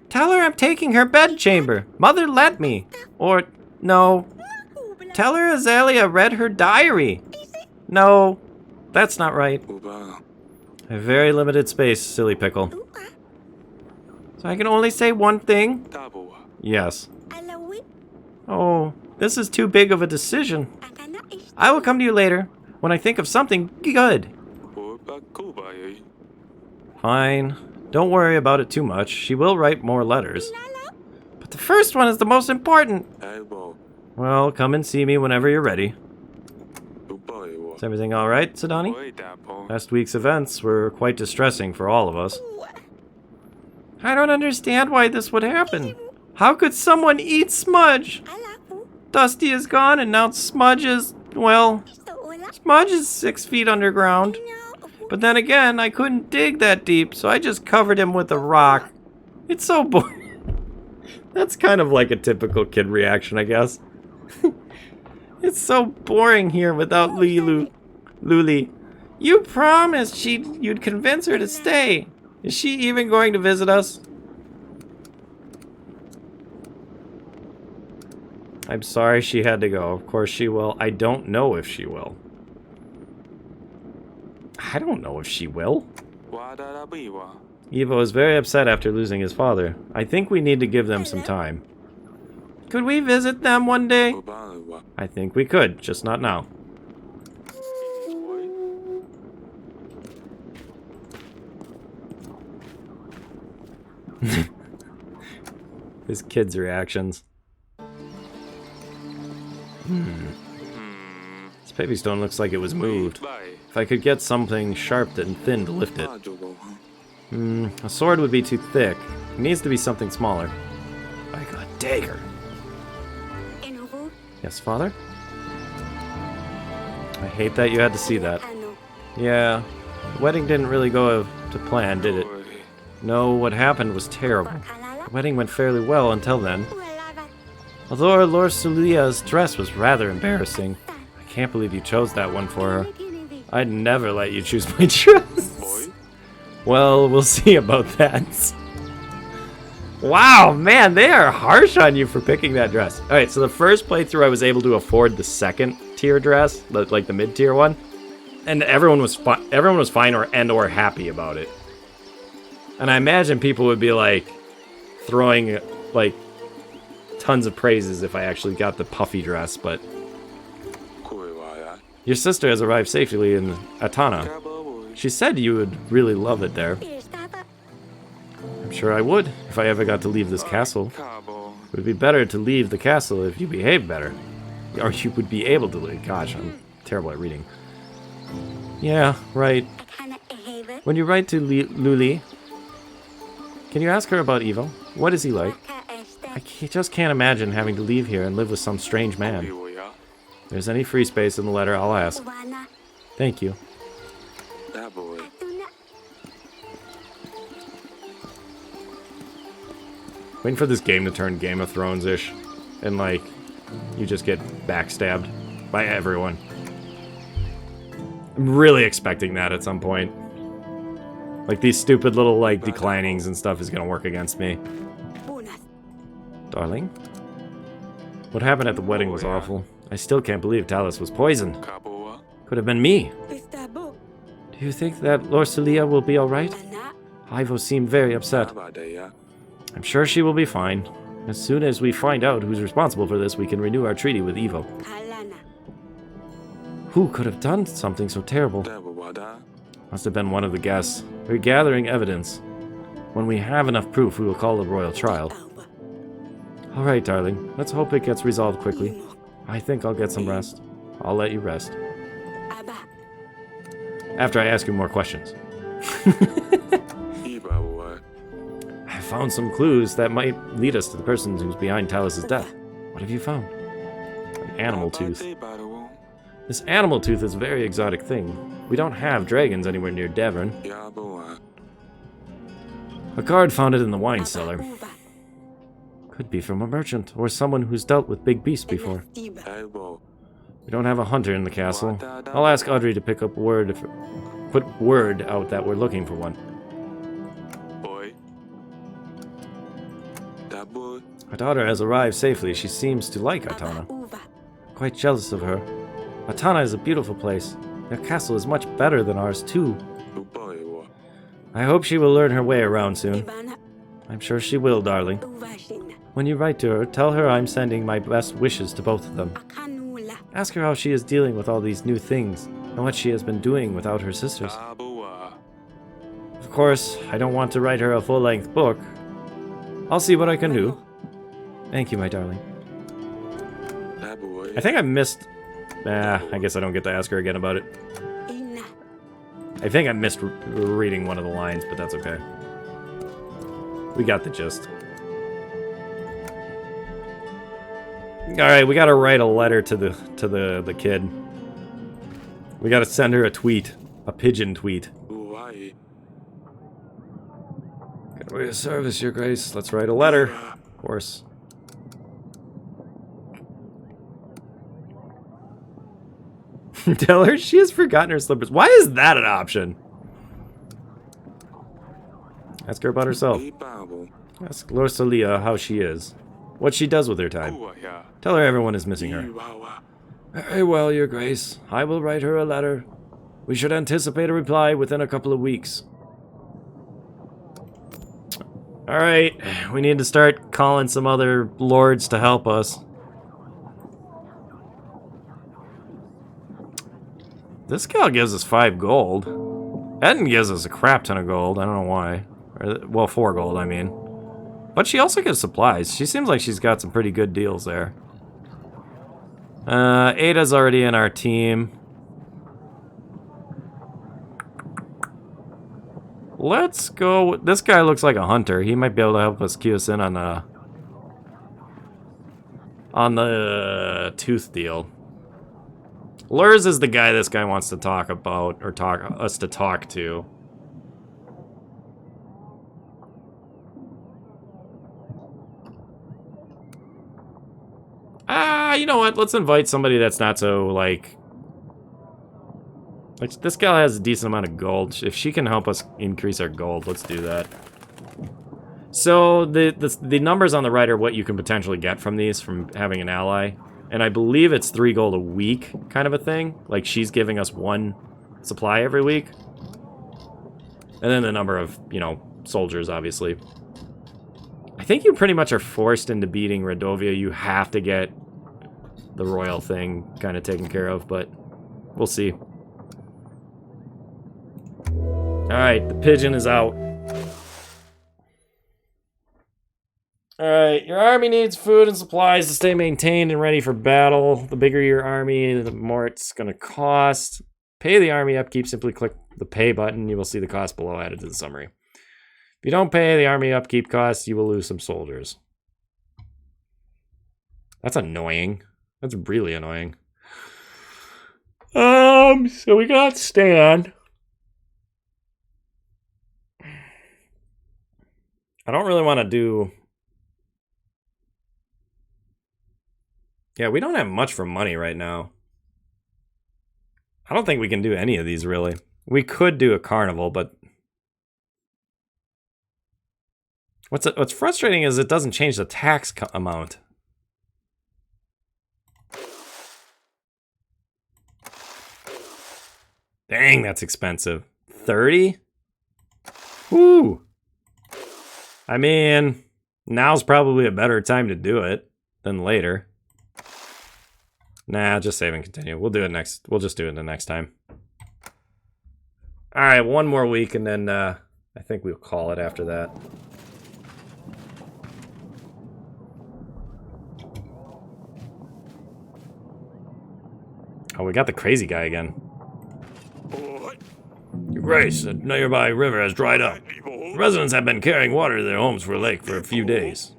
Tell her I'm taking her bedchamber. Mother let me. Or, no. Tell her Azalea read her diary. No, that's not right. I have very limited space, silly pickle. So I can only say one thing? Yes. Oh, this is too big of a decision. I will come to you later, when I think of something good. Fine. Don't worry about it too much. She will write more letters. But the first one is the most important. Well, come and see me whenever you're ready. Is everything alright, Sadani? Last week's events were quite distressing for all of us. I don't understand why this would happen. How could someone eat Smudge? Dusty is gone and now Smudge is, well, Smudge is 6 feet underground. But then again, I couldn't dig that deep, so I just covered him with a rock. It's so boring. That's kind of like a typical kid reaction, I guess. It's so boring here without Luli. You promised you'd convince her to stay. Is she even going to visit us? I'm sorry she had to go. Of course she will. I don't know if she will. I don't know if she will. Ivo is very upset after losing his father. I think we need to give them some time. Could we visit them one day? I think we could, just not now. His kids' reactions. This baby stone looks like it was moved. If I could get something sharp and thin to lift it. A sword would be too thick. It needs to be something smaller. Like a dagger. Yes, Father? I hate that you had to see that. Yeah, the wedding didn't really go to plan, did it? No, what happened was terrible. The wedding went fairly well until then. Although Lord Celia's dress was rather embarrassing. I can't believe you chose that one for her. I'd never let you choose my dress. Well, we'll see about that. Wow, man, they are harsh on you for picking that dress. Alright, so the first playthrough I was able to afford the second tier dress, like the mid-tier one. And everyone was fine or happy about it. And I imagine people would be like throwing like tons of praises if I actually got the puffy dress, but your sister has arrived safely in Atana. She said you would really love it there. I'm sure I would if I ever got to leave this castle. It would be better to leave the castle if you behaved better. Or you would be able to leave. Gosh, I'm terrible at reading. Yeah, right. When you write to Luli, can you ask her about Evo? What is he like? I just can't imagine having to leave here and live with some strange man. If there's any free space in the letter, I'll ask. Thank you. Waiting for this game to turn Game of Thrones-ish. And, like, you just get backstabbed by everyone. I'm really expecting that at some point. Like, these stupid little, like, declinings and stuff is gonna work against me. Darling? What happened at the wedding was awful. I still can't believe Talus was poisoned. Could have been me. Do you think that Lord Celia will be alright? Ivo seemed very upset. I'm sure she will be fine. As soon as we find out who's responsible for this, we can renew our treaty with Evo. Who could have done something so terrible? Must have been one of the guests. We're gathering evidence. When we have enough proof, we will call a royal trial. Alright, darling. Let's hope it gets resolved quickly. I think I'll get some rest. I'll let you rest. After I ask you more questions. I found some clues that might lead us to the person who's behind Talus's death. What have you found? An animal tooth. This animal tooth is a very exotic thing. We don't have dragons anywhere near Devon. A guard found it in the wine cellar. Could be from a merchant, or someone who's dealt with big beasts before. We don't have a hunter in the castle. I'll ask Audrey to put word out that we're looking for one. Our daughter has arrived safely. She seems to like Atana. Quite jealous of her. Atana is a beautiful place. Their castle is much better than ours, too. I hope she will learn her way around soon. I'm sure she will, darling. When you write to her, tell her I'm sending my best wishes to both of them. Ask her how she is dealing with all these new things, and what she has been doing without her sisters. Of course, I don't want to write her a full-length book. I'll see what I can do. Thank you, my darling. I think I missed... I guess I don't get to ask her again about it. I think I missed reading one of the lines, but that's okay. We got the gist. Alright, we gotta write a letter to the kid. We gotta send her a tweet. A pigeon tweet. Good way of service, Your Grace. Let's write a letter. Of course. Tell her she has forgotten her slippers. Why is that an option? Ask her about herself. Ask Lorsalia how she is. What she does with her time. Tell her everyone is missing her. Very well, Your Grace. I will write her a letter. We should anticipate a reply within a couple of weeks. Alright, we need to start calling some other lords to help us. This gal gives us 5 gold. Eden gives us a crap ton of gold. I don't know why. Well, 4 gold, I mean. But she also gives supplies. She seems like she's got some pretty good deals there. Ada's already in our team. Let's go. This guy looks like a hunter. He might be able to help us cue us in on the tooth deal. Lurs is the guy this guy wants to talk about, or us to talk to. You know what? Let's invite somebody that's not so, like, this guy has a decent amount of gold. If she can help us increase our gold, let's do that. So, the numbers on the right are what you can potentially get from these, from having an ally. And I believe it's 3 gold a week, kind of a thing. Like, she's giving us 1 supply every week. And then the number of, you know, soldiers, obviously. I think you pretty much are forced into beating Radovia. You have to get the royal thing kind of taken care of, but we'll see. Alright, the pigeon is out. Alright, your army needs food and supplies to stay maintained and ready for battle. The bigger your army, the more it's going to cost. Pay the army upkeep, simply click the pay button. You will see the cost below added to the summary. If you don't pay the army upkeep costs, you will lose some soldiers. That's annoying. That's really annoying. So we got Stan. I don't really want to do... Yeah, we don't have much for money right now. I don't think we can do any of these, really. We could do a carnival, but... What's frustrating is it doesn't change the tax amount. Dang, that's expensive. 30? Woo! I mean, now's probably a better time to do it than later. Nah, just save and continue. We'll do it next. We'll just do it the next time. Alright, 1 more week and then I think we'll call it after that. Oh, we got the crazy guy again. Your Grace, a nearby river has dried up. Residents have been carrying water to their homes for a lake for a few days.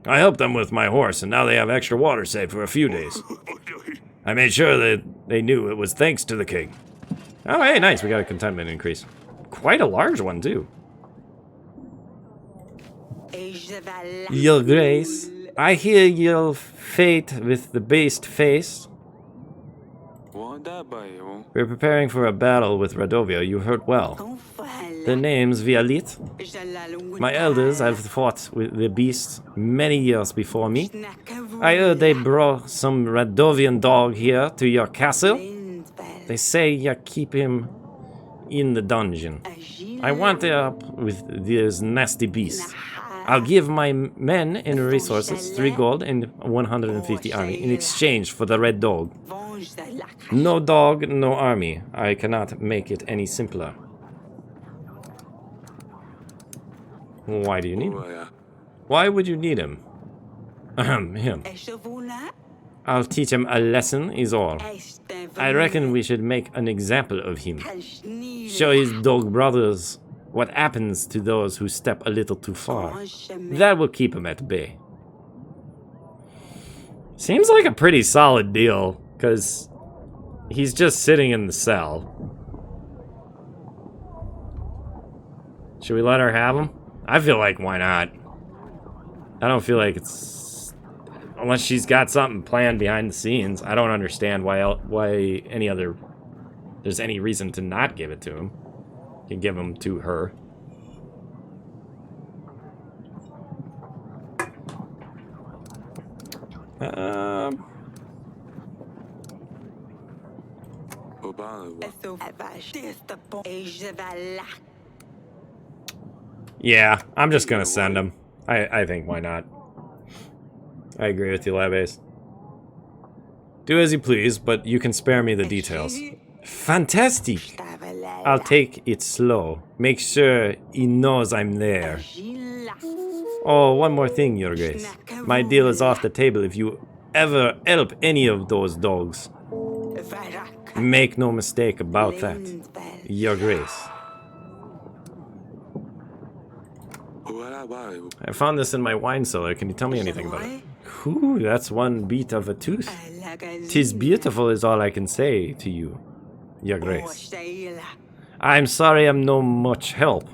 I helped them with my horse, and now they have extra water saved for a few days. I made sure that they knew it was thanks to the king. Oh, hey, nice. We got a contentment increase. Quite a large one, too. Your Grace, I hear your fate with the based face. We're preparing for a battle with Radovia. You heard well. The name's Vialit. My elders have fought with the beasts many years before me. I heard they brought some Radovian dog here to your castle. They say you keep him in the dungeon. I want it up with this nasty beast. I'll give my men and resources 3 gold and 150 army in exchange for the red dog. No dog, no army. I cannot make it any simpler. Why do you need him? Why would you need him? Him. I'll teach him a lesson is all. I reckon we should make an example of him. Show his dog brothers what happens to those who step a little too far. That will keep him at bay. Seems like a pretty solid deal, because he's just sitting in the cell. Should we let her have him? I feel like, why not? I don't feel like it's... Unless she's got something planned behind the scenes. I don't understand why there's any reason to not give it to him. You can give him to her. Yeah, I'm just gonna send him. I think, why not? I agree with you, Labase. Do as you please, but you can spare me the details. Fantastic! I'll take it slow. Make sure he knows I'm there. Oh, one more thing, Your Grace. My deal is off the table if you ever help any of those dogs. Make no mistake about that, Your Grace. I found this in my wine cellar. Can you tell me anything about it? Ooh, that's one beat of a tooth. 'Tis beautiful is all I can say to you, Your Grace. I'm sorry I'm no much help.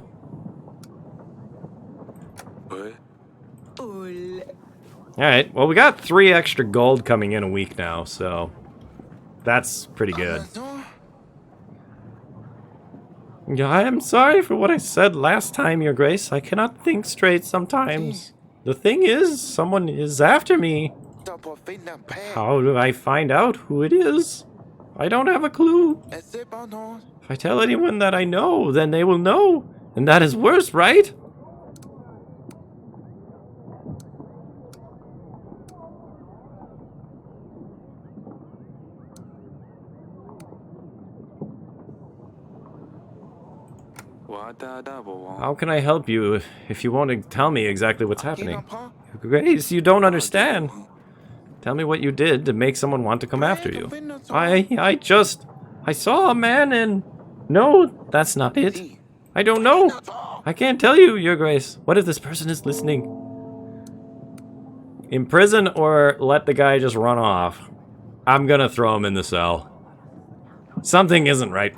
Alright, well we got 3 extra gold coming in a week now, so that's pretty good. Yeah, I am sorry for what I said last time, Your Grace. I cannot think straight sometimes. The thing is, someone is after me. How do I find out who it is? I don't have a clue. If I tell anyone that I know, then they will know. And that is worse, right? How can I help you if you won't tell me exactly what's happening? Grace, you don't understand. Tell me what you did to make someone want to come after you. I saw a man and... No, that's not it. I don't know. I can't tell you, Your Grace. What if this person is listening? Imprison or let the guy just run off? I'm gonna throw him in the cell. Something isn't right.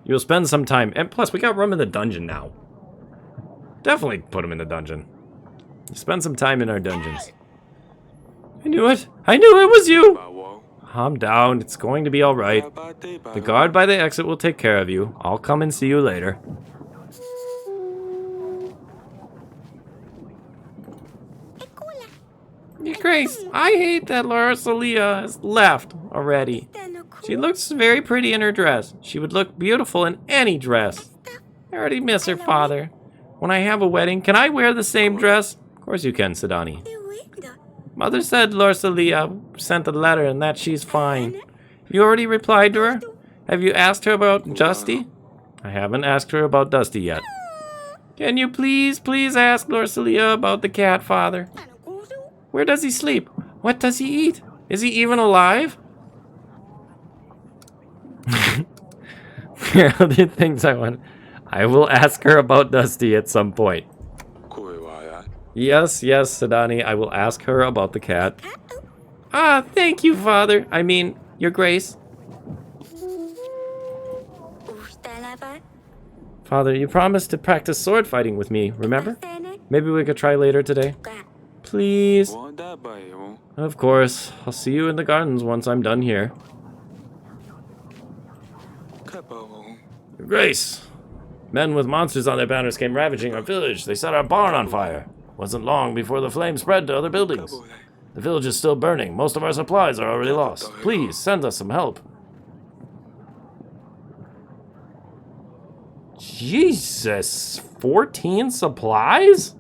You'll spend some time, and plus we got room in the dungeon now. Definitely put him in the dungeon. Spend some time in our dungeons. I knew it! I knew it was you! Calm down, it's going to be alright. The guard by the exit will take care of you. I'll come and see you later. Your Grace, I hate that Laurasalia has left already. She looks very pretty in her dress. She would look beautiful in any dress. I already miss her father. When I have a wedding, can I wear the same dress? Of course you can, Sidani. Mother said Laurasalia sent a letter and that she's fine. Have you already replied to her? Have you asked her about Dusty? I haven't asked her about Dusty yet. Can you please ask Laurasalia about the cat, Father? Where does he sleep? What does he eat? Is he even alive? Here are other things I want. I will ask her about Dusty at some point. Yes, Sidani, I will ask her about the cat. Ah, thank you, Father. I mean, Your Grace. Father, you promised to practice sword fighting with me, remember? Maybe we could try later today. Please. Of course. I'll see you in the gardens once I'm done here. Your Grace. Men with monsters on their banners came ravaging our village. They set our barn on fire. Wasn't long before the flames spread to other buildings. The village is still burning. Most of our supplies are already lost. Please, send us some help. Jesus, 14 supplies?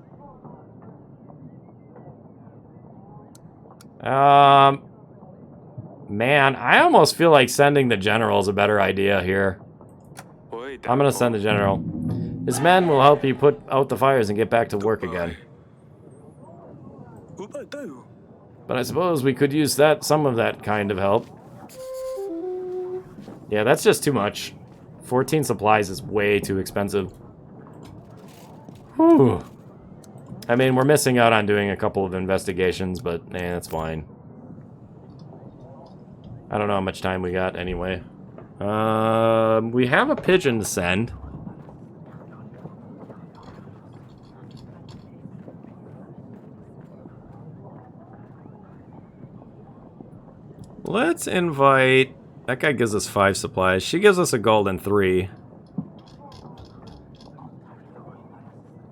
Man, I almost feel like sending the general is a better idea here. I'm gonna send the general. His men will help you put out the fires and get back to work again. But I suppose we could use some of that kind of help. Yeah, that's just too much. 14 supplies is way too expensive. Whew. I mean, we're missing out on doing a couple of investigations, but that's fine. I don't know how much time we got anyway. We have a pigeon to send. Let's invite... That guy gives us 5 supplies. She gives us a gold and 3.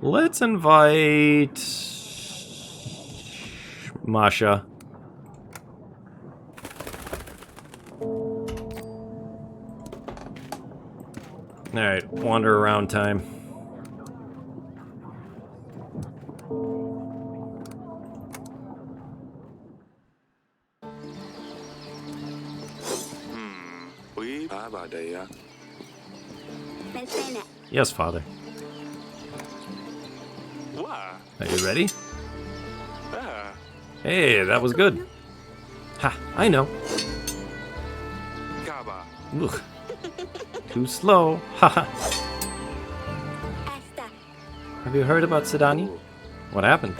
Let's invite... Masha. Alright, wander around time. Yes, Father. Are you ready? Hey, that was good. Ha, I know. Ugh. Too slow. Haha. Have you heard about Sidani? What happened?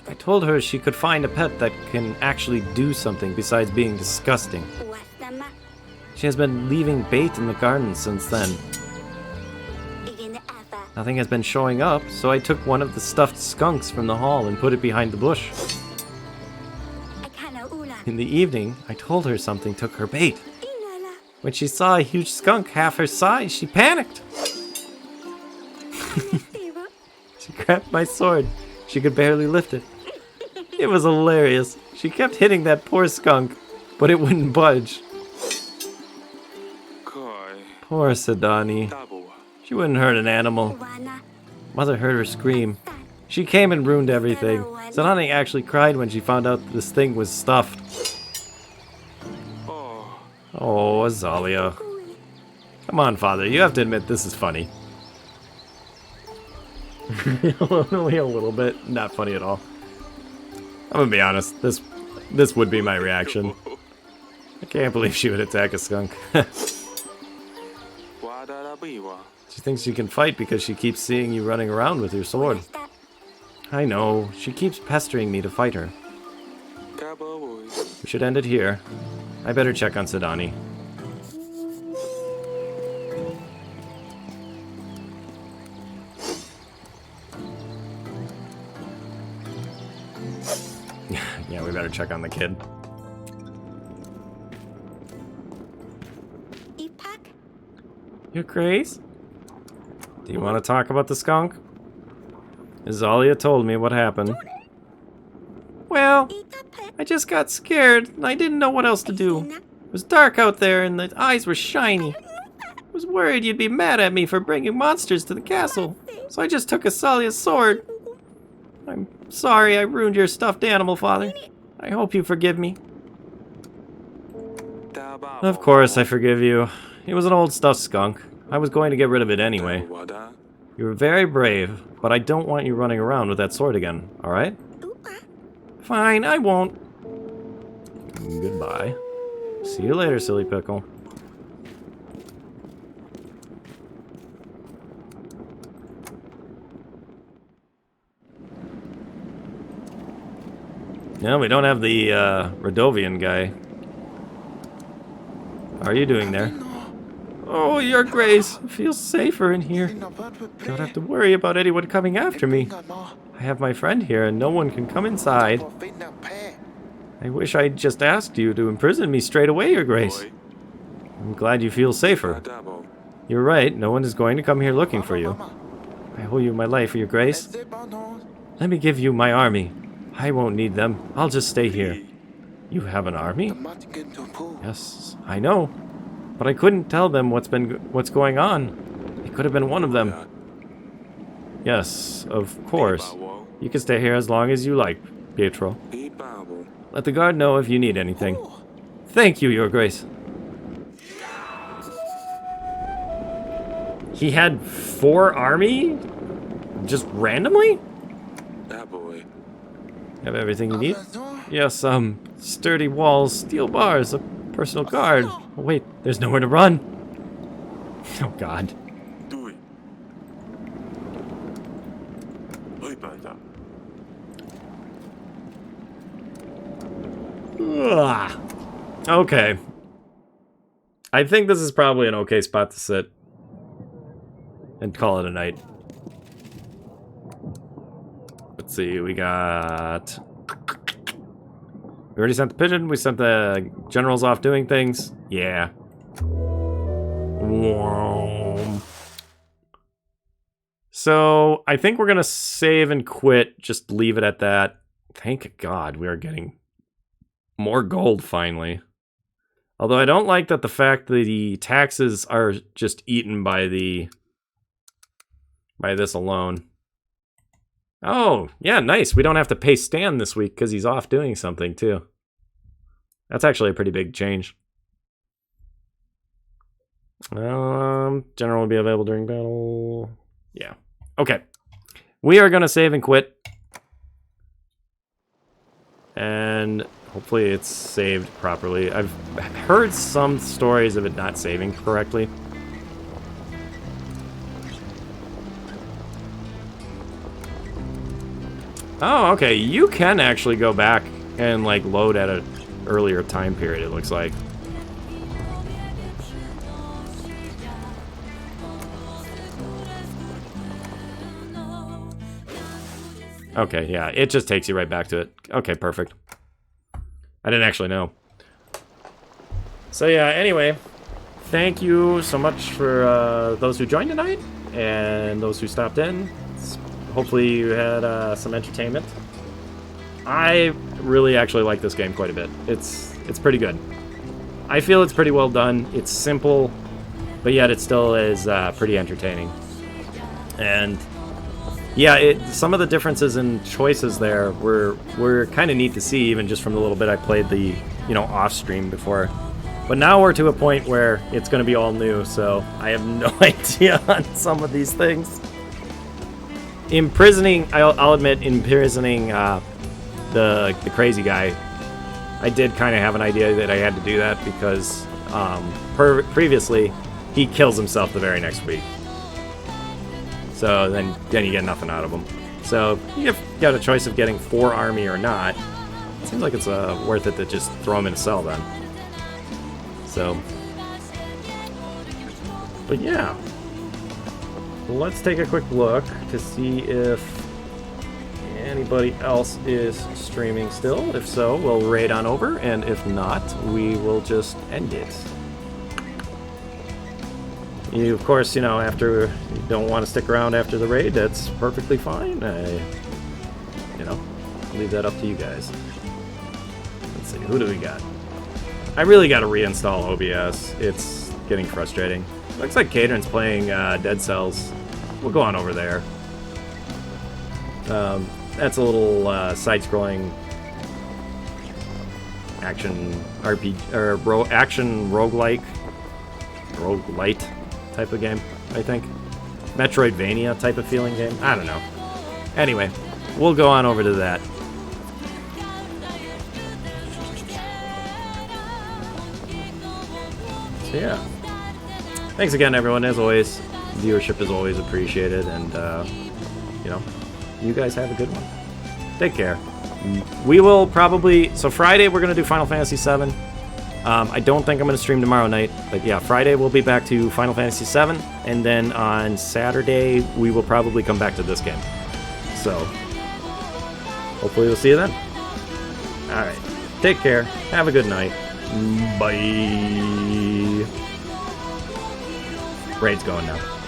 I told her she could find a pet that can actually do something besides being disgusting. She has been leaving bait in the garden since then. Nothing has been showing up, so I took one of the stuffed skunks from the hall and put it behind the bush. In the evening, I told her something took her bait. When she saw a huge skunk half her size, she panicked. She grabbed my sword. She could barely lift it. It was hilarious. She kept hitting that poor skunk, but it wouldn't budge. Poor Sidani. She wouldn't hurt an animal. Mother heard her scream. She came and ruined everything. Sidani actually cried when she found out this thing was stuffed. Oh, Azalea. Come on, Father. You have to admit this is funny. Only a little bit. Not funny at all. I'm gonna be honest. This would be my reaction. I can't believe she would attack a skunk. She thinks she can fight because she keeps seeing you running around with your sword. I know. She keeps pestering me to fight her. We should end it here. I better check on Sidani. Yeah, we better check on the kid. Your Grace? Do you want to talk about the skunk? Azalea told me what happened. Well, I just got scared and I didn't know what else to do. It was dark out there and the eyes were shiny. I was worried you'd be mad at me for bringing monsters to the castle, so I just took Azalea's sword. I'm sorry I ruined your stuffed animal, Father. I hope you forgive me. Of course I forgive you. It was an old stuffed skunk. I was going to get rid of it anyway. You were very brave, but I don't want you running around with that sword again, alright? Fine, I won't. Goodbye. See you later, silly pickle. No, we don't have the Radovian guy. How are you doing there? Oh, Your Grace, it feels safer in here. Don't have to worry about anyone coming after me. I have my friend here and no one can come inside. I wish I'd just asked you to imprison me straight away, Your Grace. I'm glad you feel safer. You're right, no one is going to come here looking for you. I owe you my life, Your Grace. Let me give you my army. I won't need them. I'll just stay here. You have an army? Yes, I know. But I couldn't tell them what's going on. It could have been one of them. Yes, of course. You can stay here as long as you like, Pietro. Let the guard know if you need anything. Thank you, Your Grace. He had 4 army? Just randomly? Have everything you need? Yes, sturdy walls, steel bars, a personal guard. Oh, wait, there's nowhere to run. Oh, God. Ugh. Okay. I think this is probably an okay spot to sit and call it a night. Let's see, we got... We already sent the pigeon, we sent the generals off doing things. Yeah. So, I think we're gonna save and quit, just leave it at that. Thank God we are getting more gold finally. Although I don't like that the fact that the taxes are just eaten by this alone. Oh, yeah, nice. We don't have to pay Stan this week because he's off doing something, too. That's actually a pretty big change. General will be available during battle. Yeah. Okay. We are going to save and quit. And hopefully it's saved properly. I've heard some stories of it not saving correctly. Oh, okay. You can actually go back and, like, load at an earlier time period, it looks like. Okay, yeah. It just takes you right back to it. Okay, perfect. I didn't actually know. So, yeah, anyway. Thank you so much for those who joined tonight and those who stopped in. Hopefully you had some entertainment. I really actually like this game quite a bit. It's pretty good. I feel it's pretty well done. It's simple, but yet it still is pretty entertaining. And yeah, some of the differences in choices there were kind of neat to see, even just from the little bit I played the off stream before. But now we're to a point where it's going to be all new, so I have no idea on some of these things. Imprisoning, I'll admit, imprisoning the crazy guy, I did kind of have an idea that I had to do that because previously he kills himself the very next week. So then you get nothing out of him. So you've got a choice of getting 4 army or not. It seems like it's worth it to just throw him in a cell then. So, but yeah. Let's take a quick look to see if anybody else is streaming still. If so, we'll raid on over, and if not, we will just end it. You, of course, after you don't want to stick around after the raid, that's perfectly fine. Leave that up to you guys. Let's see, who do we got? I really got to reinstall OBS. It's getting frustrating. Looks like Caderon's playing Dead Cells. We'll go on over there. That's a little side-scrolling action RPG or action roguelite type of game, I think. Metroidvania type of feeling game. I don't know. Anyway, we'll go on over to that. So yeah. Thanks again, everyone. As always, viewership is always appreciated, and you guys have a good one. Take care. We will probably... So Friday, we're going to do Final Fantasy VII. I don't think I'm going to stream tomorrow night, but yeah, Friday we'll be back to Final Fantasy VII, and then on Saturday we will probably come back to this game. So, hopefully we'll see you then. Alright, take care, have a good night, bye. Raid's going now.